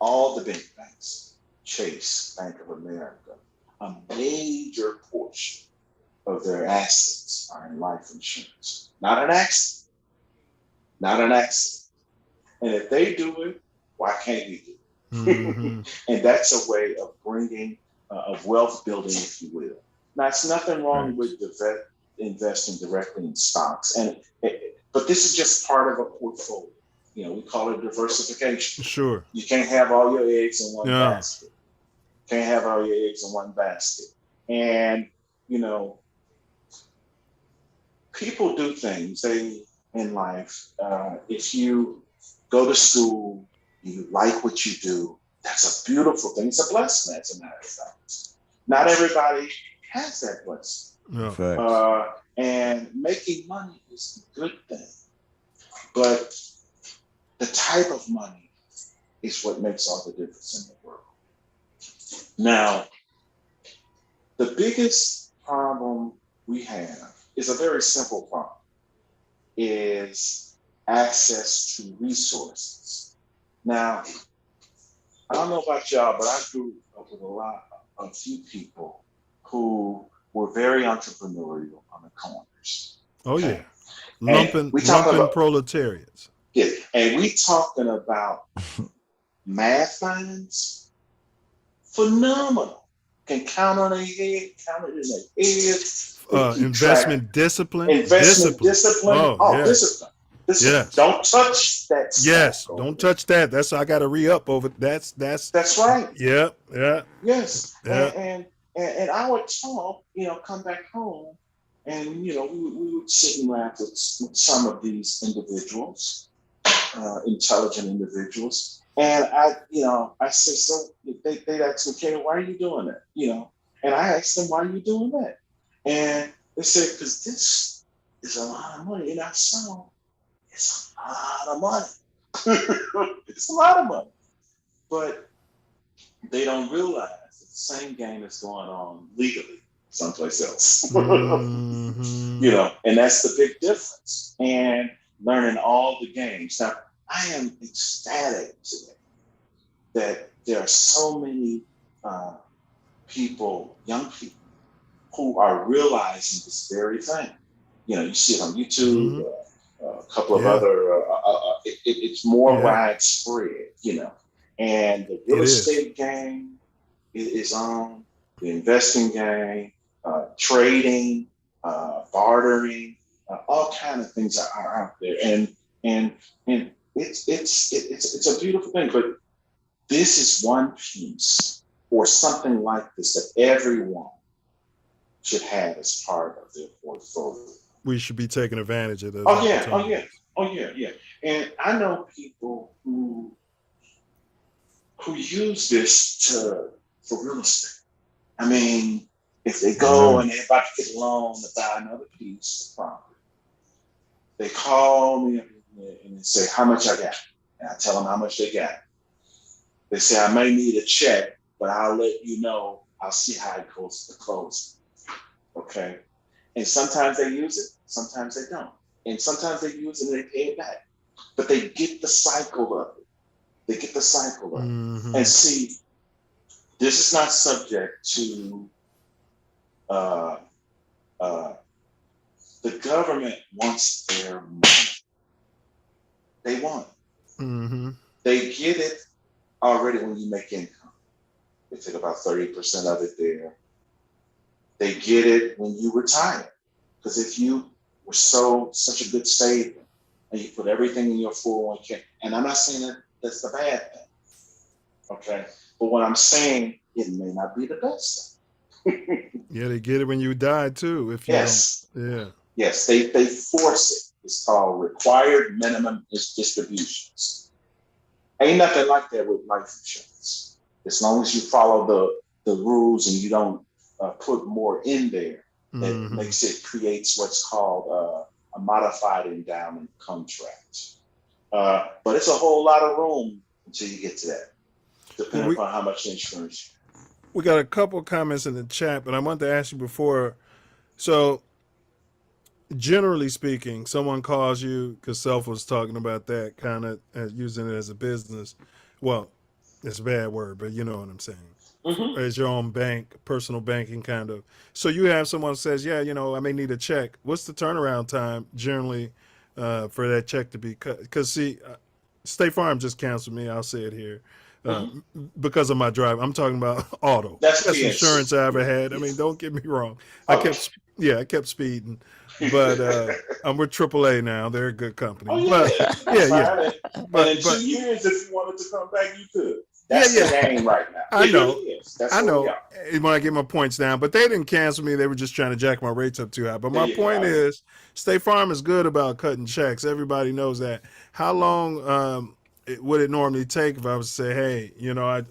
all the big banks, Chase, Bank of America, a major portion of their assets are in life insurance. Not an accident. And if they do it, why can't we do it? Mm-hmm. And that's a way of bringing of wealth building, if you will. Now, it's nothing wrong with investing directly in stocks, but this is just part of a portfolio. You know, we call it diversification. Sure. You can't have all your eggs in one basket. Can't have all your eggs in one basket. And, you know, people do things in life. If you go to school, you like what you do, that's a beautiful thing. It's a blessing, as a matter of fact. Not everybody has that blessing. No. And making money is a good thing. But the type of money is what makes all the difference in the world. Now, the biggest problem we have is a very simple problem, is access to resources. Now, I don't know about y'all, but I grew up with a few people who were very entrepreneurial on the corners. Oh, yeah. Lumping proletariats. Yeah, and we talking about math minds, phenomenal. Can count on their head, count it in their head. Investment discipline. Discipline. Oh, yes. Discipline. Yes. Don't touch that stuff. Yes, don't touch that. That's I got to re-up over. That's right. Yeah. Yes. Yeah. And I would talk, come back home, and we would sit and laugh with some of these individuals, intelligent individuals, and I said, so they asked me, Kenny, why are you doing that? And I asked them, why are you doing that? And they said, because this is a lot of money, and I saw. It's a lot of money. It's a lot of money. But they don't realize that the same game is going on legally someplace else. Mm-hmm. And that's the big difference. And learning all the games. Now, I am ecstatic today that there are so many people, young people, who are realizing this very thing. You see it on YouTube. Mm-hmm. A couple of other, it's more widespread, and the real estate game is on, the investing game, trading, bartering, all kind of things are out there, and it's a beautiful thing. But this is one piece or something like this that everyone should have as part of their portfolio. We should be taking advantage of those. Oh yeah. And I know people who use this for real estate. I mean, if they go and they're about to get a loan to buy another piece of property, they call me and they say, how much I got? And I tell them how much they got. They say, I may need a check, but I'll let you know. I'll see how it goes to close. Okay. And sometimes they use it, sometimes they don't. And sometimes they use it and they pay it back. But they get the cycle of it. They get the cycle of it. And see, this is not subject to the government wants their money. They want it. They get it already when you make income. They take about 30% of it there. They get it when you retire. Because if you were such a good saver and you put everything in your 401k, and I'm not saying that that's the bad thing, okay? But what I'm saying, it may not be the best thing. Yeah, they get it when you die too. If you Yes. don't. Yeah. Yes, they force it. It's called required minimum distributions. Ain't nothing like that with life insurance. As long as you follow the rules and you don't put more in there, that creates what's called a modified endowment contract. But it's a whole lot of room until you get to that, depending upon how much insurance. We got a couple comments in the chat, but I wanted to ask you before. So, generally speaking, someone calls you, because Self was talking about that, kind of using it as a business. Well, it's a bad word, but you know what I'm saying. As your own bank, personal banking kind of. So you have someone who says, yeah, I may need a check. What's the turnaround time generally for that check to be cut? Because see, State Farm just canceled me. I'll say it here. Because of my drive. I'm talking about auto. That's Best insurance I ever had. I mean, don't get me wrong. I kept speeding. But I'm with AAA now. They're a good company. And in 2 years, if you wanted to come back, you could. That's the game right now. I know. Really is. That's I know. where we are. When I get my points down, but they didn't cancel me. They were just trying to jack my rates up too high. But my point is, State Farm is good about cutting checks. Everybody knows that. How long would it normally take if I was to say, hey,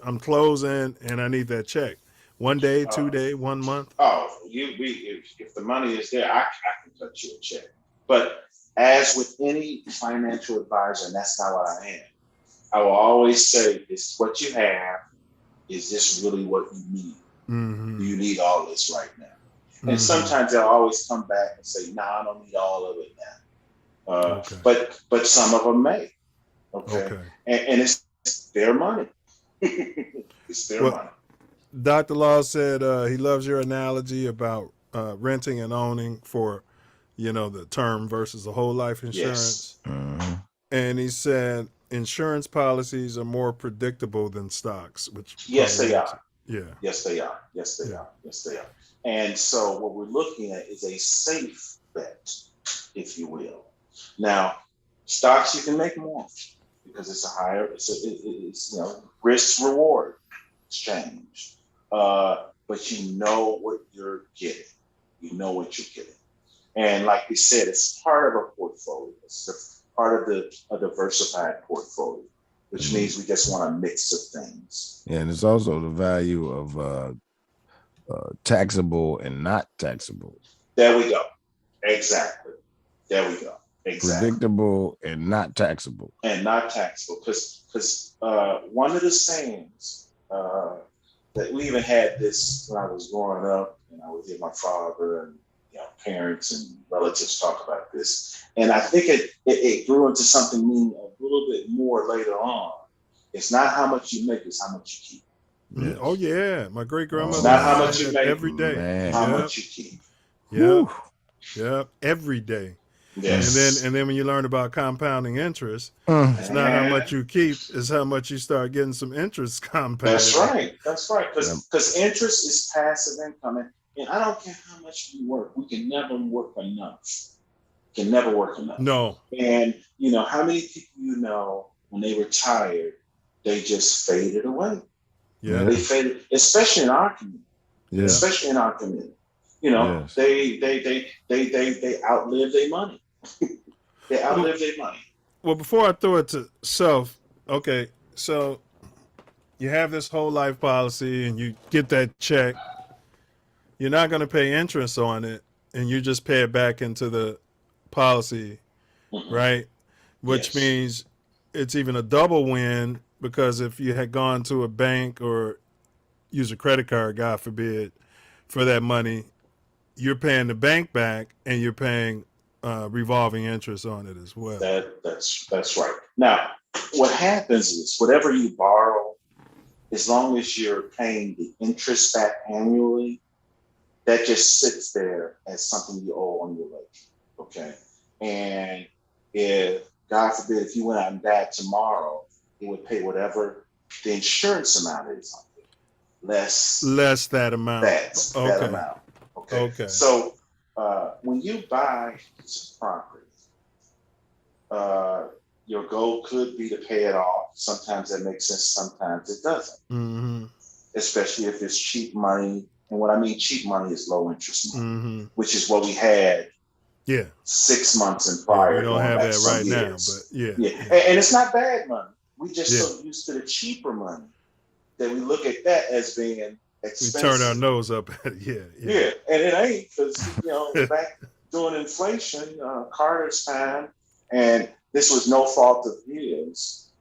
I'm closing and I need that check? 1 day, 2 day, 1 month? If the money is there, I can cut you a check. But as with any financial advisor, and that's not what I am, I will always say, it's what you have. Is this really what you need? Do you need all this right now? And sometimes they'll always come back and say, I don't need all of it now. But some of them may. Okay. And it's their money. It's their money. Dr. Law said he loves your analogy about renting and owning for, the term versus the whole life insurance. Yes. And he said insurance policies are more predictable than stocks, which yes, they are. Yeah. Yes, they are. Yes, they are. Yes, they are. And so what we're looking at is a safe bet, if you will. Now, stocks you can make more because it's a higher, it's risk reward exchange. But you know what you're getting. You know what you're getting. And like we said, it's part of a portfolio. It's part of a diversified portfolio, which means we just want a mix of things. Yeah, and it's also the value of taxable and not taxable. There we go. Exactly. There we go. Exactly. Predictable and not taxable. And not taxable. Because one of the sayings that we even had this when I was growing up, and I would hear my father and parents and relatives talk about this. And I think it grew into something meaning a little bit more later on. It's not how much you make, it's how much you keep. Yes. Oh yeah, my great grandmother. Not how much you make every day. Man. How much you keep. Yeah, every day. Yes. And then when you learn about compounding interest, it's not how much you keep, it's how much you start getting some interest compounded. That's right. That's right. Because interest is passive income. And I don't care how much we work, we can never work enough. Can never work enough. No. And how many people when they retired, they just faded away. Yeah. They faded, especially in our community. Yeah. Especially in our community. Yes. They outlive their money. They outlive their money. Well, before I throw it to Self, okay, so you have this whole life policy and you get that check, you're not going to pay interest on it, and you just pay it back into the policy, right? Which means it's even a double win, because if you had gone to a bank or use a credit card, God forbid, for that money, you're paying the bank back and you're paying revolving interest on it as well. That's right. Now, what happens is whatever you borrow, as long as you're paying the interest back annually, that just sits there as something you owe on your ledger. Okay. And if, God forbid, if you went out and died tomorrow, it would pay whatever the insurance amount is on it, less that amount. That amount. Okay. So when you buy a piece of property, your goal could be to pay it off. Sometimes that makes sense, sometimes it doesn't. Mm-hmm. Especially if it's cheap money. And what I mean cheap money is low interest money, which is what we had 6 months and prior. We don't have that right now, but And it's not bad money. We just so used to the cheaper money that we look at that as being expensive. We turn our nose up at it. Yeah, and it ain't, because back during inflation, Carter's time, and this was no fault of his.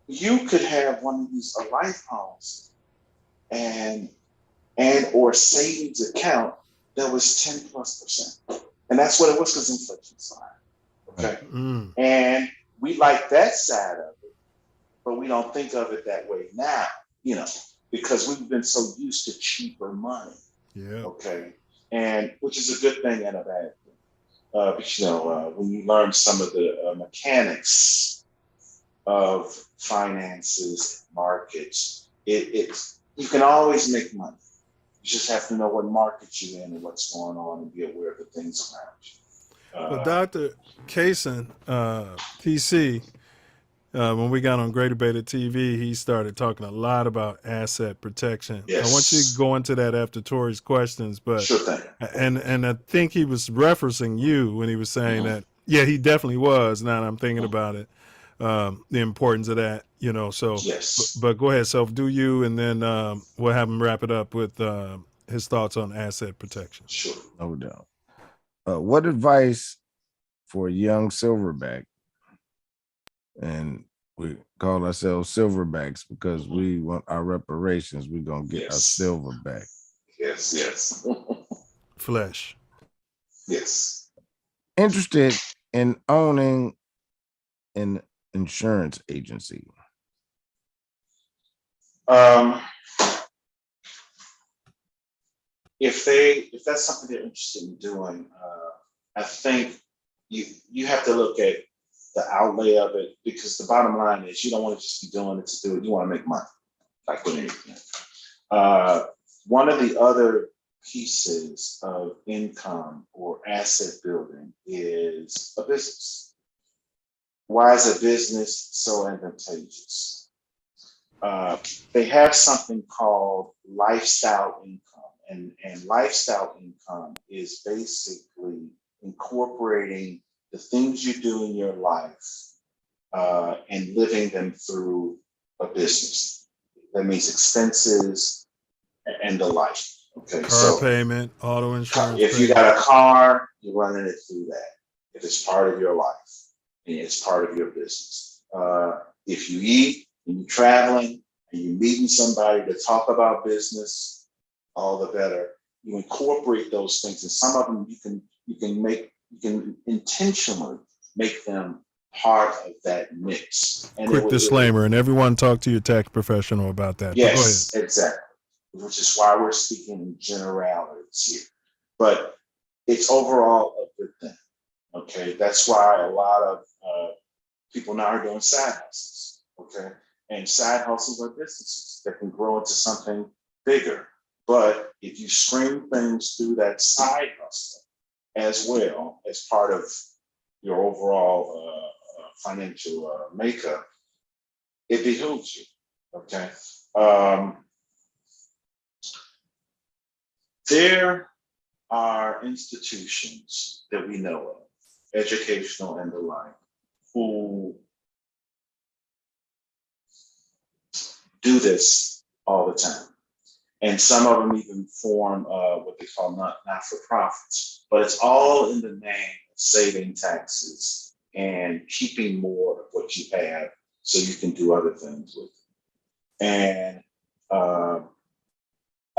You could have one of these life policies and or savings account that was 10+%, and that's what it was, because inflation's high. Okay, and we like that side of it, but we don't think of it that way now. Because we've been so used to cheaper money. Yeah. Okay, and which is a good thing and a bad thing. But when you learn some of the mechanics of finances, markets, you can always make money. You just have to know what market you're in and what's going on, and be aware of the things around you. But Dr. Kaysen, PC, when we got on Greater Beta TV, he started talking a lot about asset protection. Yes. I want you to go into that after Tori's questions, but sure thing. And I think he was referencing you when he was saying that. Yeah, he definitely was. Now that I'm thinking about it, the importance of that. So. Yes. But go ahead, Self. Do you, and then we'll have him wrap it up with his thoughts on asset protection. Sure. No doubt. What advice for a young silverback? And we call ourselves silverbacks because we want our reparations. We're going to get our silver back. Yes. Flesh. Yes. Interested in owning an insurance agency. If that's something they're interested in doing, I think you have to look at the outlay of it, because the bottom line is you don't want to just be doing it to do it. You want to make money, like with anything. One of the other pieces of income or asset building is a business. Why is a business so advantageous? They have something called lifestyle income, and lifestyle income is basically incorporating the things you do in your life and living them through a business. That means expenses and the like. Okay, Car payment, auto insurance. If you got a car, you're running it through that. If it's part of your life and it's part of your business. If you eat and you're traveling and you're meeting somebody to talk about business, all the better. You incorporate those things, and some of them you can intentionally make them part of that mix. And quick disclaimer, and everyone talk to your tax professional about that. Yes, exactly. Which is why we're speaking in generalities here. But it's overall a good thing. Okay, that's why a lot of people now are doing side hustles. Okay, and side hustles are businesses that can grow into something bigger. But if you string things through that side hustle as well as part of your overall financial makeup, it behooves you. Okay. There are institutions that we know of, educational and the like, who do this all the time. And some of them even form what they call not-for-profits. But it's all in the name of saving taxes and keeping more of what you have so you can do other things with it. And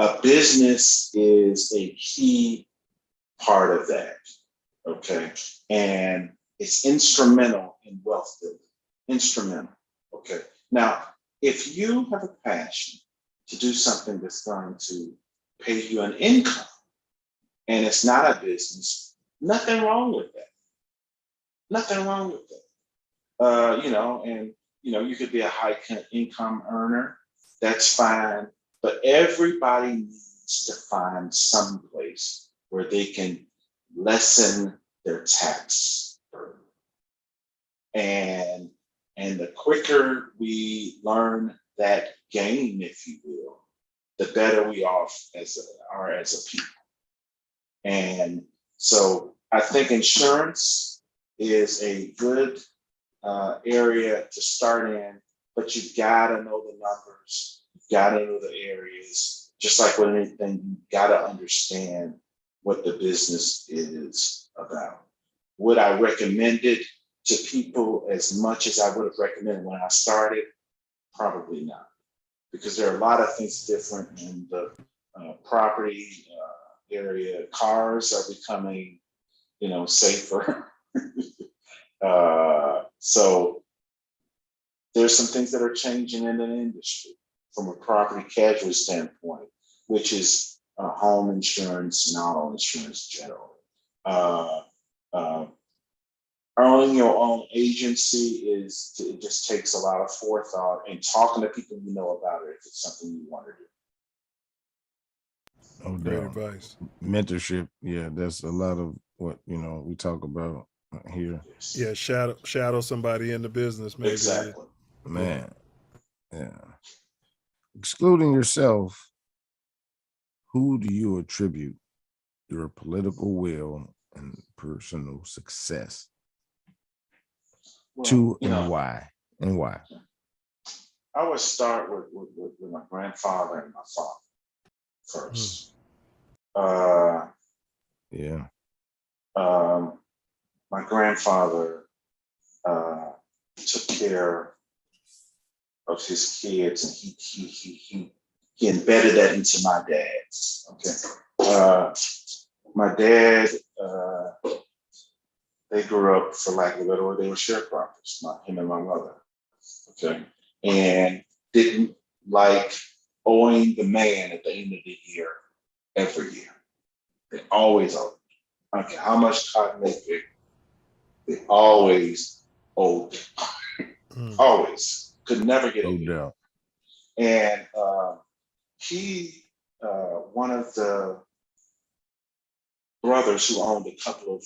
a business is a key part of that, okay? And it's instrumental in wealth building, instrumental, okay? Now, if you have a passion to do something that's going to pay you an income and it's not a business, nothing wrong with that. Nothing wrong with that. You could be a high income earner, that's fine, but everybody needs to find some place where they can lessen their tax burden. And the quicker we learn that game, if you will, the better we are as a people. And so I think insurance is a good area to start in, but you've got to know the numbers, you've got to know the areas. Just like with anything, you've got to understand what the business is about. Would I recommend it to people as much as I would have recommended when I started? Probably not, because there are a lot of things different in the property area. Cars are becoming, safer. So there's some things that are changing in the industry from a property casualty standpoint, which is home insurance and auto insurance generally. Owning your own agency it just takes a lot of forethought and talking to people you know about it if it's something you want to do. No Great doubt. advice. Mentorship, yeah, that's a lot of what we talk about here. Yeah, shadow somebody in the business, maybe. Exactly. Man, yeah. Excluding yourself, who do you attribute your political will and personal success to, and why? And why? I would start with my grandfather and my father first. My grandfather took care of his kids, and he embedded that into my dad's. Okay, my dad, they grew up, for lack of a better word, they were sharecroppers, him and my mother. Okay, and didn't like owing the man at the end of the year every year. They always owed. I don't care how much cotton they picked, they always owed. Always. Could never get it. No doubt. And he, one of the brothers who owned a couple of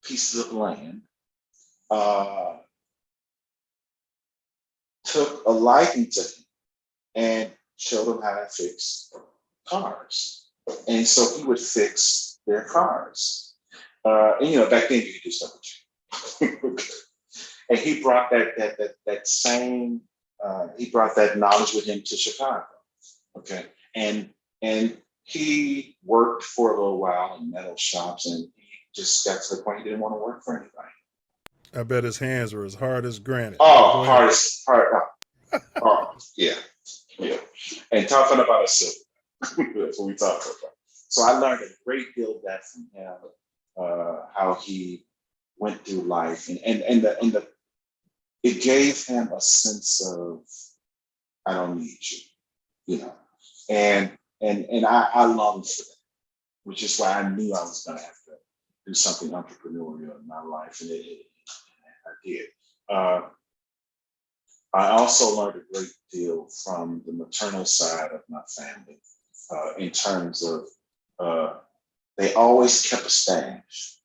pieces of land, took a liking to him and showed him how to fix cars. And so he would fix their cars. And back then you could do stuff with you. And he brought that same he brought that knowledge with him to Chicago. Okay. And he worked for a little while in metal shops, and he just got to the point he didn't want to work for anybody. I bet his hands were as hard as granite. Oh, hard. Yeah. And talking about a silver. That's what we talk about. So I learned a great deal of that from him, how he went through life, and it gave him a sense of, I don't need you, and I longed for that, which is why I knew I was going to have to do something entrepreneurial in my life, and I did. I also learned a great deal from the maternal side of my family, in terms of they always kept a stash.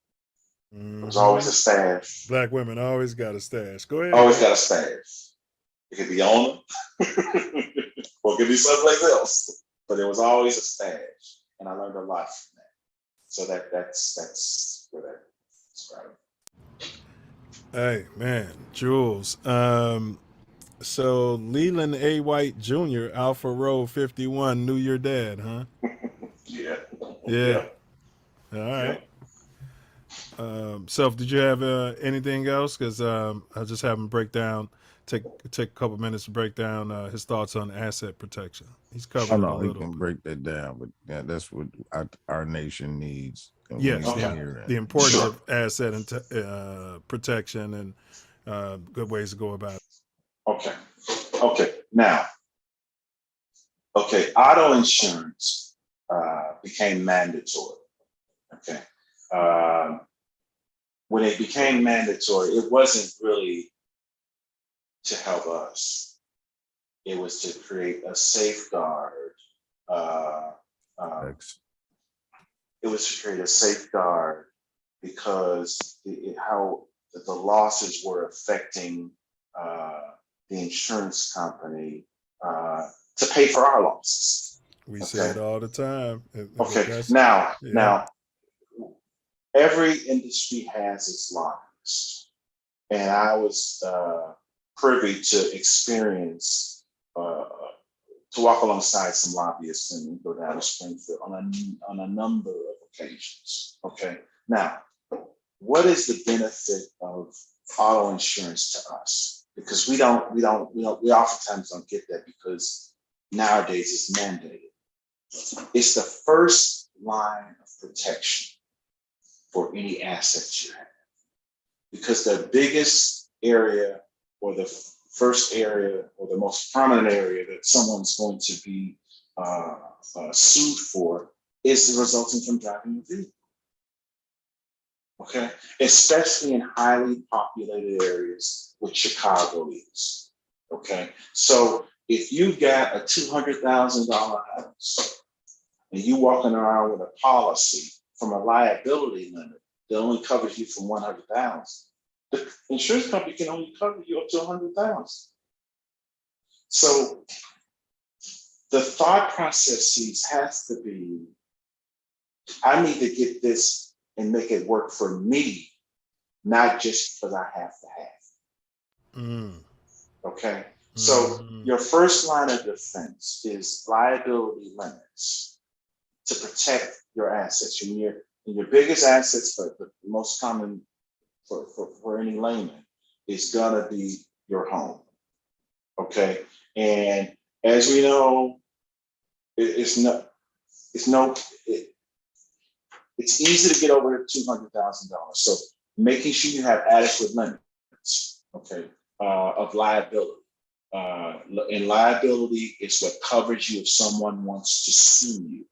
There was always a stash. Black women always got a stash. Go ahead. Always got a stash. It could be on them, or it could be someplace else. But there was always a stash, and I learned a lot from that. So that's where that started. Hey, man, Jules. So Leland A. White Jr., Alpha Row 51, knew your dad, huh? Yeah. Yeah. Yeah. All Yeah. right. Self, did you have anything else? Because I just have him take a couple minutes to break down his thoughts on asset protection. He's Oh covered it a no, he little. can break that down, but yeah, that's what our nation needs, and we Yes, need to Okay. hear the it. importance of asset and protection and good ways to go about it. Okay. Okay. Now, okay, auto insurance became mandatory. Okay. Um, when it became mandatory, it wasn't really to help us. It was to create a safeguard. Uh, um, it was to create a safeguard because how the losses were affecting uh, the insurance company to pay for our losses. We say Okay. it all the time. Okay. That's, Now, yeah. every industry has its lines, and I was privy to experience to walk alongside some lobbyists and go down to Springfield on a number of occasions. Okay. Now, what is the benefit of auto insurance to us? Because we oftentimes don't get that because nowadays it's mandated. It's the first line of protection for any assets you have. Because the biggest area or the first area or the most prominent area that someone's going to be sued for is the resulting from driving a vehicle. Okay, especially in highly populated areas, which Chicago is. Okay, so if you got a $200,000 house and you walking around with a policy from a liability limit that only covers you from 100,000, the insurance company can only cover you up to 100,000. So the thought processes has to be, I need to get this and make it work for me, not just because I have to have. Okay. So your first line of defense is liability limits to protect your assets. And your biggest assets, but the most common for any layman is gonna be your home. Okay. And as we know, it's easy to get over $200,000. So making sure you have adequate limits, okay, of liability. And liability is what covers you if someone wants to sue you,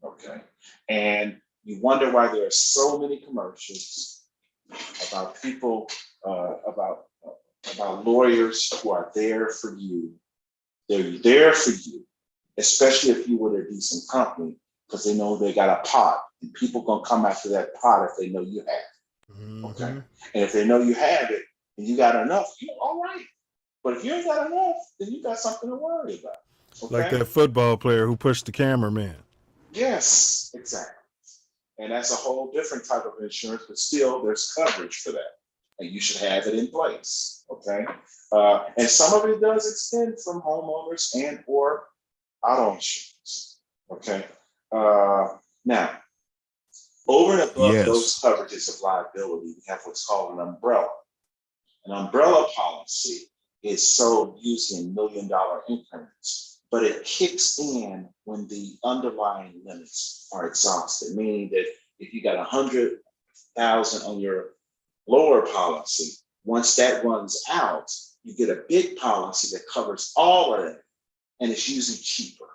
okay? And you wonder why there are so many commercials about people, about lawyers who are there for you. They're there for you, especially if you were a decent company, because they know they got a pot, and people gonna come after that pot if they know you have it. Okay, and if they know you have it and you got enough, you're all right. But if you ain't got enough, then you got something to worry about. Okay? Like that football player who pushed the cameraman. Yes, exactly. And that's a whole different type of insurance, but still there's coverage for that. And you should have it in place. Okay. And some of it does extend from homeowners and or auto insurance. Okay. Now, over and above those coverages of liability, we have what's called an umbrella. An umbrella policy is sold usually in $1 million increments, but it kicks in when the underlying limits are exhausted, meaning that if you got 100,000 on your lower policy, once that runs out, you get a big policy that covers all of it, and it's usually cheaper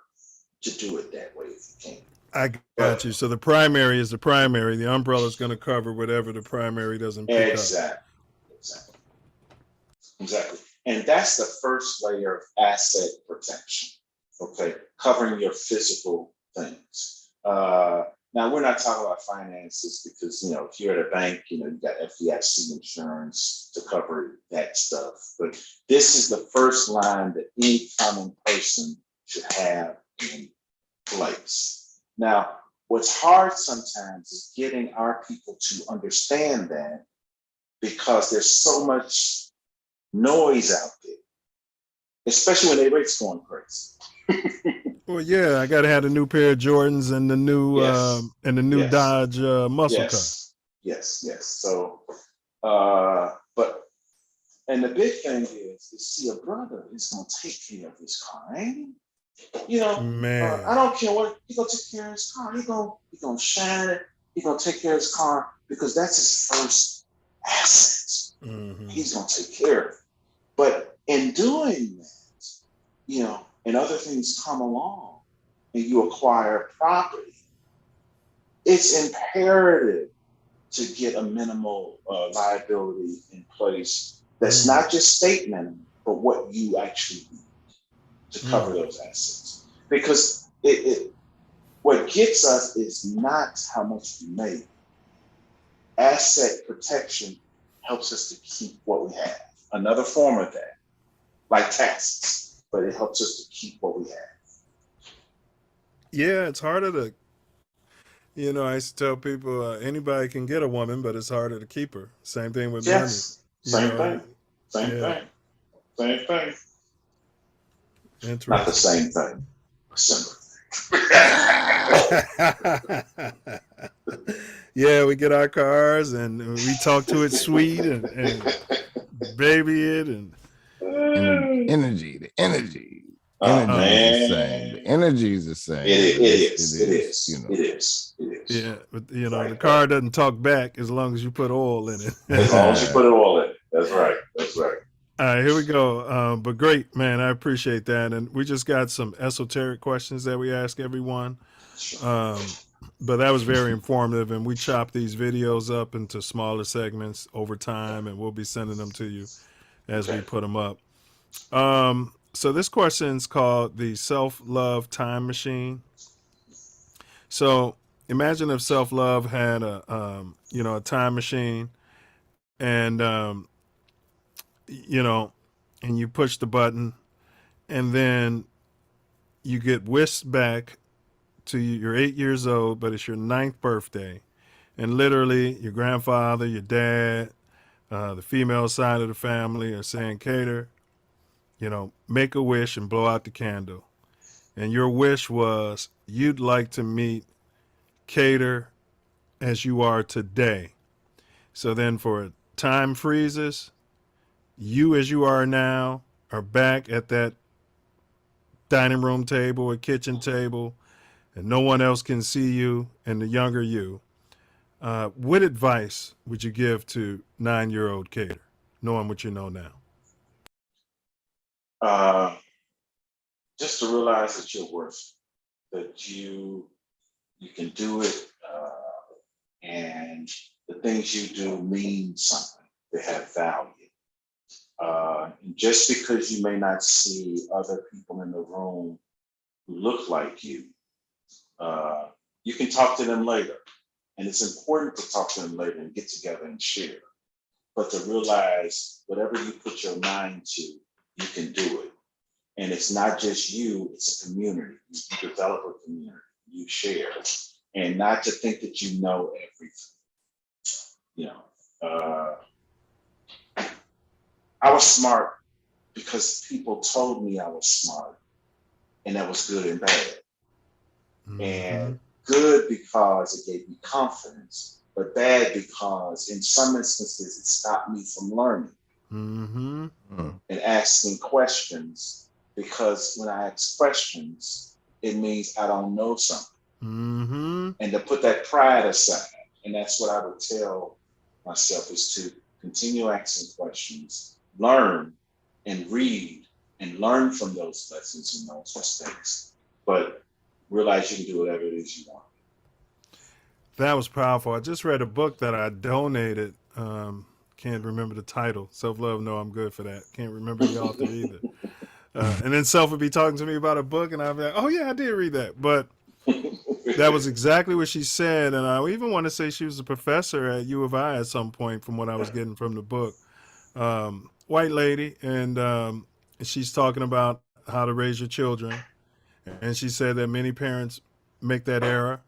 to do it that way if you can. I got you. So the primary is the primary. The umbrella is going to cover whatever the primary doesn't pick up. Exactly. And that's the first layer of asset protection, okay? Covering your physical things. Now, we're not talking about finances because, if you're at a bank, you got FDIC insurance to cover that stuff. But this is the first line that any common person should have in place. Now, what's hard sometimes is getting our people to understand that because there's so much noise out there, especially when they rates going crazy. Well, yeah, I got to have the new pair of Jordans and the new Yes. Dodge muscle car. Yes. So, but and the big thing is see a brother is gonna take care of his car, ain't he? Man. I don't care what he gonna take care of his car. He gonna shine it. He gonna take care of his car because that's his first asset. Mm-hmm. He's gonna take care of it. But in doing that, and other things come along, and you acquire property, it's imperative to get a minimal liability in place that's not just state minimum, but what you actually need to cover those assets. Because what gets us is not how much we make. Asset protection helps us to keep what we have. Another form of that, like taxes, but it helps us to keep what we have. Yeah, it's harder to, I used to tell people anybody can get a woman, but it's harder to keep her. Same thing with money. Same thing. Interesting. Not the same thing. Similar. Yeah, we get our cars and we talk to it sweet and baby it and energy. The energy is the same. The energy is the same. It is. Yeah, but the car doesn't talk back as long as you put oil in it. As long as you put oil in it. That's right. All right, here we go. But great, man. I appreciate that. And we just got some esoteric questions that we ask everyone. But that was very informative. And we chop these videos up into smaller segments over time, and we'll be sending them to you as we put them up. So this question is called the Self Love Time Machine. So imagine if Self Love had a time machine, and and you push the button, and then you get whisked back to you're 8 years old, but it's your 9th birthday, and literally your grandfather, your dad, the female side of the family are saying, Cater, make a wish and blow out the candle. And your wish was you'd like to meet Cater as you are today. So then for time freezes, you as you are now are back at that dining room table or kitchen table, and no one else can see you and the younger you. What advice would you give to 9-year-old Cater, knowing what you know now? Just to realize that you're worth it, that you can do it, and the things you do mean something. They have value. And just because you may not see other people in the room who look like you can talk to them later. And it's important to talk to them later and get together and share. But to realize whatever you put your mind to, you can do it. And it's not just you, it's a community. You develop a community, you share. And not to think that you know everything. I was smart because people told me I was smart, and that was good and bad. Mm-hmm. And good because it gave me confidence, but bad because in some instances it stopped me from learning and asking questions, because when I ask questions, it means I don't know something. And to put that pride aside, and that's what I would tell myself, is to continue asking questions, learn and read and learn from those lessons and those mistakes, but realize you can do whatever it is you want. That was powerful. I just read a book that I donated. Can't remember the title. Self Love, no, I'm good for that. Can't remember the author either. And then Self would be talking to me about a book, and I'd be like, oh yeah, I did read that. But that was exactly what she said. And I even want to say she was a professor at U of I at some point, from what I was getting from the book. White lady, and she's talking about how to raise your children. And she said that many parents make that error.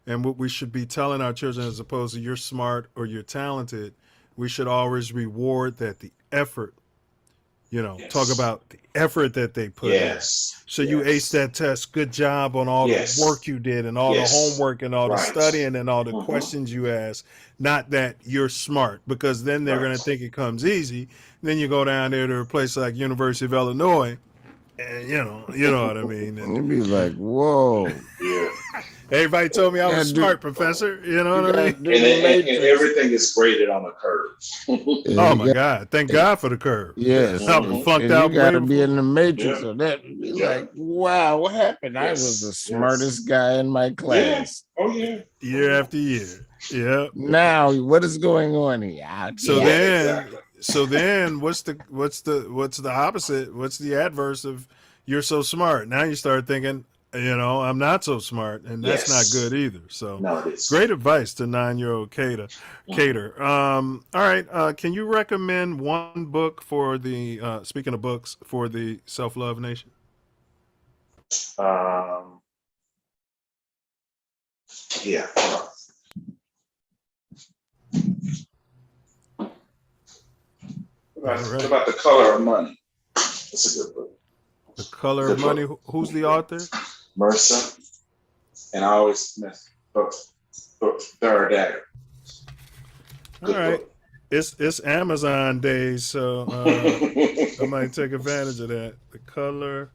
And what we should be telling our children, as opposed to you're smart or you're talented, we should always reward the effort. Yes. Talk about the effort that they put in. So you aced that test. Good job on all the work you did and all the homework and all the studying and all the questions you asked. Not that you're smart, because then they're going to think it comes easy. Then you go down there to a place like University of Illinois, and you know what I mean. And you'd be like, whoa. Yeah. Everybody told me I was smart, Professor. You know what I mean? And everything is graded on a curve. Oh my God! Thank God for the curve. Yes, I was flunked out. You got to be in the matrix of that. Be like, wow, what happened? I was the smartest guy in my class. Oh yeah. Year after year. Yeah. Now, what is going on here? So then, what's the opposite? What's the adverse of you're so smart? Now you start thinking, I'm not so smart, and that's not good either. So great advice to 9-year-old Cater. All right. Can you recommend one book for the, speaking of books, for the Self Love Nation? Yeah. What about The Color of Money? That's a good book. The Color of Money. Who's the author? Mercer. And I always miss Dagger. All right. It's Amazon days, so I might take advantage of that. The Color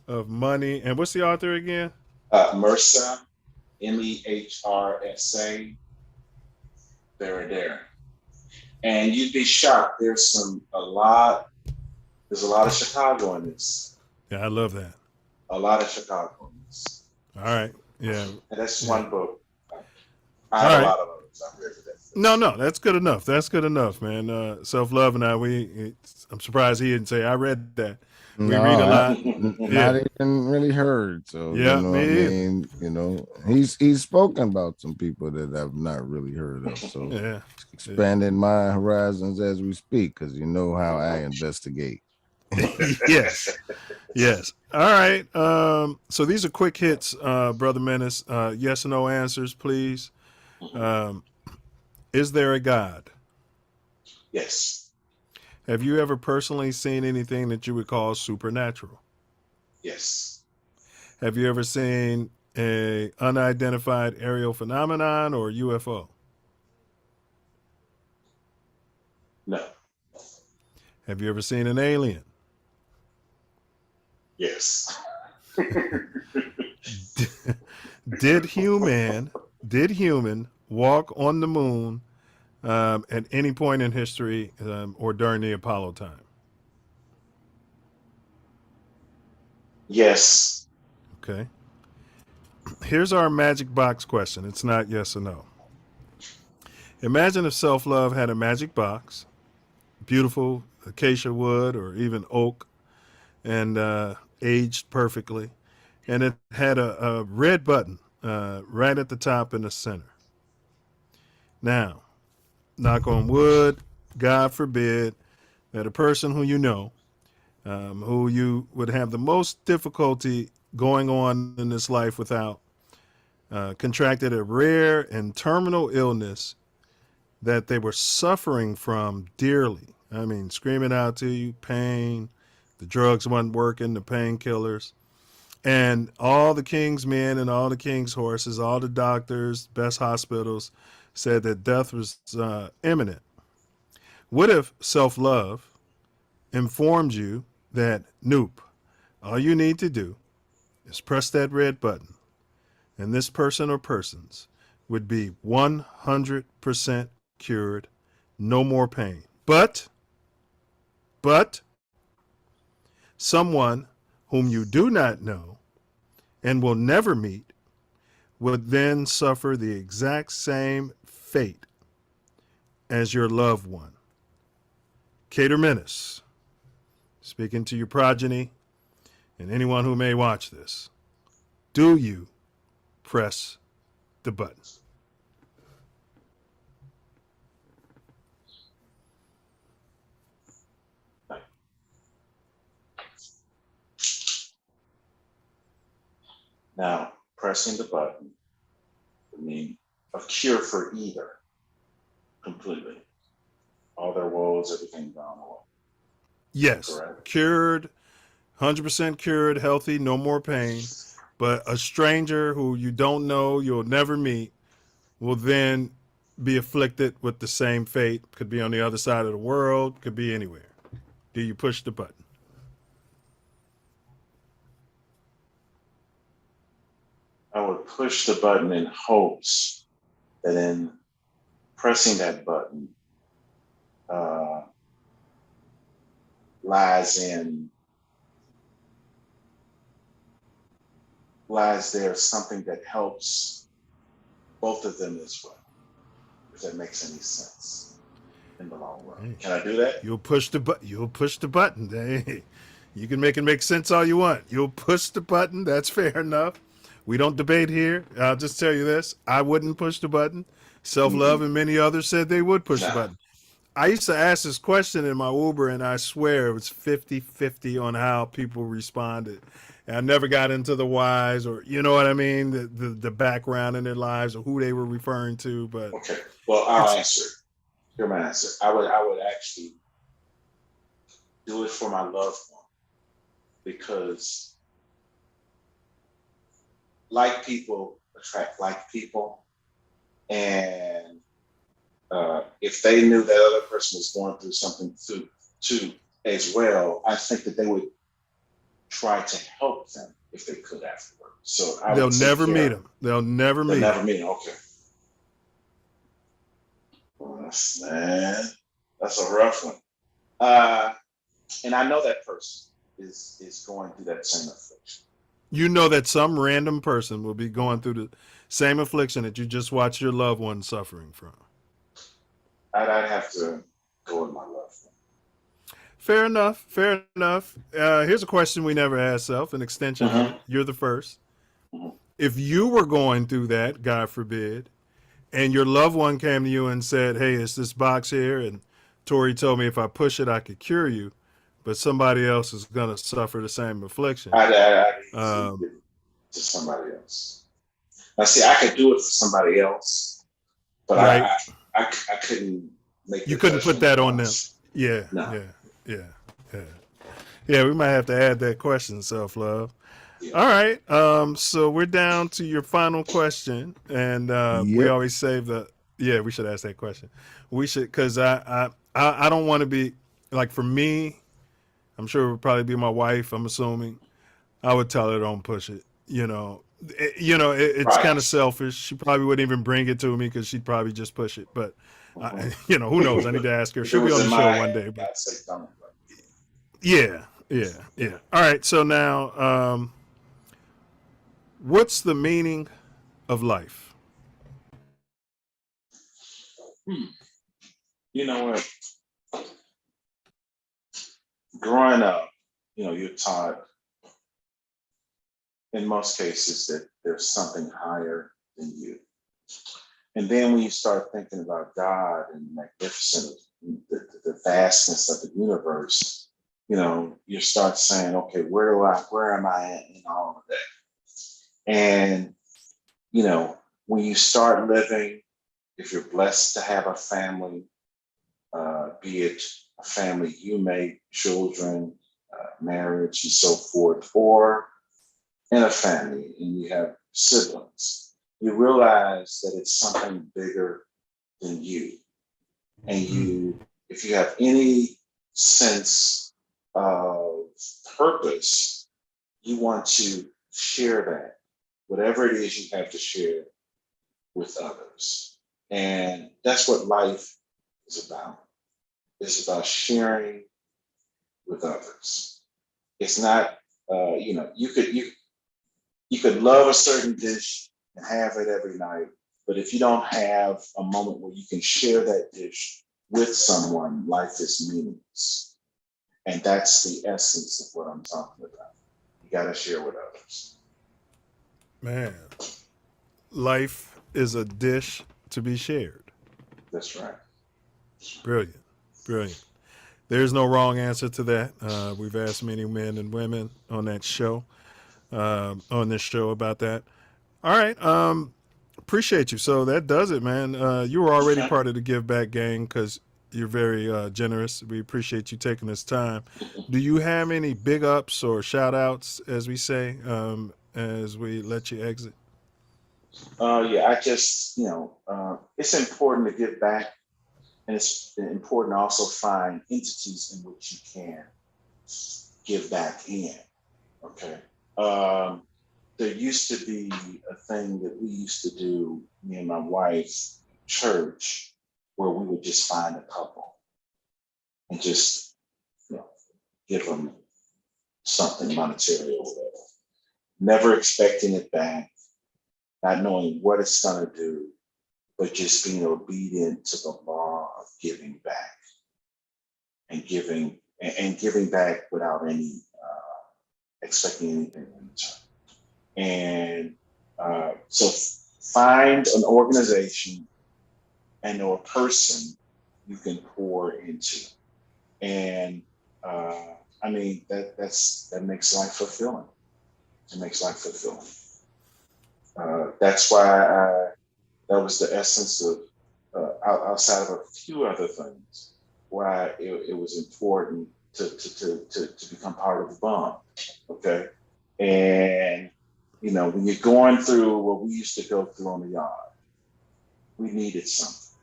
of Money. And what's the author again? Mercer. MEHRSA. There. And you'd be shocked. There's a lot of Chicago in this. Yeah, I love that. A lot of Chicago in this. All right. Yeah. And that's one book. I have a lot of others. I've read that. No, that's good enough. That's good enough, man. Self Love and I'm surprised he didn't say I read that. We read a lot. Not even really heard. So he's spoken about some people that I've not really heard of. So expanding my horizons as we speak, because you know how I investigate. Yes. All right. So these are quick hits, Brother Minnis. Yes or no answers, please. Is there a God? Yes. Have you ever personally seen anything that you would call supernatural? Yes. Have you ever seen a unidentified aerial phenomenon or UFO? No. Have you ever seen an alien? Yes. Did human walk on the moon at any point in history or during the Apollo time? Yes. Okay. Here's our magic box question. It's not yes or no. Imagine if Self Love had a magic box, beautiful acacia wood or even oak, and aged perfectly, and it had a red button right at the top in the center. Now, knock on wood, God forbid, that a person who who you would have the most difficulty going on in this life without, contracted a rare and terminal illness that they were suffering from dearly. I mean, screaming out to you, pain, the drugs weren't working, the painkillers, and all the king's men and all the king's horses, all the doctors, best hospitals said that death was imminent. What if Self Love informed you that, nope, all you need to do is press that red button, and this person or persons would be 100% cured, no more pain. But someone whom you do not know and will never meet would then suffer the exact same fate as your loved one. Cater Minnis, speaking to your progeny and anyone who may watch this, do you press the button? Now, pressing the button would mean a cure for either completely. all their woes, everything gone away. Yes, Correct. cured, 100% cured, healthy, no more pain. But a stranger who you don't know, you'll never meet, will then be afflicted with the same fate. Could be on the other side of the world, could be anywhere. Do you push the button? I would push the button in hopes that in pressing that button lies there something that helps both of them as well, if that makes any sense in the long run. Can I do that? You'll push the button. You'll push the button. Hey, you can make it make sense all you want. You'll push the button. That's fair enough. We don't debate here. I'll just tell you this. I wouldn't push the button. Self Love and many others said they would push the button. I used to ask this question in my Uber, and I swear it was 50-50 on how people responded. And I never got into the whys, or you know what I mean, the background in their lives, or who they were referring to. But okay, well, I'll answer. Here's my answer. I would actually do it for my loved one, because like people attract like people, and if they knew that other person was going through something too as well, I think that they would try to help them if they could afterward. So they'll never meet them. They'll never meet them. Okay. Man, that's a rough one. And I know that person is going through that same affliction. You know that some random person will be going through the same affliction that you just watched your loved one suffering from. I'd have to go with my loved one. Fair enough. Fair enough. Here's a question we never asked, Self, an extension of it. You're the first. If you were going through that, God forbid, and your loved one came to you and said, hey, it's this box here, and Tori told me if I push it, I could cure you, but somebody else is going to suffer the same affliction. I'd to somebody else. Now, see, I could do it for somebody else, but right. I couldn't make. You couldn't put that on them. Yeah, no. Yeah, we might have to add that question, Self Love. Yeah. All right. So we're down to your final question, and we always save we should ask that question. We should, because I don't want to be like, for me, I'm sure it would probably be my wife, I'm assuming. I would tell her don't push it. It's right. kind of selfish. She probably wouldn't even bring it to me because she'd probably just push it. But who knows? I need to ask her. She'll be on the show one day. But yeah. All right. So now, what's the meaning of life? You know what? Growing up, you're taught in most cases that there's something higher than you. And then when you start thinking about God and the magnificence, the vastness of the universe, you start saying, okay, where am I at in all of that? And, when you start living, if you're blessed to have a family, be it a family you make, children, marriage, and so forth, or in a family and you have siblings, you realize that it's something bigger than you. And if you have any sense of purpose, you want to share that, whatever it is you have to share with others. And that's what life is about. It's about sharing with others. It's not, you could love a certain dish and have it every night, but if you don't have a moment where you can share that dish with someone, life is meaningless. And that's the essence of what I'm talking about. You got to share with others. Man, life is a dish to be shared. That's right. Brilliant. There's no wrong answer to that. We've asked many men and women on that show. On this show about that. All right. Appreciate you. So that does it, man. You were already part of the Give Back gang because You're very generous. We appreciate you taking this time. Do you have any big ups or shout outs, as we say, as we let you exit? Yeah, I just, it's important to give back, and it's important to also find entities in which you can give back in. Okay. There used to be a thing that we used to do, me and my wife, church, where we would just find a couple and just, give them something monetary or whatever, never expecting it back, not knowing what it's going to do, but just being obedient to the law of giving back and giving back without any expecting anything in return. And so find an organization and or a person you can pour into. And that makes life fulfilling. It makes life fulfilling. That's why that was the essence of, outside of a few other things, why it was important to become part of the bond. Okay. And, when you're going through what we used to go through on the yard, we needed something.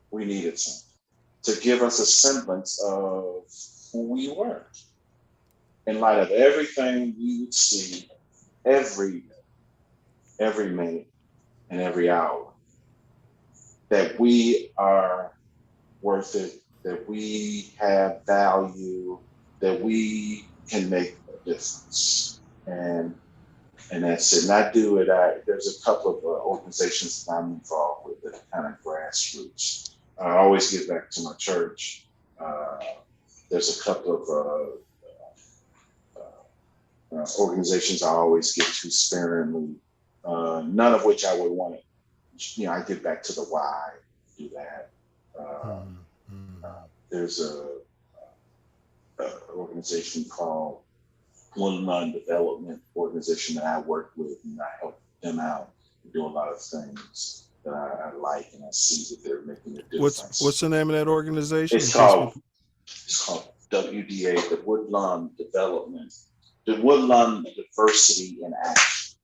We needed something to give us a semblance of who we were in light of everything we would see every minute and every hour, that we are worth it, that we have value, that we can make a difference. And that's it. And I do it. There's a couple of organizations that I'm involved with that are kind of grassroots. I always give back to my church. There's a couple of organizations I always give to sparingly, none of which I would want to, I give back to the why, do that. There's a organization called Underinsured Development organization that I work with, and I help them out and do a lot of things that I like, and I see that they're making a difference. What's the name of that organization? It's called WDA, the Woodlawn Development, the Woodlawn Diversity in Action.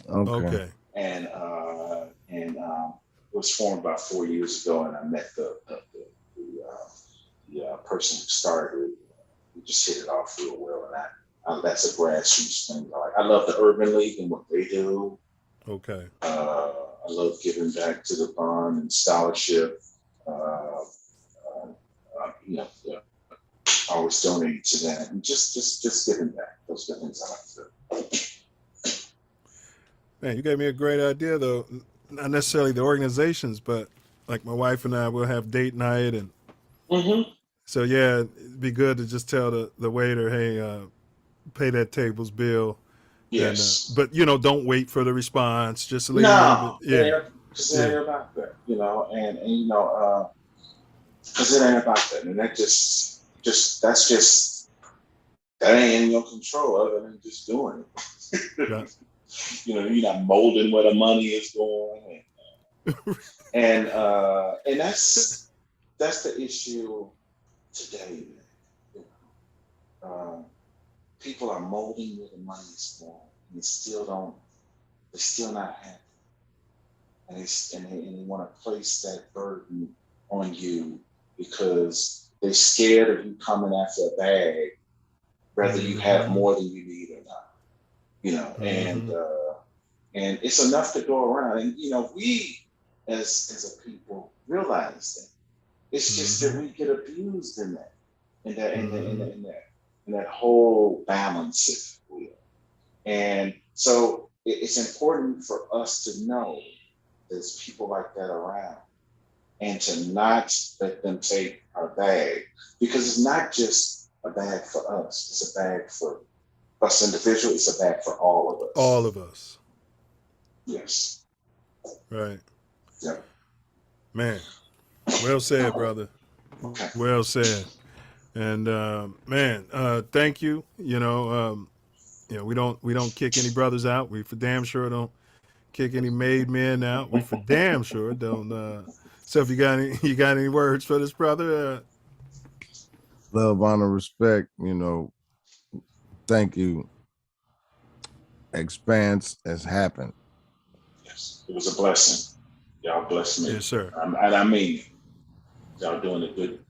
Okay. And it was formed about 4 years ago, and I met the person who started it. We just hit it off real well, and that's a grassroots thing. I love the Urban League and what they do. Okay. I love giving back to the bond and scholarship. Always donating to that, and just giving back. Those are the things I like to do. Man, you gave me a great idea, though. Not necessarily the organizations, but like my wife and I will have date night, and so yeah, it'd be good to just tell the waiter, hey, pay that table's bill. Yes. And, but don't wait for the response. Just leave. No, Yeah. it ain't about that, and because it ain't about that, and that ain't in your control other than just doing it. Right. You're not molding where the money is going, and that's the issue today, man. People are molding where the money is going, and they're still not happy, and they want to place that burden on you because they're scared of you coming after a bag, whether you have more than you need or not, and it's enough to go around. And, we as a people realize that it's just that we get abused in that whole balance, if you will. And so it's important for us to know there's people like that around, and to not let them take our bag, because it's not just a bag for us, it's a bag for us individually, it's a bag for all of us. All of us. Yes. Right. Yeah. Man, well said, brother. Okay. Well said. And thank you. We don't kick any brothers out. We for damn sure don't kick any made men out. We for damn sure don't So if you got any words for this brother? Love, honor, respect. Thank you. Expanse has happened. Yes, it was a blessing. Y'all blessed me. Yes, sir. And I mean, y'all doing a good.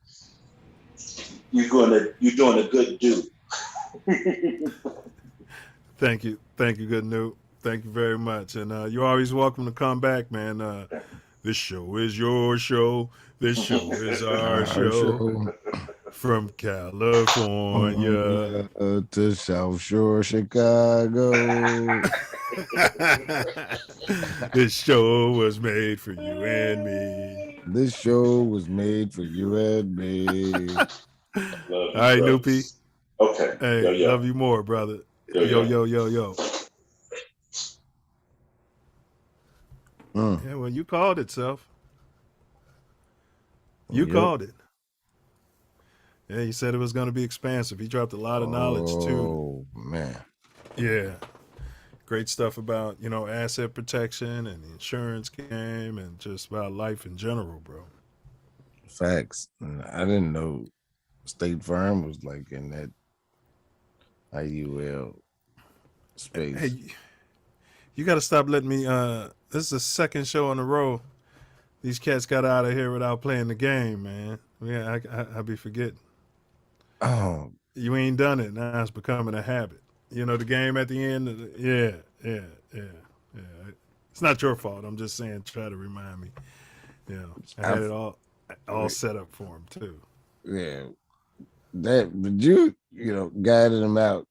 You're doing a good do. Thank you, good Newt. Thank you very much, and you're always welcome to come back, man. This show is your show. This show is our show. From California to South Shore, Chicago. This show was made for you and me. This show was made for you and me. All right, Noopy. Okay. Hey, yo. Love you more, brother. Yo. Yeah, well, you called it, Self. You called it. Yeah, he said it was going to be expansive. He dropped a lot of knowledge, too. Oh, man. Yeah. Great stuff about, asset protection and the insurance game and just about life in general, bro. Facts. I didn't know State Farm was like in that IUL space. Hey, you got to stop letting me, this is the second show in a row. These cats got out of here without playing the game, man. Yeah, I be forgetting. Oh. You ain't done it. Now it's becoming a habit. The game at the end. Yeah. It's not your fault. I'm just saying, try to remind me. I had it all set up for him, too. Yeah. But you guided him out.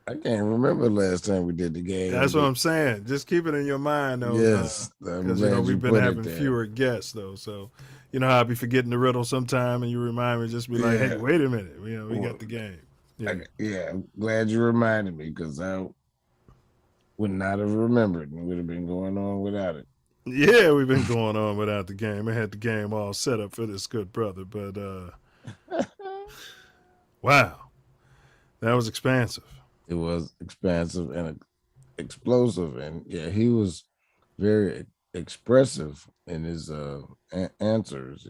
I can't remember the last time we did the game. That's what I'm saying. Just keep it in your mind, though. Yes. Because, we've been having fewer guests, though. So, how I be forgetting the riddle sometime and you remind me, just be like, hey, wait a minute. We got the game. Yeah. I'm glad you reminded me because I would not have remembered and would have been going on without it. Yeah, we've been going on without the game. I had the game all set up for this good brother, but wow. That was expansive. It was expansive and explosive, and he was very expressive in his answers.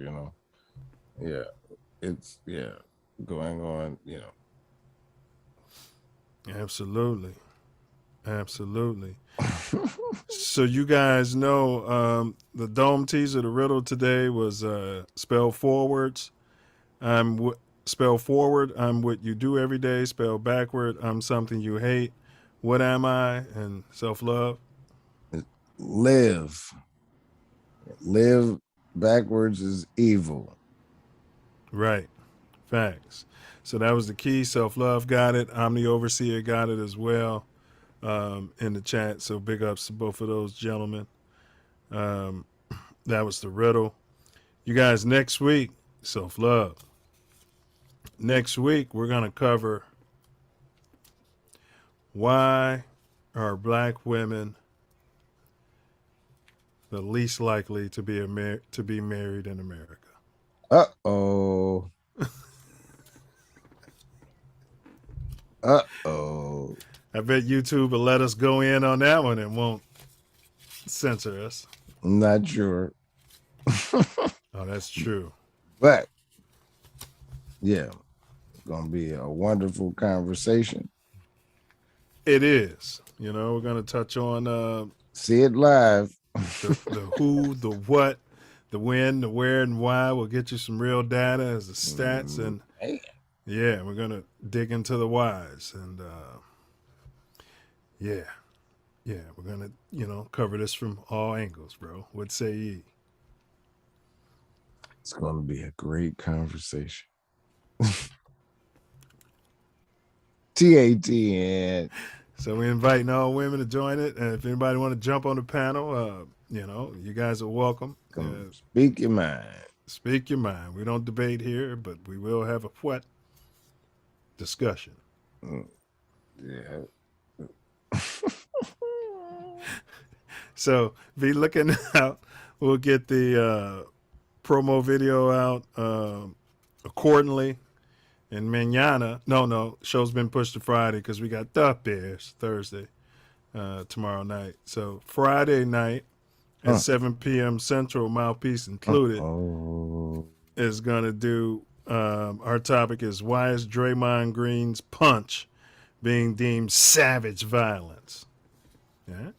It's going on. Absolutely. So you guys know the dome teaser, the riddle today was spell forwards. Spell forward, I'm what you do every day. Spell backward, I'm something you hate. What am I? And self-love? Live. Live backwards is evil. Right. Facts. So that was the key. Self-love got it. Omni Overseer got it as well in the chat. So big ups to both of those gentlemen. That was the riddle. You guys, next week, self-love. Next week, we're going to cover why are black women the least likely to be married in America. Uh-oh. Uh-oh. I bet YouTube will let us go in on that one and won't censor us. I'm not sure. Oh, that's true. But, yeah. Gonna be a wonderful conversation. It is. We're gonna touch on see it live. the who, the what, the when, the where, and why. We'll get you some real data as the stats, and we're gonna dig into the whys, and we're gonna cover this from all angles, bro. What say ye? It's gonna be a great conversation. TATN. So we're inviting all women to join it. And if anybody want to jump on the panel, you guys are welcome. Speak your mind. Speak your mind. We don't debate here, but we will have a what? Discussion. Yeah. So be looking out. We'll get the promo video out accordingly. And mañana, no, show's been pushed to Friday because we got the Bears Thursday, tomorrow night. So Friday night, at 7 p.m. Central, Mouthpiece Included, is going to do, our topic is, why is Draymond Green's punch being deemed savage violence? Yeah.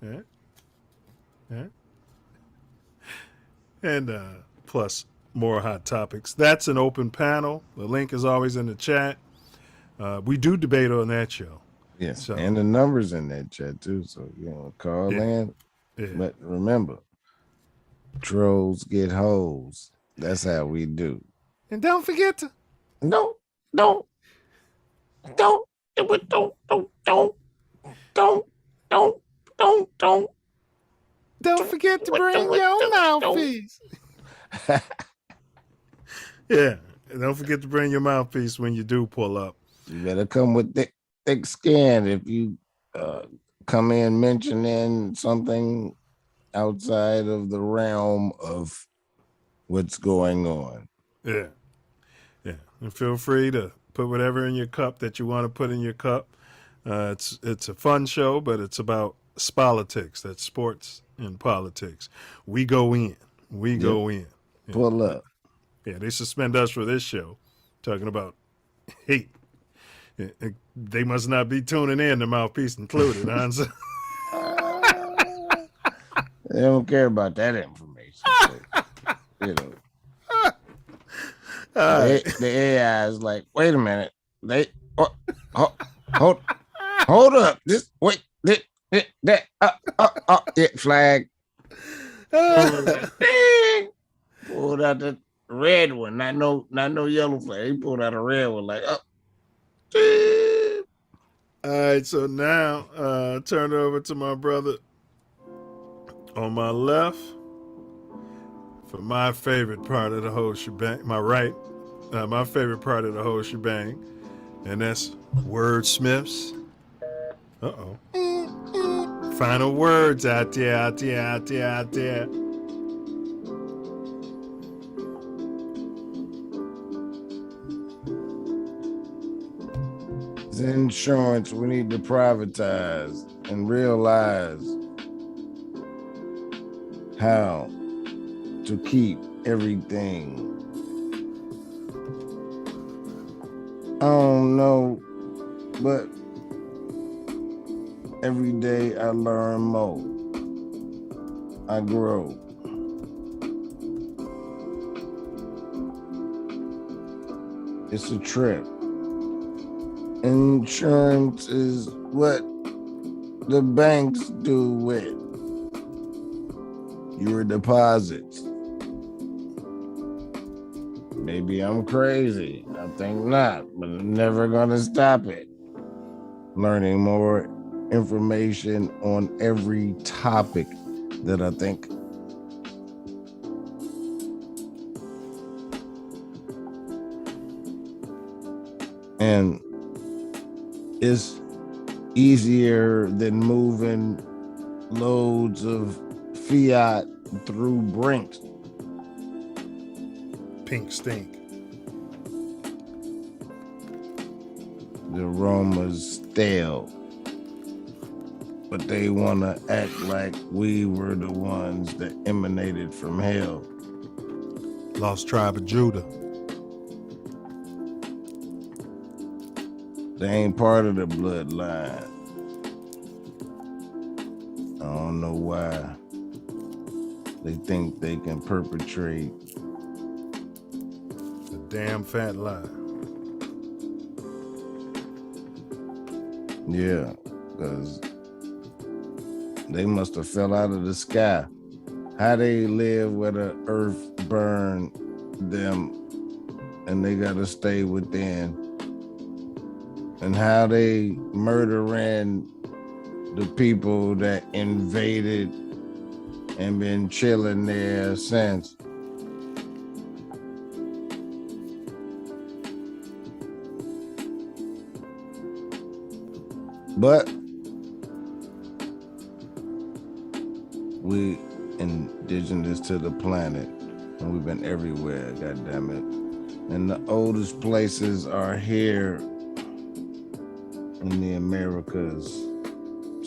Yeah. Yeah. And plus more hot topics. That's an open panel. The link is always in the chat. We do debate on that show. Yes, So, and the numbers in that chat too. So call in. Yeah. But remember, trolls get hoes. That's how we do. And don't forget to don't forget to bring your mouthpiece. Yeah, and don't forget to bring your mouthpiece when you do pull up. You better come with thick skin if you come in mentioning something outside of the realm of what's going on. Yeah. Yeah. And feel free to put whatever in your cup that you want to put in your cup. It's a fun show, but it's about politics. That's sports and politics. We go in. We go in. Yeah. Pull up. Yeah, they suspend us for this show, talking about hate. They must not be tuning in to Mouthpiece Included, huh? They don't care about that information. The AI is like, wait a minute. Hold up. This wait. That flag. Ding. Pulled out the red one, not no yellow flag. He pulled out a red one, like All right, so now turn it over to my brother on my left for my favorite part of the whole shebang. My right, my favorite part of the whole shebang, and that's wordsmiths. Final words out there. Insurance we need to privatize and realize how to keep everything. I don't know, but every day I learn more. I grow. It's a trip. Insurance is what the banks do with your deposits. Maybe I'm crazy. I think not, but I'm never gonna stop it. Learning more information on every topic that I think. And it's easier than moving loads of fiat through Brinks. Pink stink. The aroma's stale, but they want to act like we were the ones that emanated from hell. Lost tribe of Judah. They ain't part of the bloodline. I don't know why they think they can perpetrate the damn fat lie. Yeah, because they must have fell out of the sky. How they live where the earth burned them and they got to stay within. And how they murdering the people that invaded and been chilling there since. But we indigenous to the planet, and we've been everywhere, goddammit. And the oldest places are here in the Americas.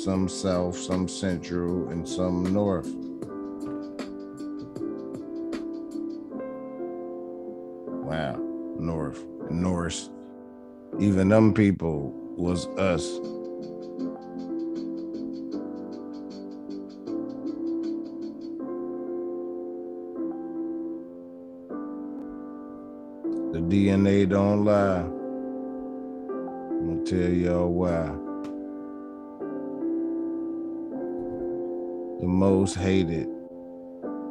some south, some central, and some north. Wow, north, Norse. Even them people was us. The DNA don't lie. I'm gonna tell y'all why. The most hated,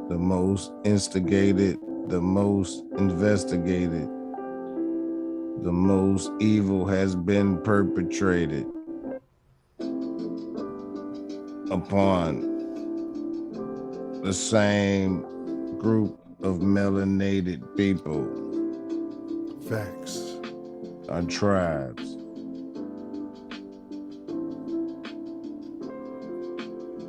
the most instigated, the most investigated, the most evil has been perpetrated upon the same group of melanated people. Facts. Our tribes.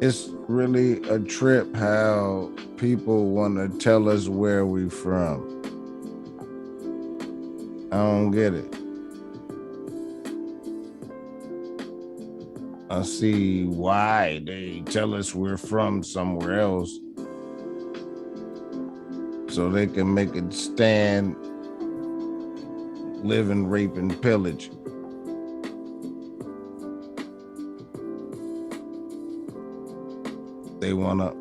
It's really a trip how people want to tell us where we from. I don't get it. I see why they tell us we're from somewhere else, so they can make it stand, live and rape and pillage. They want to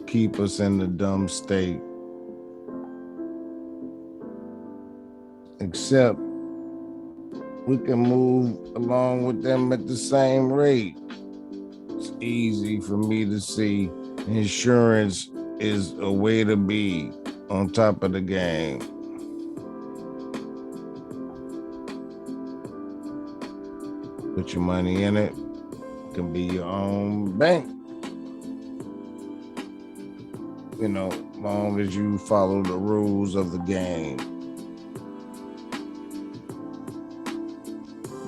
keep us in the dumb state. Except we can move along with them at the same rate. It's easy for me to see insurance is a way to be on top of the game. Put your money in it. It can be your own bank. You know, long as you follow the rules of the game.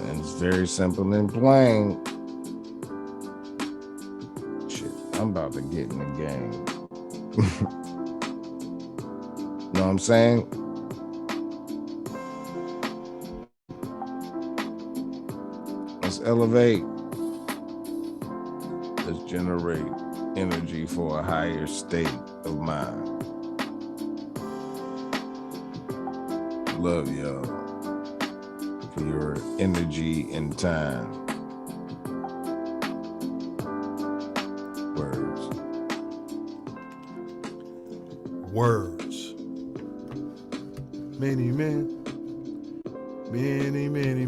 And it's very simple and plain. Shit, I'm about to get in the game. Know what I'm saying? Let's elevate. Let's generate energy for a higher state of mind. Love y'all for your energy and time. Words. Many men, many men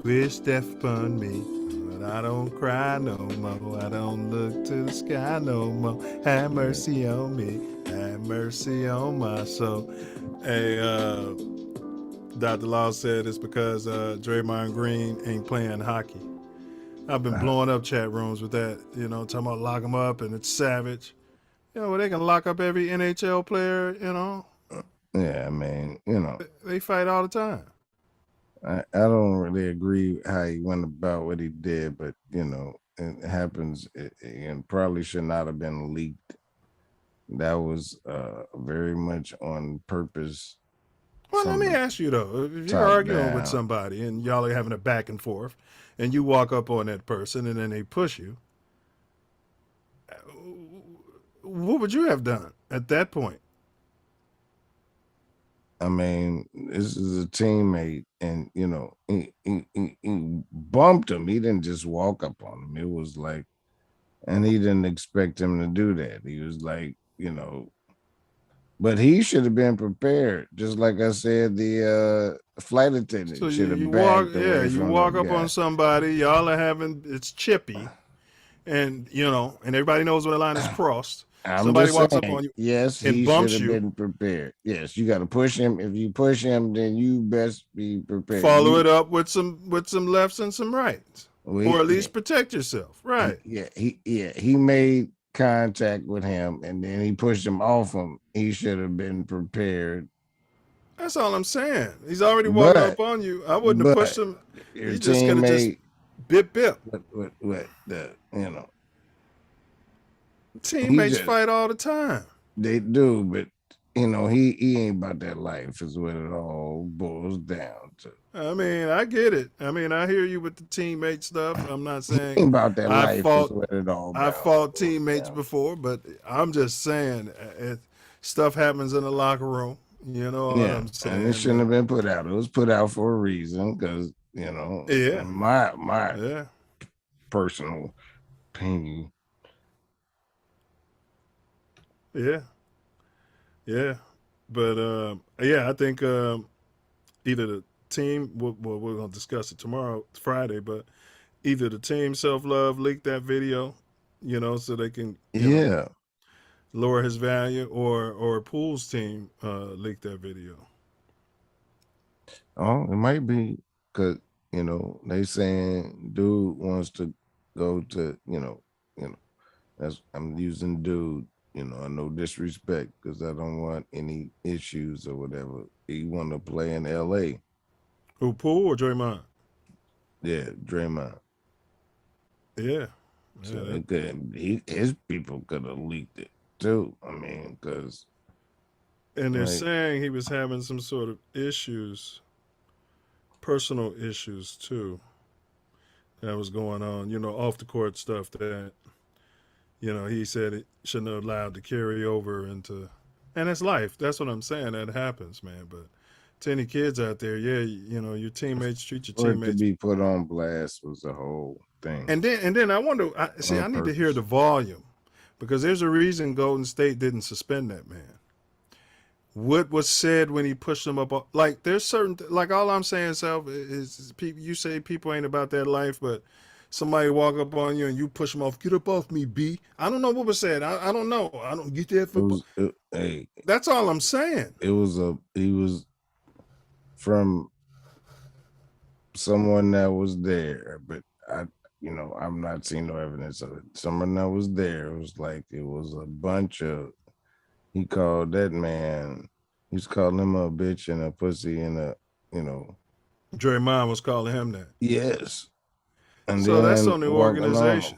wish death upon me, but I don't cry no more. I don't look to the sky no more. Have mercy on me, have mercy on my soul. Hey, Dr. Law said it's because Draymond Green ain't playing hockey. I've been blowing up chat rooms with that, you know, talking about lock them up and it's savage. You know, they can lock up every NHL player, you know. Yeah, I mean, you know. They fight all the time. I don't really agree how he went about what he did, but, you know, it happens and probably should not have been leaked. That was very much on purpose. Well, let me ask you, though. If you're arguing with somebody and y'all are having a back and forth and you walk up on that person and then they push you, what would you have done at that point? I mean, this is a teammate, and you know, he bumped him. He didn't just walk up on him. It was like, and he didn't expect him to do that. He was like, you know, but he should have been prepared. Just like I said, the flight attendant should have backed away from you walk that up guy. on somebody. Y'all are having it's chippy, and you know, and everybody knows when the line is crossed. Somebody walks up on you, yes, and he bumps should have you. been prepared. Yes, you got to push him. If you push him, then you best be prepared. Follow it up with some lefts and some rights, or at least protect yourself. Right? He made contact with him, and then he pushed him off him. He should have been prepared. That's all I'm saying. He's already walking up on you. I wouldn't have pushed him. You just could have just bip. With the, you know. Teammates fight all the time. They do, but you know, he ain't about that life is what it all boils down to. I mean, I get it. I mean, I hear you with the teammate stuff. I'm not saying Ain't about that I life fought is what it all I about. fought teammates before, but I'm just saying stuff happens in the locker room. You know what I'm saying? And it shouldn't have been put out. It was put out for a reason, because you know, my personal opinion. Yeah. But I think either the team, we're going to discuss it tomorrow, Friday, but either the team Self Love leaked that video, you know, so they can lower his value, or Pool's team leaked that video. Oh, it might be because, you know, they saying dude wants to go to, you know, that's, I'm using dude, you know, no disrespect, because I don't want any issues or whatever. He want to play in LA. Who, Pool or Draymond? Yeah, Draymond. Yeah. So it could, his people could have leaked it too. I mean, because. And they're saying he was having some sort of issues, personal issues too, that was going on, you know, off the court stuff that, you know, he said it shouldn't have allowed to carry over into, and it's life. That's what I'm saying. That happens, man. But to any kids out there, you know, your teammates treat your teammates. To be put on blast was the whole thing. And then I wonder, I need to hear the volume, because there's a reason Golden State didn't suspend that man. What was said when he pushed him up? Like, there's certain, like, all I'm saying, Self, is people, you say people ain't about that life, but somebody walk up on you and you push them off. Get up off me, B. I don't know what was said. I don't know. I don't get that football. Hey, that's all I'm saying. He was from someone that was there, but I'm not seeing no evidence of it. Someone that was there, it was like, it was a bunch of, he called that man, he's calling him a bitch and a pussy and a, you know. Draymond was calling him that. Yes. And so that's on the organization.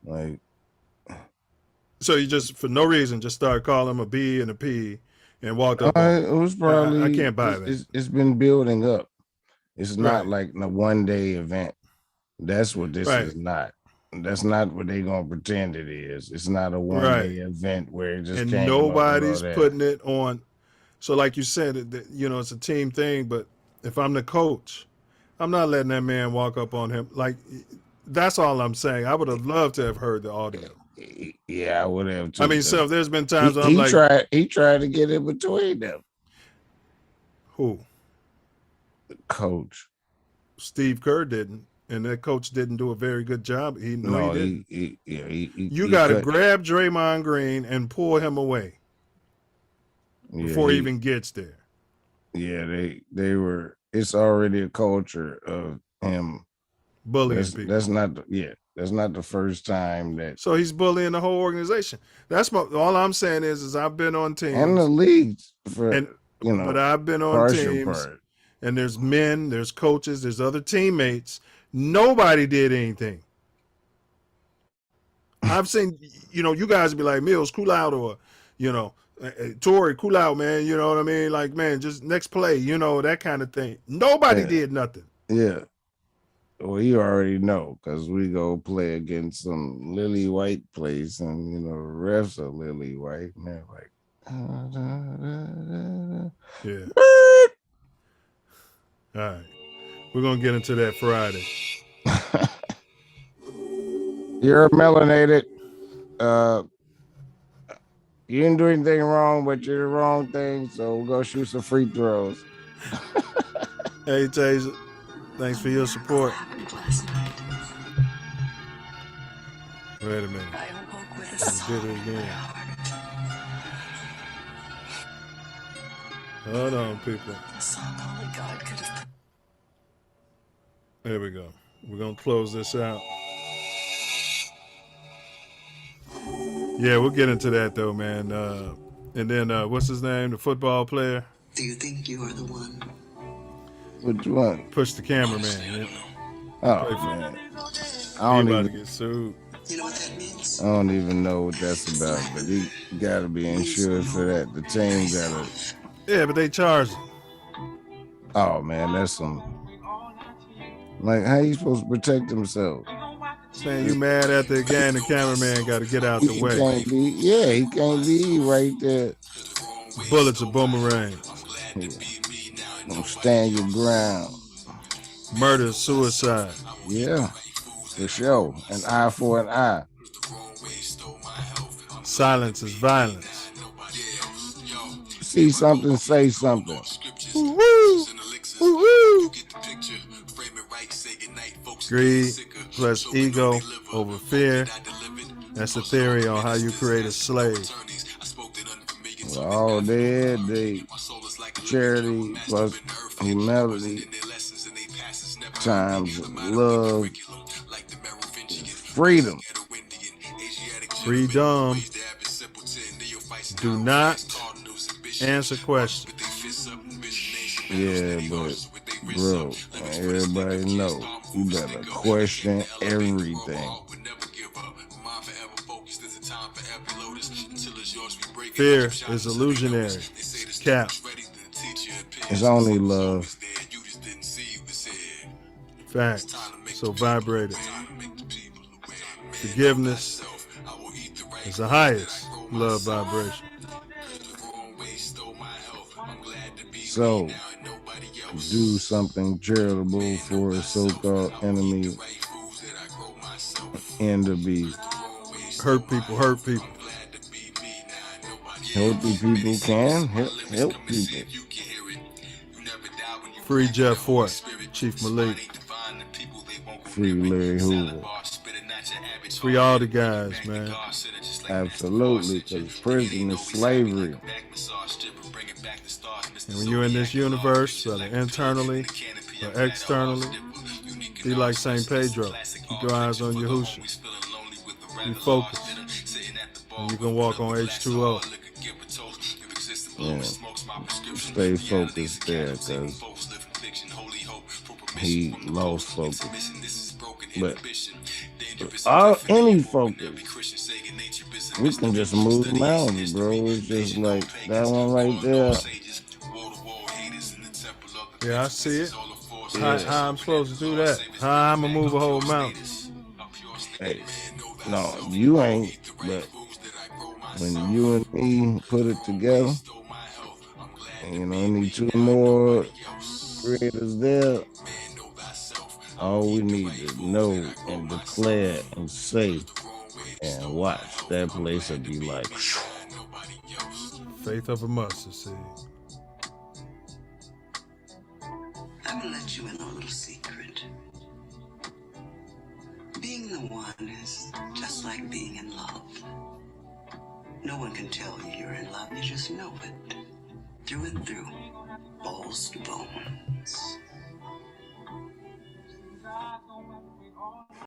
Like, so you just, for no reason, just started calling him a B and a P and walked up. It was probably, I can't buy that. It's been building up. It's not like a one-day event. That's what this is not. That's not what they gonna pretend it is. It's not a one-day event where it just, and nobody's putting it on. So like you said, you know, it's a team thing, but if I'm the coach, I'm not letting that man walk up on him. Like, that's all I'm saying. I would have loved to have heard the audio. Yeah, I would have too. I mean, so there's been times he tried to get in between them. Who? The coach. Steve Kerr didn't, and that coach didn't do a very good job. He didn't. You got to grab Draymond Green and pull him away before he even gets there. Yeah, they were. It's already a culture of him bullying people. That's not the first time that. So he's bullying the whole organization. That's all I'm saying is I've been on teams and the leagues but I've been on teams, and there's men, there's coaches, there's other teammates. Nobody did anything. I've seen, you know, you guys be like, Mills, cool out, or, you know, Torrey, cool out, man. You know what I mean? Like, man, just next play, you know, that kind of thing. Nobody did nothing. Yeah. Well, you already know, because we go play against some lily white place, and, you know, the refs are lily white, and they're like, yeah. All right. We're going to get into that Friday. You're melanated. You didn't do anything wrong, but you're the wrong thing, so we'll go shoot some free throws. Hey, Taser. Thanks for your support. Wait a minute. Let's get it again. Hold on, people. There we go. We're going to close this out. Yeah, we'll get into that, though, man. And then, what's his name? The football player? Do you think you are the one? Which one? Push the cameraman. Yeah. Oh, man. I don't about to get sued. You know what that means? I don't even know what that's about, but he gotta be insured for that. The team gotta. Yeah, but they charge it. Oh man, that's some. Like, how you supposed to protect himself? Saying you mad at the game, the cameraman got to get out the way. He can't be right there. Bullets are boomerangs. Yeah. Don't stand your ground. Murder, suicide. Yeah, for sure. An eye for an eye. Silence is violence. See something, say something. Woo-woo. Woo-woo. Greed plus ego over fear. That's the theory on how you create a slave. All dead, charity plus humility times love, freedom. Freedom. Do not answer questions. Yeah, but bro, everybody know you better question everything. Fear is illusionary. It's cap. It's only love. Facts. So vibrate it. Forgiveness is the highest love vibration. So, do something charitable for a so-called enemy and to be hurt people. Healthy people can help people. Free Jeff Fort, Chief Malik. Free Larry Hoover. Free all the guys, man. Absolutely, because prison is slavery. And when you're in this universe, whether internally or externally, be like St. Pedro. Keep your eyes on Yahushua. Be focused. And you can walk on H2O. Yeah. Stay focused there, because he lost focus. But any focus, we can just move mountains, bro. It's just like that one right there. Yeah, I see it. Yeah. How I'm supposed to do that? How I'm gonna move a whole mountain? Hey, no, you ain't. But when you and me put it together, you know, I need 2 more creators there. All we need to know and declare and say and watch, that place will be like faith of a mustard seed. I'm gonna let you in on a little secret. Being the one is just like being in love. No one can tell you you're in love, you just know it. Through and through, balls to bones.